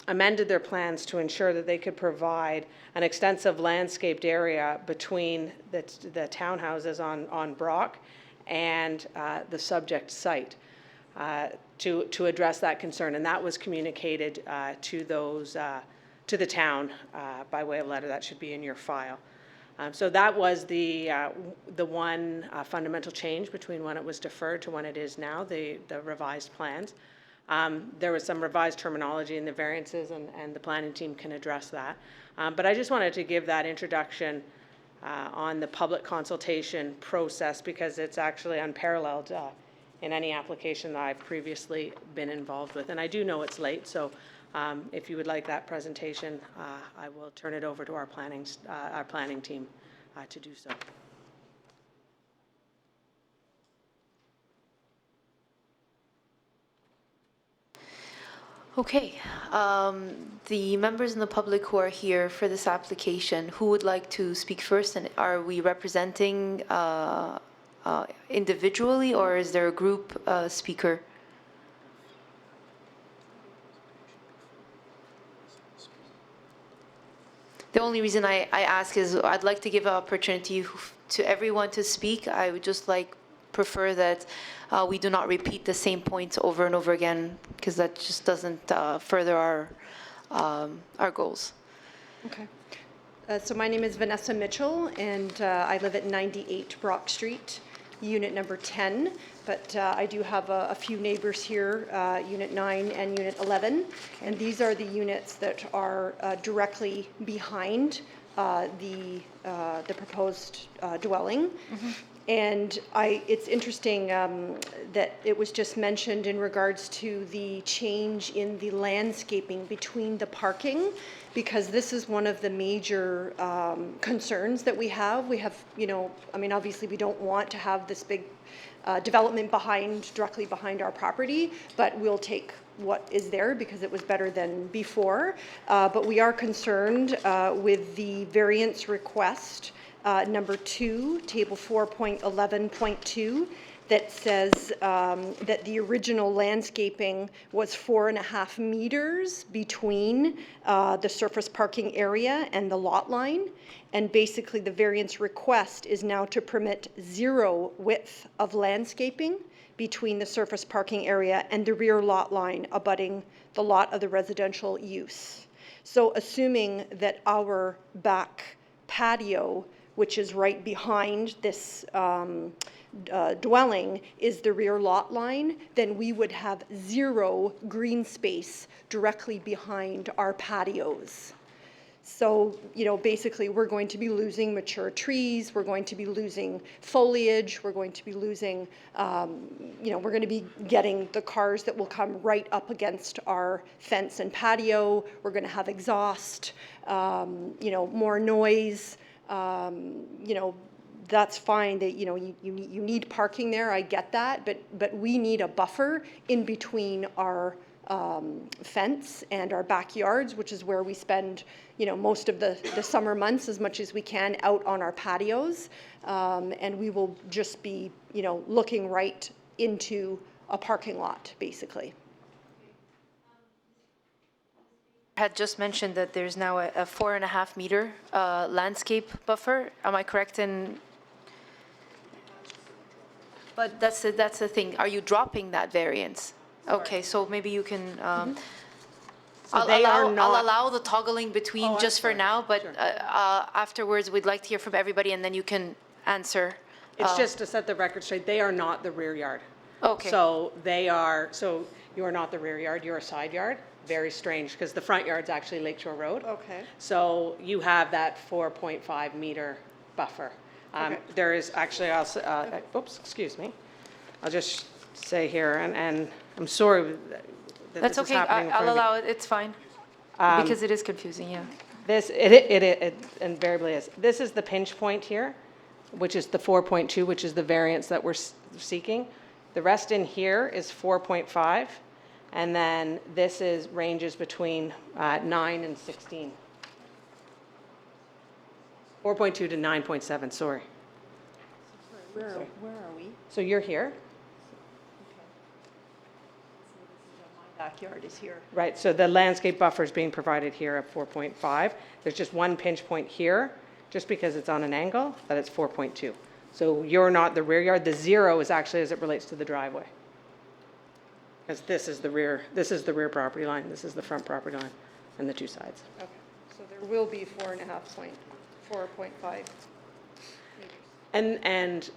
amended their plans to ensure that they could provide an extensive landscaped area between the townhouses on Brock and the subject site to address that concern. And that was communicated to the town by way of letter. That should be in your file. So that was the one fundamental change between when it was deferred to when it is now, the revised plans. There was some revised terminology in the variances, and the planning team can address that. But I just wanted to give that introduction on the public consultation process because it's actually unparalleled in any application that I've previously been involved with. And I do know it's late, so if you would like that presentation, I will turn it over to our planning team to do so. Okay. The members in the public who are here for this application, who would like to speak first? And are we representing individually, or is there a group speaker? The only reason I ask is I'd like to give an opportunity to everyone to speak. I would just prefer that we do not repeat the same points over and over again because that just doesn't further our goals. Okay. So my name is Vanessa Mitchell, and I live at 98 Brock Street, unit number 10. But I do have a few neighbors here, Unit 9 and Unit 11. And these are the units that are directly behind the proposed dwelling. Mm-hmm. And it's interesting that it was just mentioned in regards to the change in the landscaping between the parking, because this is one of the major concerns that we have. We have, obviously we don't want to have this big development directly behind our property, but we'll take what is there because it was better than before. But we are concerned with the variance request number 2, table 4.11.2, that says that the original landscaping was 4.5 meters between the surface parking area and the lot line. And basically the variance request is now to permit 0 width of landscaping between the surface parking area and the rear lot line abutting the lot of the residential use. So assuming that our back patio, which is right behind this dwelling, is the rear lot line, then we would have 0 green space directly behind our patios. So, you know, basically we're going to be losing mature trees, we're going to be losing foliage, we're going to be losing, you know, we're going to be getting the cars that will come right up against our fence and patio, we're going to have exhaust, you know, more noise, you know, that's fine that, you know, you need parking there, I get that, but we need a buffer in between our fence and our backyards, which is where we spend, you know, most of the summer months as much as we can out on our patios. And we will just be, you know, looking right into a parking lot, basically. Had just mentioned that there's now a 4.5 meter landscape buffer. Am I correct in? But that's the thing. Are you dropping that variance? Okay, so maybe you can. So I'll allow the toggling between just for now, but sure. Afterwards we'd like to hear from everybody, and then you can answer. It's just to set the record straight. They are not the rear yard. Okay. So they are. So you are not the rear yard. You're a side yard. Very strange, because the front yard's actually Lakeshore Road. Okay. So you have that 4.5 meter buffer. Okay. There is actually also. Oops, excuse me. I'll just say here, and I'm sorry that that's this okay. is happening. I'll allow it. It's fine. Because it is confusing, yeah. This it invariably is. This is the pinch point here, which is the 4.2, which is the variance that we're seeking. The rest in here is 4.5, and then this ranges between 9 and 16. 4.2 to 9.7. Sorry. Where are we? So you're here. Backyard is here. Right, so the landscape buffer is being provided here at 4.5. There's just one pinch point here, just because it's on an angle, that it's 4.2. So you're not the rear yard. The 0 is actually as it relates to the driveway. Because this is the rear property line, this is the front property line, and the 2 sides. Okay, so there will be 4.5. And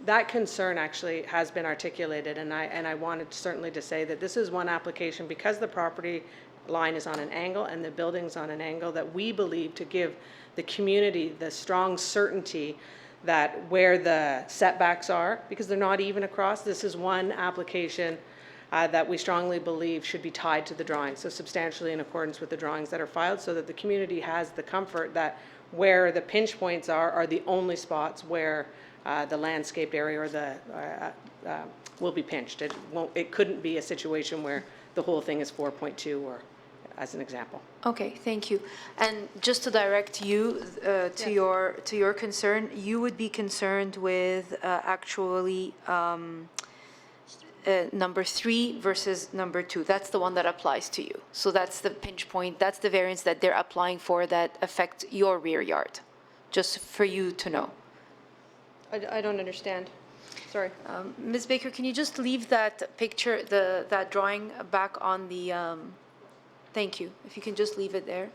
that concern actually has been articulated, and I wanted certainly to say that this is one application, because the property line is on an angle and the building's on an angle, that we believe to give the community the strong certainty that where the setbacks are, because they're not even across, this is one application that we strongly believe should be tied to the drawings, so substantially in accordance with the drawings that are filed, so that the community has the comfort that where the pinch points are the only spots where the landscaped area or will be pinched. It couldn't be a situation where the whole thing is 4.2, or as an example. Okay, thank you. And just to direct you to your concern, you would be concerned with actually number 3 versus number 2. That's the one that applies to you. So that's the pinch point. That's the variance that they're applying for that affects your rear yard. Just for you to know. I don't understand. Sorry. Ms. Baker, can you just leave that picture, that drawing back on the, thank you. If you can just leave it there.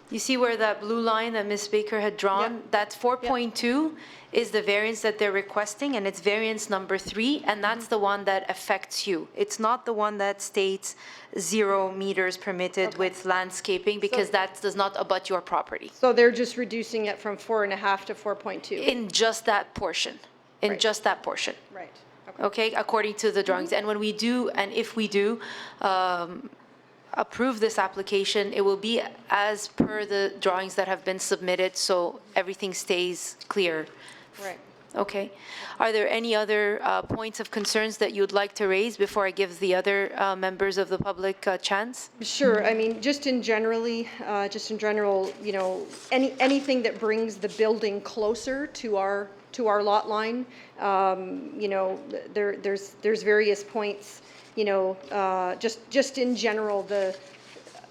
You see where that blue line that Ms. Baker had drawn? Yeah. That's 4.2 is the variance that they're requesting, and it's variance number 3, and that's the one that affects you. It's not the one that states 0 meters permitted with landscaping, because that does not abut your property. So they're just reducing it from 4.5 to 4.2? In just that portion. In just that portion. Right. Okay, according to the drawings. And when we do, and if we do, approve this application, it will be as per the drawings that have been submitted, so everything stays clear. Right. Okay. Are there any other points of concerns that you'd like to raise before I give the other members of the public a chance? Sure. I mean, just in general, you know, anything that brings the building closer to to our lot line. You know, there's various points, you know, just in general,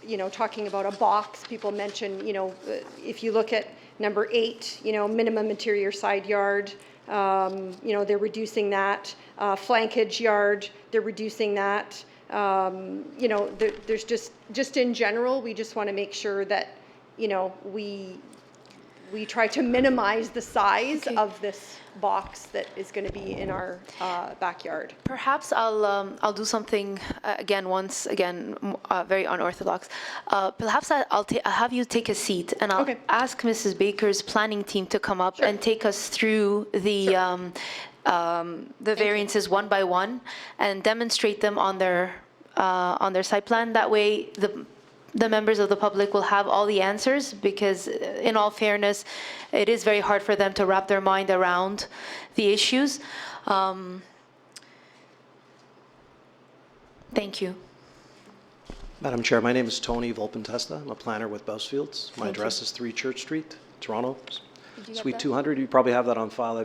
you know, talking about a box, people mention, you know, if you look at number 8, you know, minimum interior side yard, you know, they're reducing that. Flankage yard, they're reducing that. You know, there's just in general, we just want to make sure that, you know, we try to minimize the size of this box that is going to be in our backyard. Perhaps I'll do something once again very unorthodox. Perhaps I'll have you take a seat and I'll ask Mrs. Baker's planning team to come up and take us through the variances one by one and demonstrate them on their site plan. That way the members of the public will have all the answers, because in all fairness, it is very hard for them to wrap their mind around the issues. Thank you. Madam Chair, my name is Tony Volpentesta. I'm a planner with Bousfields. My Thank address you. is 3 Church Street, Toronto, Did you get Suite that? 200. You probably have that on file.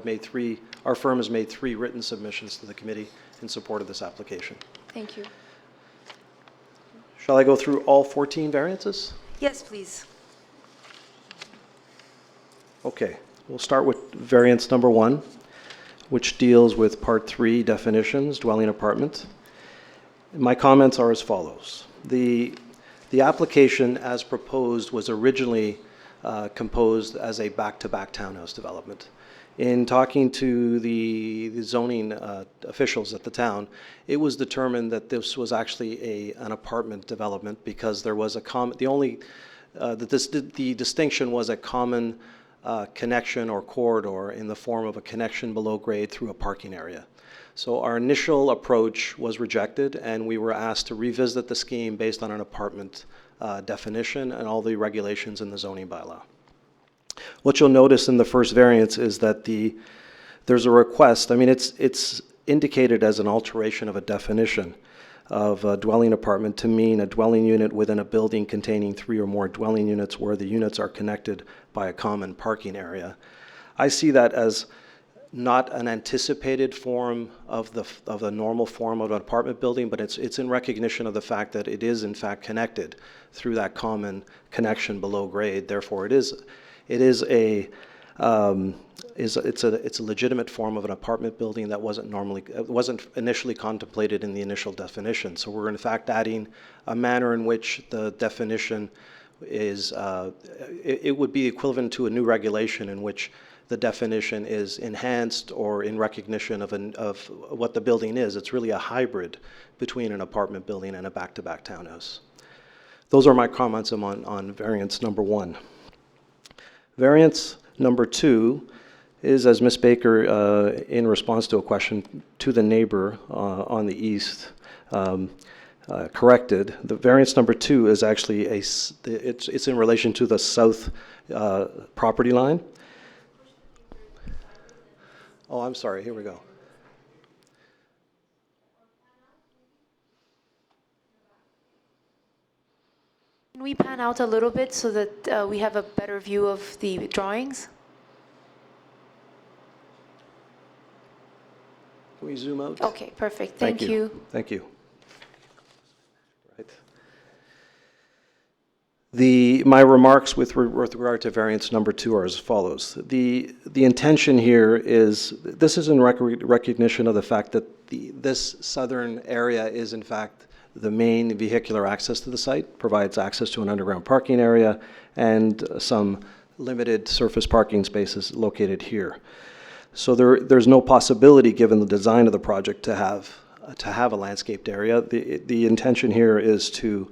Our firm has made 3 written submissions to the committee in support of this application. Thank you. Shall I go through all 14 variances? Yes, please. Okay, we'll start with variance number 1, which deals with part 3, definitions, dwelling apartment. My comments are as follows. The application as proposed was originally composed as a back-to-back townhouse development. In talking to the zoning officials at the town, it was determined that this was actually an apartment development because there was the distinction was a common connection or corridor in the form of a connection below grade through a parking area. So our initial approach was rejected, and we were asked to revisit the scheme based on an apartment definition and all the regulations in the zoning bylaw. What you'll notice in the first variance is that there's a request. I mean, it's indicated as an alteration of a definition of a dwelling apartment to mean a dwelling unit within a building containing 3 or more dwelling units where the units are connected by a common parking area. I see that as not an anticipated form of the normal form of an apartment building, but it's in recognition of the fact that it is in fact connected through that common connection below grade. Therefore, it's a legitimate form of an apartment building that wasn't initially contemplated in the initial definition. So we're in fact adding a manner in which the definition is, it would be equivalent to a new regulation in which the definition is enhanced or in recognition of what the building is. It's really a hybrid between an apartment building and a back-to-back townhouse. Those are my comments on variance number 1. Variance number 2 is, as Ms. Baker, in response to a question to the neighbor on the east, corrected. The variance number 2 is actually it's in relation to the south property line. Oh, I'm sorry. Here we go. Can we pan out a little bit so that we have a better view of the drawings? Can we zoom out? Okay, perfect. Thank you. Thank you. My remarks with regard to variance number 2 are as follows. The intention here is, this is in recognition of the fact that this southern area is in fact the main vehicular access to the site, provides access to an underground parking area and some limited surface parking spaces located here. So there's no possibility, given the design of the project, to have a landscaped area. The intention here is to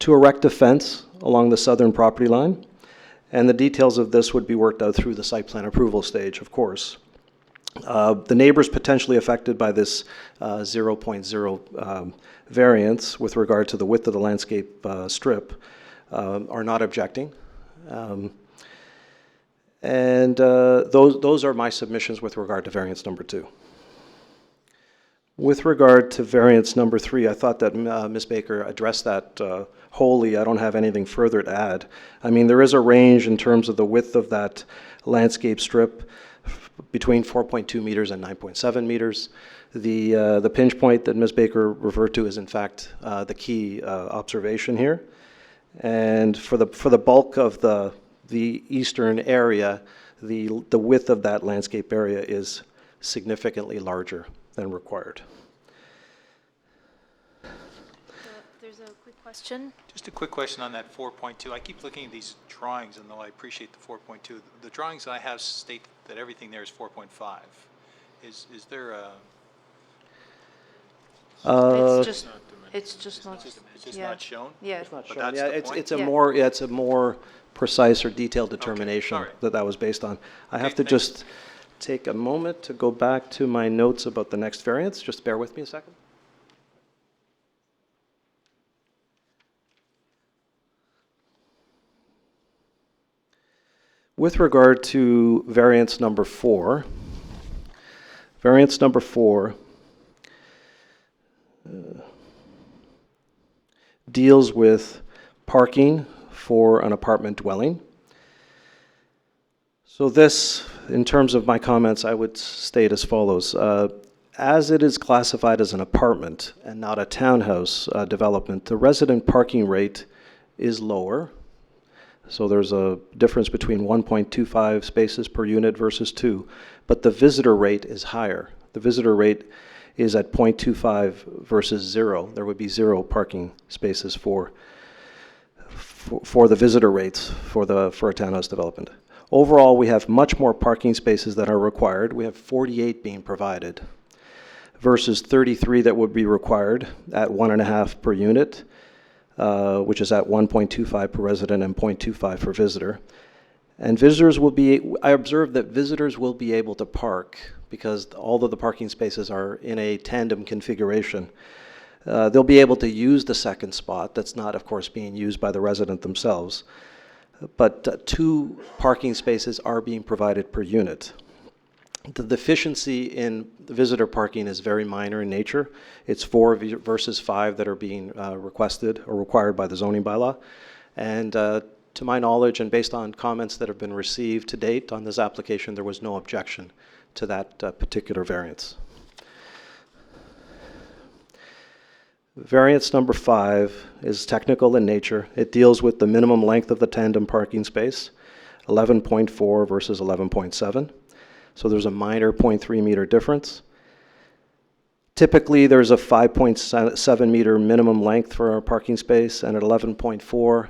erect a fence along the southern property line, and the details of this would be worked out through the site plan approval stage, of course. The neighbors potentially affected by this 0.0 variance with regard to the width of the landscape strip are not objecting. Those are my submissions with regard to variance number 2. With regard to variance number 3, I thought that Ms. Baker addressed that wholly. I don't have anything further to add. I mean, there is a range in terms of the width of that landscape strip between 4.2 meters and 9.7 meters. The pinch point that Ms. Baker referred to is in fact the key observation here. And for the bulk of the eastern area, the width of that landscape area is significantly larger than required. There's a quick question. Just a quick question on that 4.2. I keep looking at these drawings, and though I appreciate the 4.2, the drawings I have state that everything there is 4.5. Is there a... It's just not. It's just not shown? Yeah. It's not But shown. that's Yeah, the it's point? it's a more it's a more precise or detailed determination that was based on. I have to just take a moment to go back to my notes about the next variance. Just bear with me a second. With regard to variance number 4, variance number 4 deals with parking for an apartment dwelling. So this, in terms of my comments, I would state as follows. As it is classified as an apartment and not a townhouse development, the resident parking rate is lower. So there's a difference between 1.25 spaces per unit versus 2, but the visitor rate is higher. The visitor rate is at 0.25 versus 0. There would be 0 parking spaces for the visitor rates for a townhouse development. Overall, we have much more parking spaces that are required. We have 48 being provided versus 33 that would be required at 1.5 per unit, which is at 1.25 per resident and 0.25 for visitor. And visitors will be, I observed that visitors will be able to park because all of the parking spaces are in a tandem configuration. They'll be able to use the second spot. That's not, of course, being used by the resident themselves. But 2 parking spaces are being provided per unit. The deficiency in visitor parking is very minor in nature. It's 4 versus 5 that are being requested or required by the zoning bylaw. And to my knowledge, and based on comments that have been received to date on this application, there was no objection to that particular variance. Variance number 5 is technical in nature. It deals with the minimum length of the tandem parking space, 11.4 versus 11.7. So there's a minor 0.3 meter difference. Typically, there's a 5.7 meter minimum length for our parking space, and at 11.4,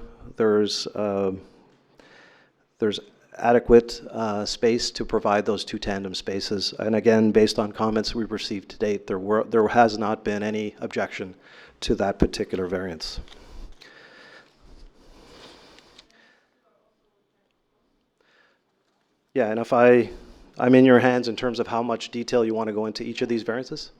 there's adequate space to provide those 2 tandem spaces. And again, based on comments we've received to date, there has not been any objection to that particular variance. Yeah, and if I'm in your hands in terms of how much detail you want to go into each of these variances.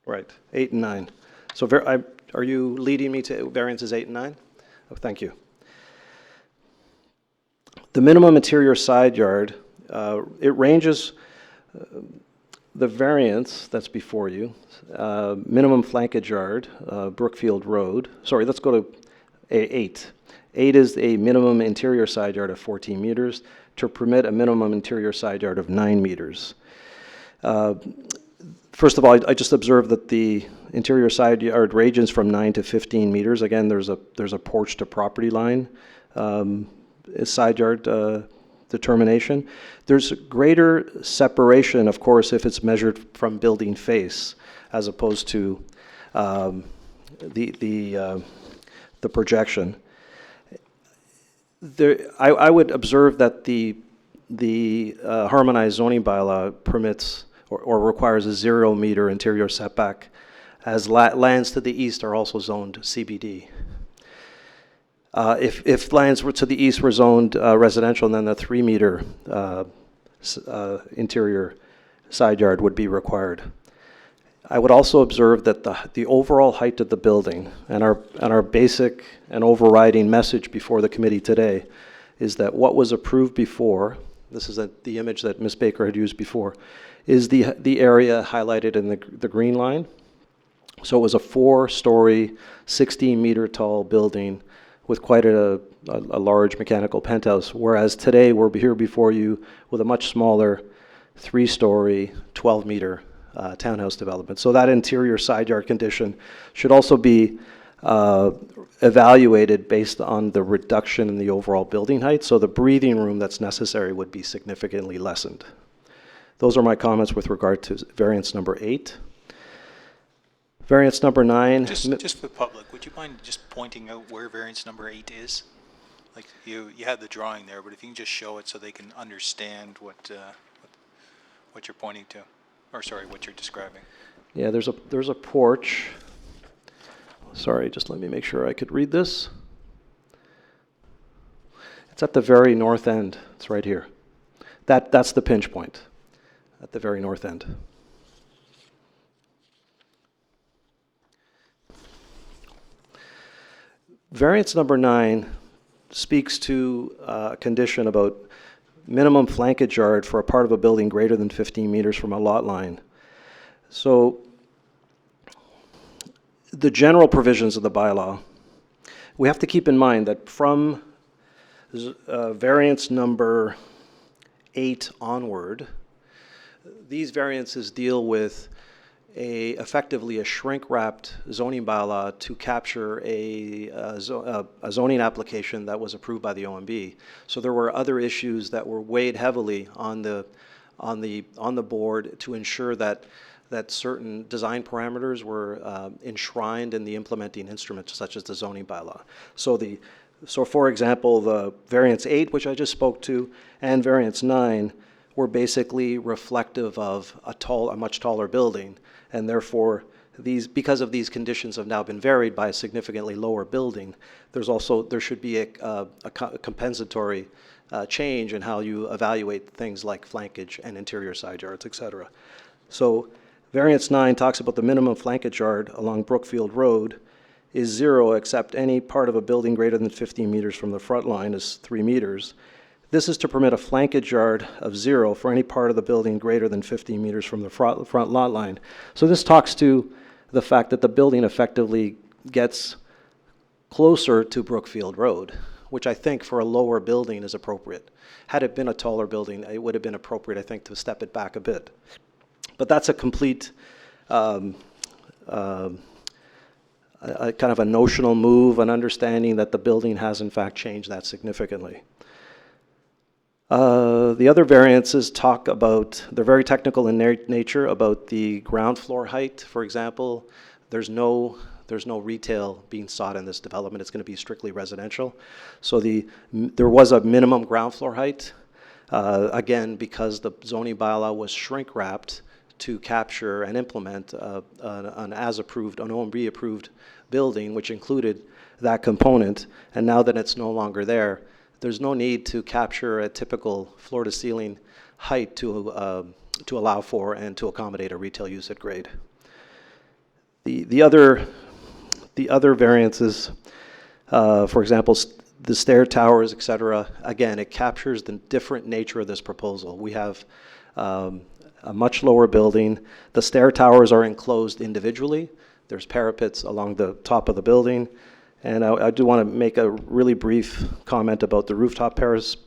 Right, 8 and 9. So are you leading me to variances 8 and 9? Oh, thank you. The minimum interior side yard, it ranges, the variance that's before you, minimum flankage yard, Brookfield Road. Sorry, let's go to 8. 8 is a minimum interior side yard of 14 meters to permit a minimum interior side yard of 9 meters. First of all, I just observed that the interior side yard ranges from 9 to 15 meters. Again, there's a porch to property line side yard determination. There's greater separation, of course, if it's measured from building face, as opposed to the projection. I would observe that the harmonized zoning bylaw permits or requires a 0 meter interior setback, as lands to the east are also zoned CBD. If lands to the east were zoned residential, then the 3 meter interior side yard would be required. I would also observe that the overall height of the building and our basic and overriding message before the committee today is that what was approved before, this is the image that Ms. Baker had used before, is the area highlighted in the green line. So it was a 4-story, 16-meter tall building with quite a large mechanical penthouse, whereas today we're here before you with a much smaller 3-story, 12-meter townhouse development. So that interior side yard condition should also be evaluated based on the reduction in the overall building height. So the breathing room that's necessary would be significantly lessened. Those are my comments with regard to variance number 8. Variance number 9. Just for the public, would you mind just pointing out where variance number 8 is? Like you had the drawing there, but if you can just show it so they can understand what you're pointing to, or sorry, what you're describing. Yeah, there's a porch. Sorry, just let me make sure I could read this. It's at the very north end. It's right here. That's the pinch point at the very north end. Variance number 9 speaks to a condition about minimum flankage yard for a part of a building greater than 15 meters from a lot line. So the general provisions of the bylaw, we have to keep in mind that from variance number 8 onward, these variances deal with effectively a shrink-wrapped zoning bylaw to capture a zoning application that was approved by the OMB. So there were other issues that were weighed heavily on the board to ensure that certain design parameters were enshrined in the implementing instruments, such as the zoning bylaw. So for example, the variance 8, which I just spoke to, and variance 9 were basically reflective of a much taller building, and therefore because of these conditions have now been varied by a significantly lower building, there should be a compensatory change in how you evaluate things like flankage and interior side yards, etc. So variance 9 talks about the minimum flankage yard along Brookfield Road is 0 except any part of a building greater than 15 meters from the front line is 3 meters. This is to permit a flankage yard of 0 for any part of the building greater than 15 meters from the front lot line. So this talks to the fact that the building effectively gets closer to Brookfield Road, which I think for a lower building is appropriate. Had it been a taller building, it would have been appropriate, I think, to step it back a bit. But that's a complete kind of a notional move, an understanding that the building has in fact changed that significantly. The other variances talk about, they're very technical in nature, about the ground floor height, for example. There's no retail being sought in this development. It's going to be strictly residential. So there was a minimum ground floor height, again, because the zoning bylaw was shrink wrapped to capture and implement an OMB approved building, which included that component. And now that it's no longer there, there's no need to capture a typical floor-to-ceiling height to allow for and to accommodate a retail use at grade. The other variances, for example, the stair towers, et cetera, again, it captures the different nature of this proposal. We have a much lower building. The stair towers are enclosed individually. There's parapets along the top of the building. And I do want to make a really brief comment about the rooftop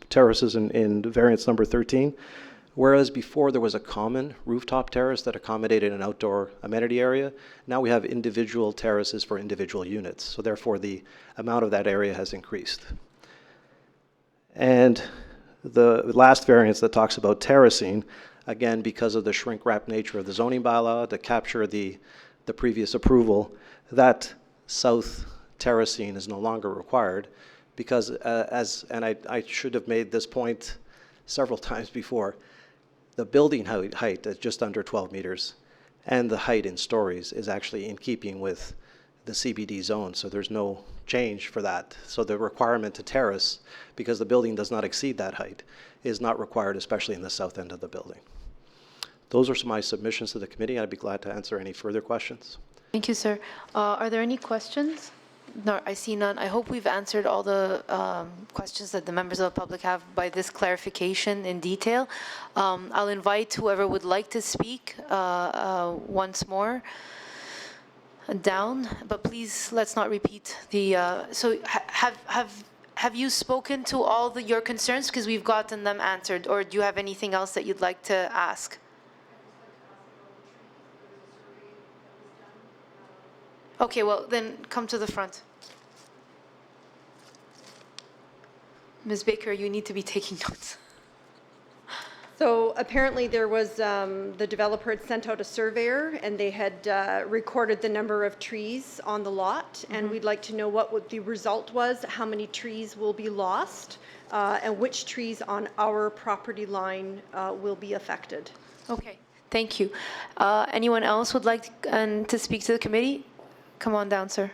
terraces in variance number 13. Whereas before there was a common rooftop terrace that accommodated an outdoor amenity area, now we have individual terraces for individual units. So therefore the amount of that area has increased. And the last variance that talks about terracing, again, because of the shrink-wrap nature of the zoning bylaw to capture the previous approval, that south terracing is no longer required because I should have made this point several times before, the building height is just under 12 meters and the height in stories is actually in keeping with the CBD zone, so there's no change for that. So the requirement to terrace, because the building does not exceed that height, is not required, especially in the south end of the building. Those are my submissions to the committee. I'd be glad to answer any further questions. Thank you, sir. Are there any questions? No, I see none. I hope we've answered all the questions that the members of the public have by this clarification in detail. I'll invite whoever would like to speak once more. down, but please let's not repeat the, so have you spoken to all your concerns? Because we've gotten them answered, or do you have anything else that you'd like to ask? Okay, well, then come to the front. Ms. Baker, you need to be taking notes. So apparently there was, the developer had sent out a surveyor and they had recorded the number of trees on the lot. And we'd like to know what the result was, how many trees will be lost, and which trees on our property line will be affected. Okay, thank you. Anyone else would like to speak to the committee? Come on down, sir.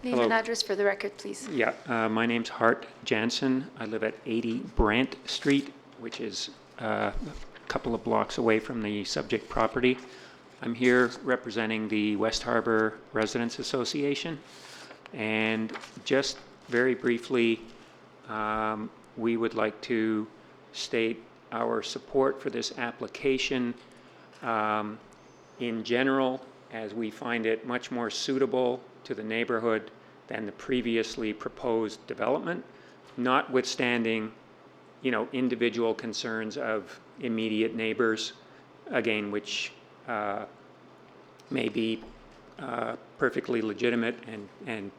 Name and address for the record, please. Yeah, my name's Hart Jansen. I live at 80 Brant Street, which is a couple of blocks away from the subject property. I'm here representing the West Harbor Residents Association. And just very briefly, we would like to state our support for this application in general, as we find it much more suitable to the neighborhood than the previously proposed development, notwithstanding, individual concerns of immediate neighbors, again, which may be perfectly legitimate and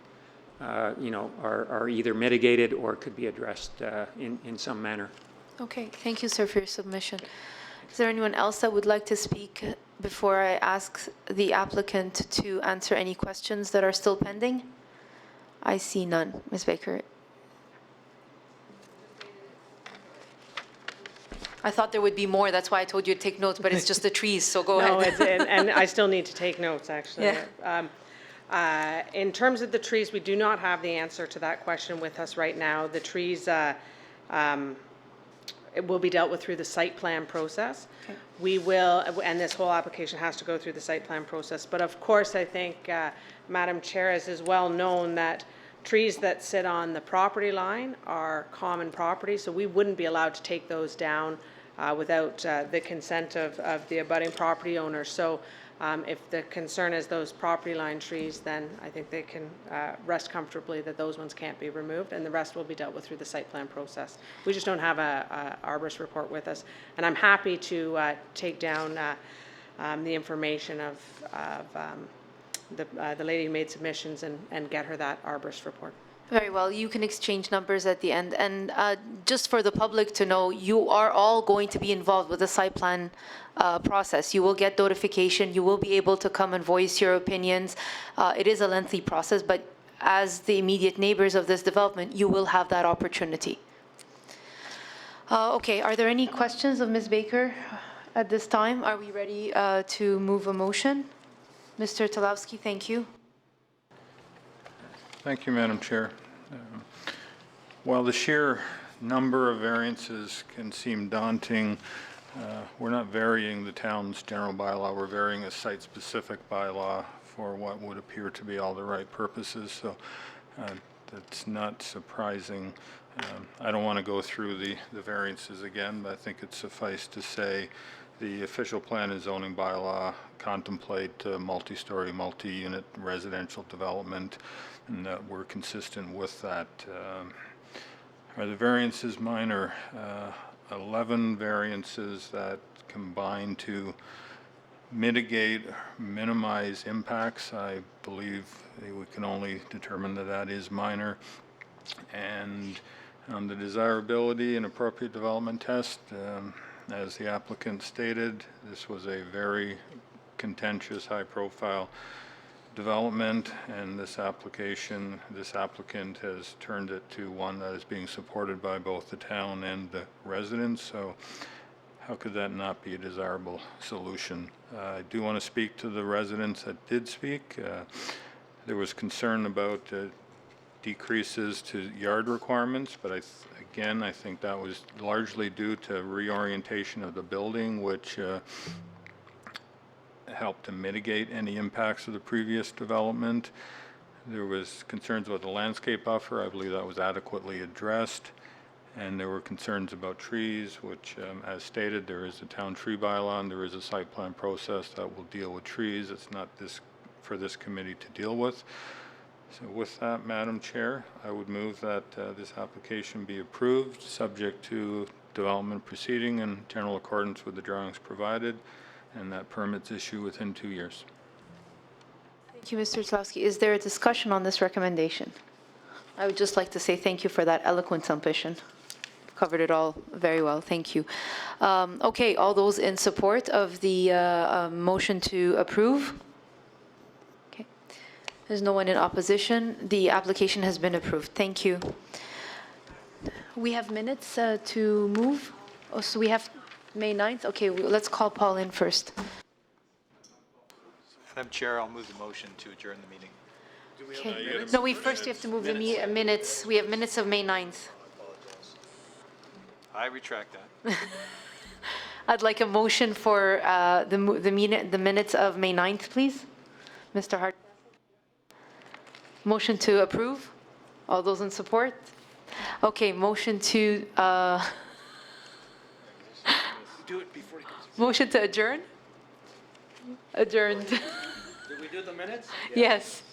are either mitigated or could be addressed in some manner. Okay, thank you, sir, for your submission. Is there anyone else that would like to speak before I ask the applicant to answer any questions that are still pending? I see none. Ms. Baker. I thought there would be more. That's why I told you to take notes, but it's just the trees, so go ahead. No, and I still need to take notes, actually. Yeah. In terms of the trees, we do not have the answer to that question with us right now. The trees, it will be dealt with through the site plan process. Okay. We will, and this whole application has to go through the site plan process. But of course, I think, Madam Chair, as is well known, that trees that sit on the property line are common property, so we wouldn't be allowed to take those down without the consent of the abutting property owner. So if the concern is those property line trees, then I think they can rest comfortably that those ones can't be removed, and the rest will be dealt with through the site plan process. We just don't have a arborist report with us, and I'm happy to take down the information of the lady who made submissions and get her that arborist report. Very well. You can exchange numbers at the end. And just for the public to know, you are all going to be involved with the site plan process. You will get notification. You will be able to come and voice your opinions. It is a lengthy process, but as the immediate neighbors of this development, you will have that opportunity. Okay, are there any questions of Ms. Baker at this time? Are we ready to move a motion? Mr. Talowski, thank you. Thank you, Madam Chair. While the sheer number of variances can seem daunting, we're not varying the town's general bylaw. We're varying a site-specific bylaw for what would appear to be all the right purposes, so that's not surprising. I don't want to go through the variances again, but I think it's suffice to say the official plan and zoning bylaw contemplate multi-story, multi-unit residential development, and we're consistent with that. Are the variances minor? 11 variances that combine to mitigate, minimize impacts. I believe we can only determine that that is minor. And on the desirability and appropriate development test, as the applicant stated, this was a very contentious, high-profile development, and this applicant has turned it to one that is being supported by both the town and the residents. So how could that not be a desirable solution? I do want to speak to the residents that did speak. There was concern about decreases to yard requirements, but again, I think that was largely due to reorientation of the building, which helped to mitigate any impacts of the previous development. There was concerns about the landscape buffer. I believe that was adequately addressed. And there were concerns about trees, which, as stated, there is a town tree bylaw, and there is a site plan process that will deal with trees. It's not for this committee to deal with. So with that, Madam Chair, I would move that this application be approved, subject to development proceeding in general accordance with the drawings provided, and that permits issue within 2 years. Thank you, Mr. Tlowski. Is there a discussion on this recommendation? I would just like to say thank you for that eloquent submission. Covered it all very well. Thank you. Okay, all those in support of the motion to approve? Okay. There's no one in opposition. The application has been approved. Thank you. We have minutes to move. Oh, so we have May 9th? Okay, let's call Paul in first. Madam Chair, I'll move the motion to adjourn the meeting. Okay. No, we first have to move the minutes. We have minutes of May 9th. I retract that. I'd like a motion for the minutes of May 9th, please. Mr. Hart. Motion to approve. All those in support? Okay, motion to motion to adjourn? Adjourned. Did we do the minutes? Yes.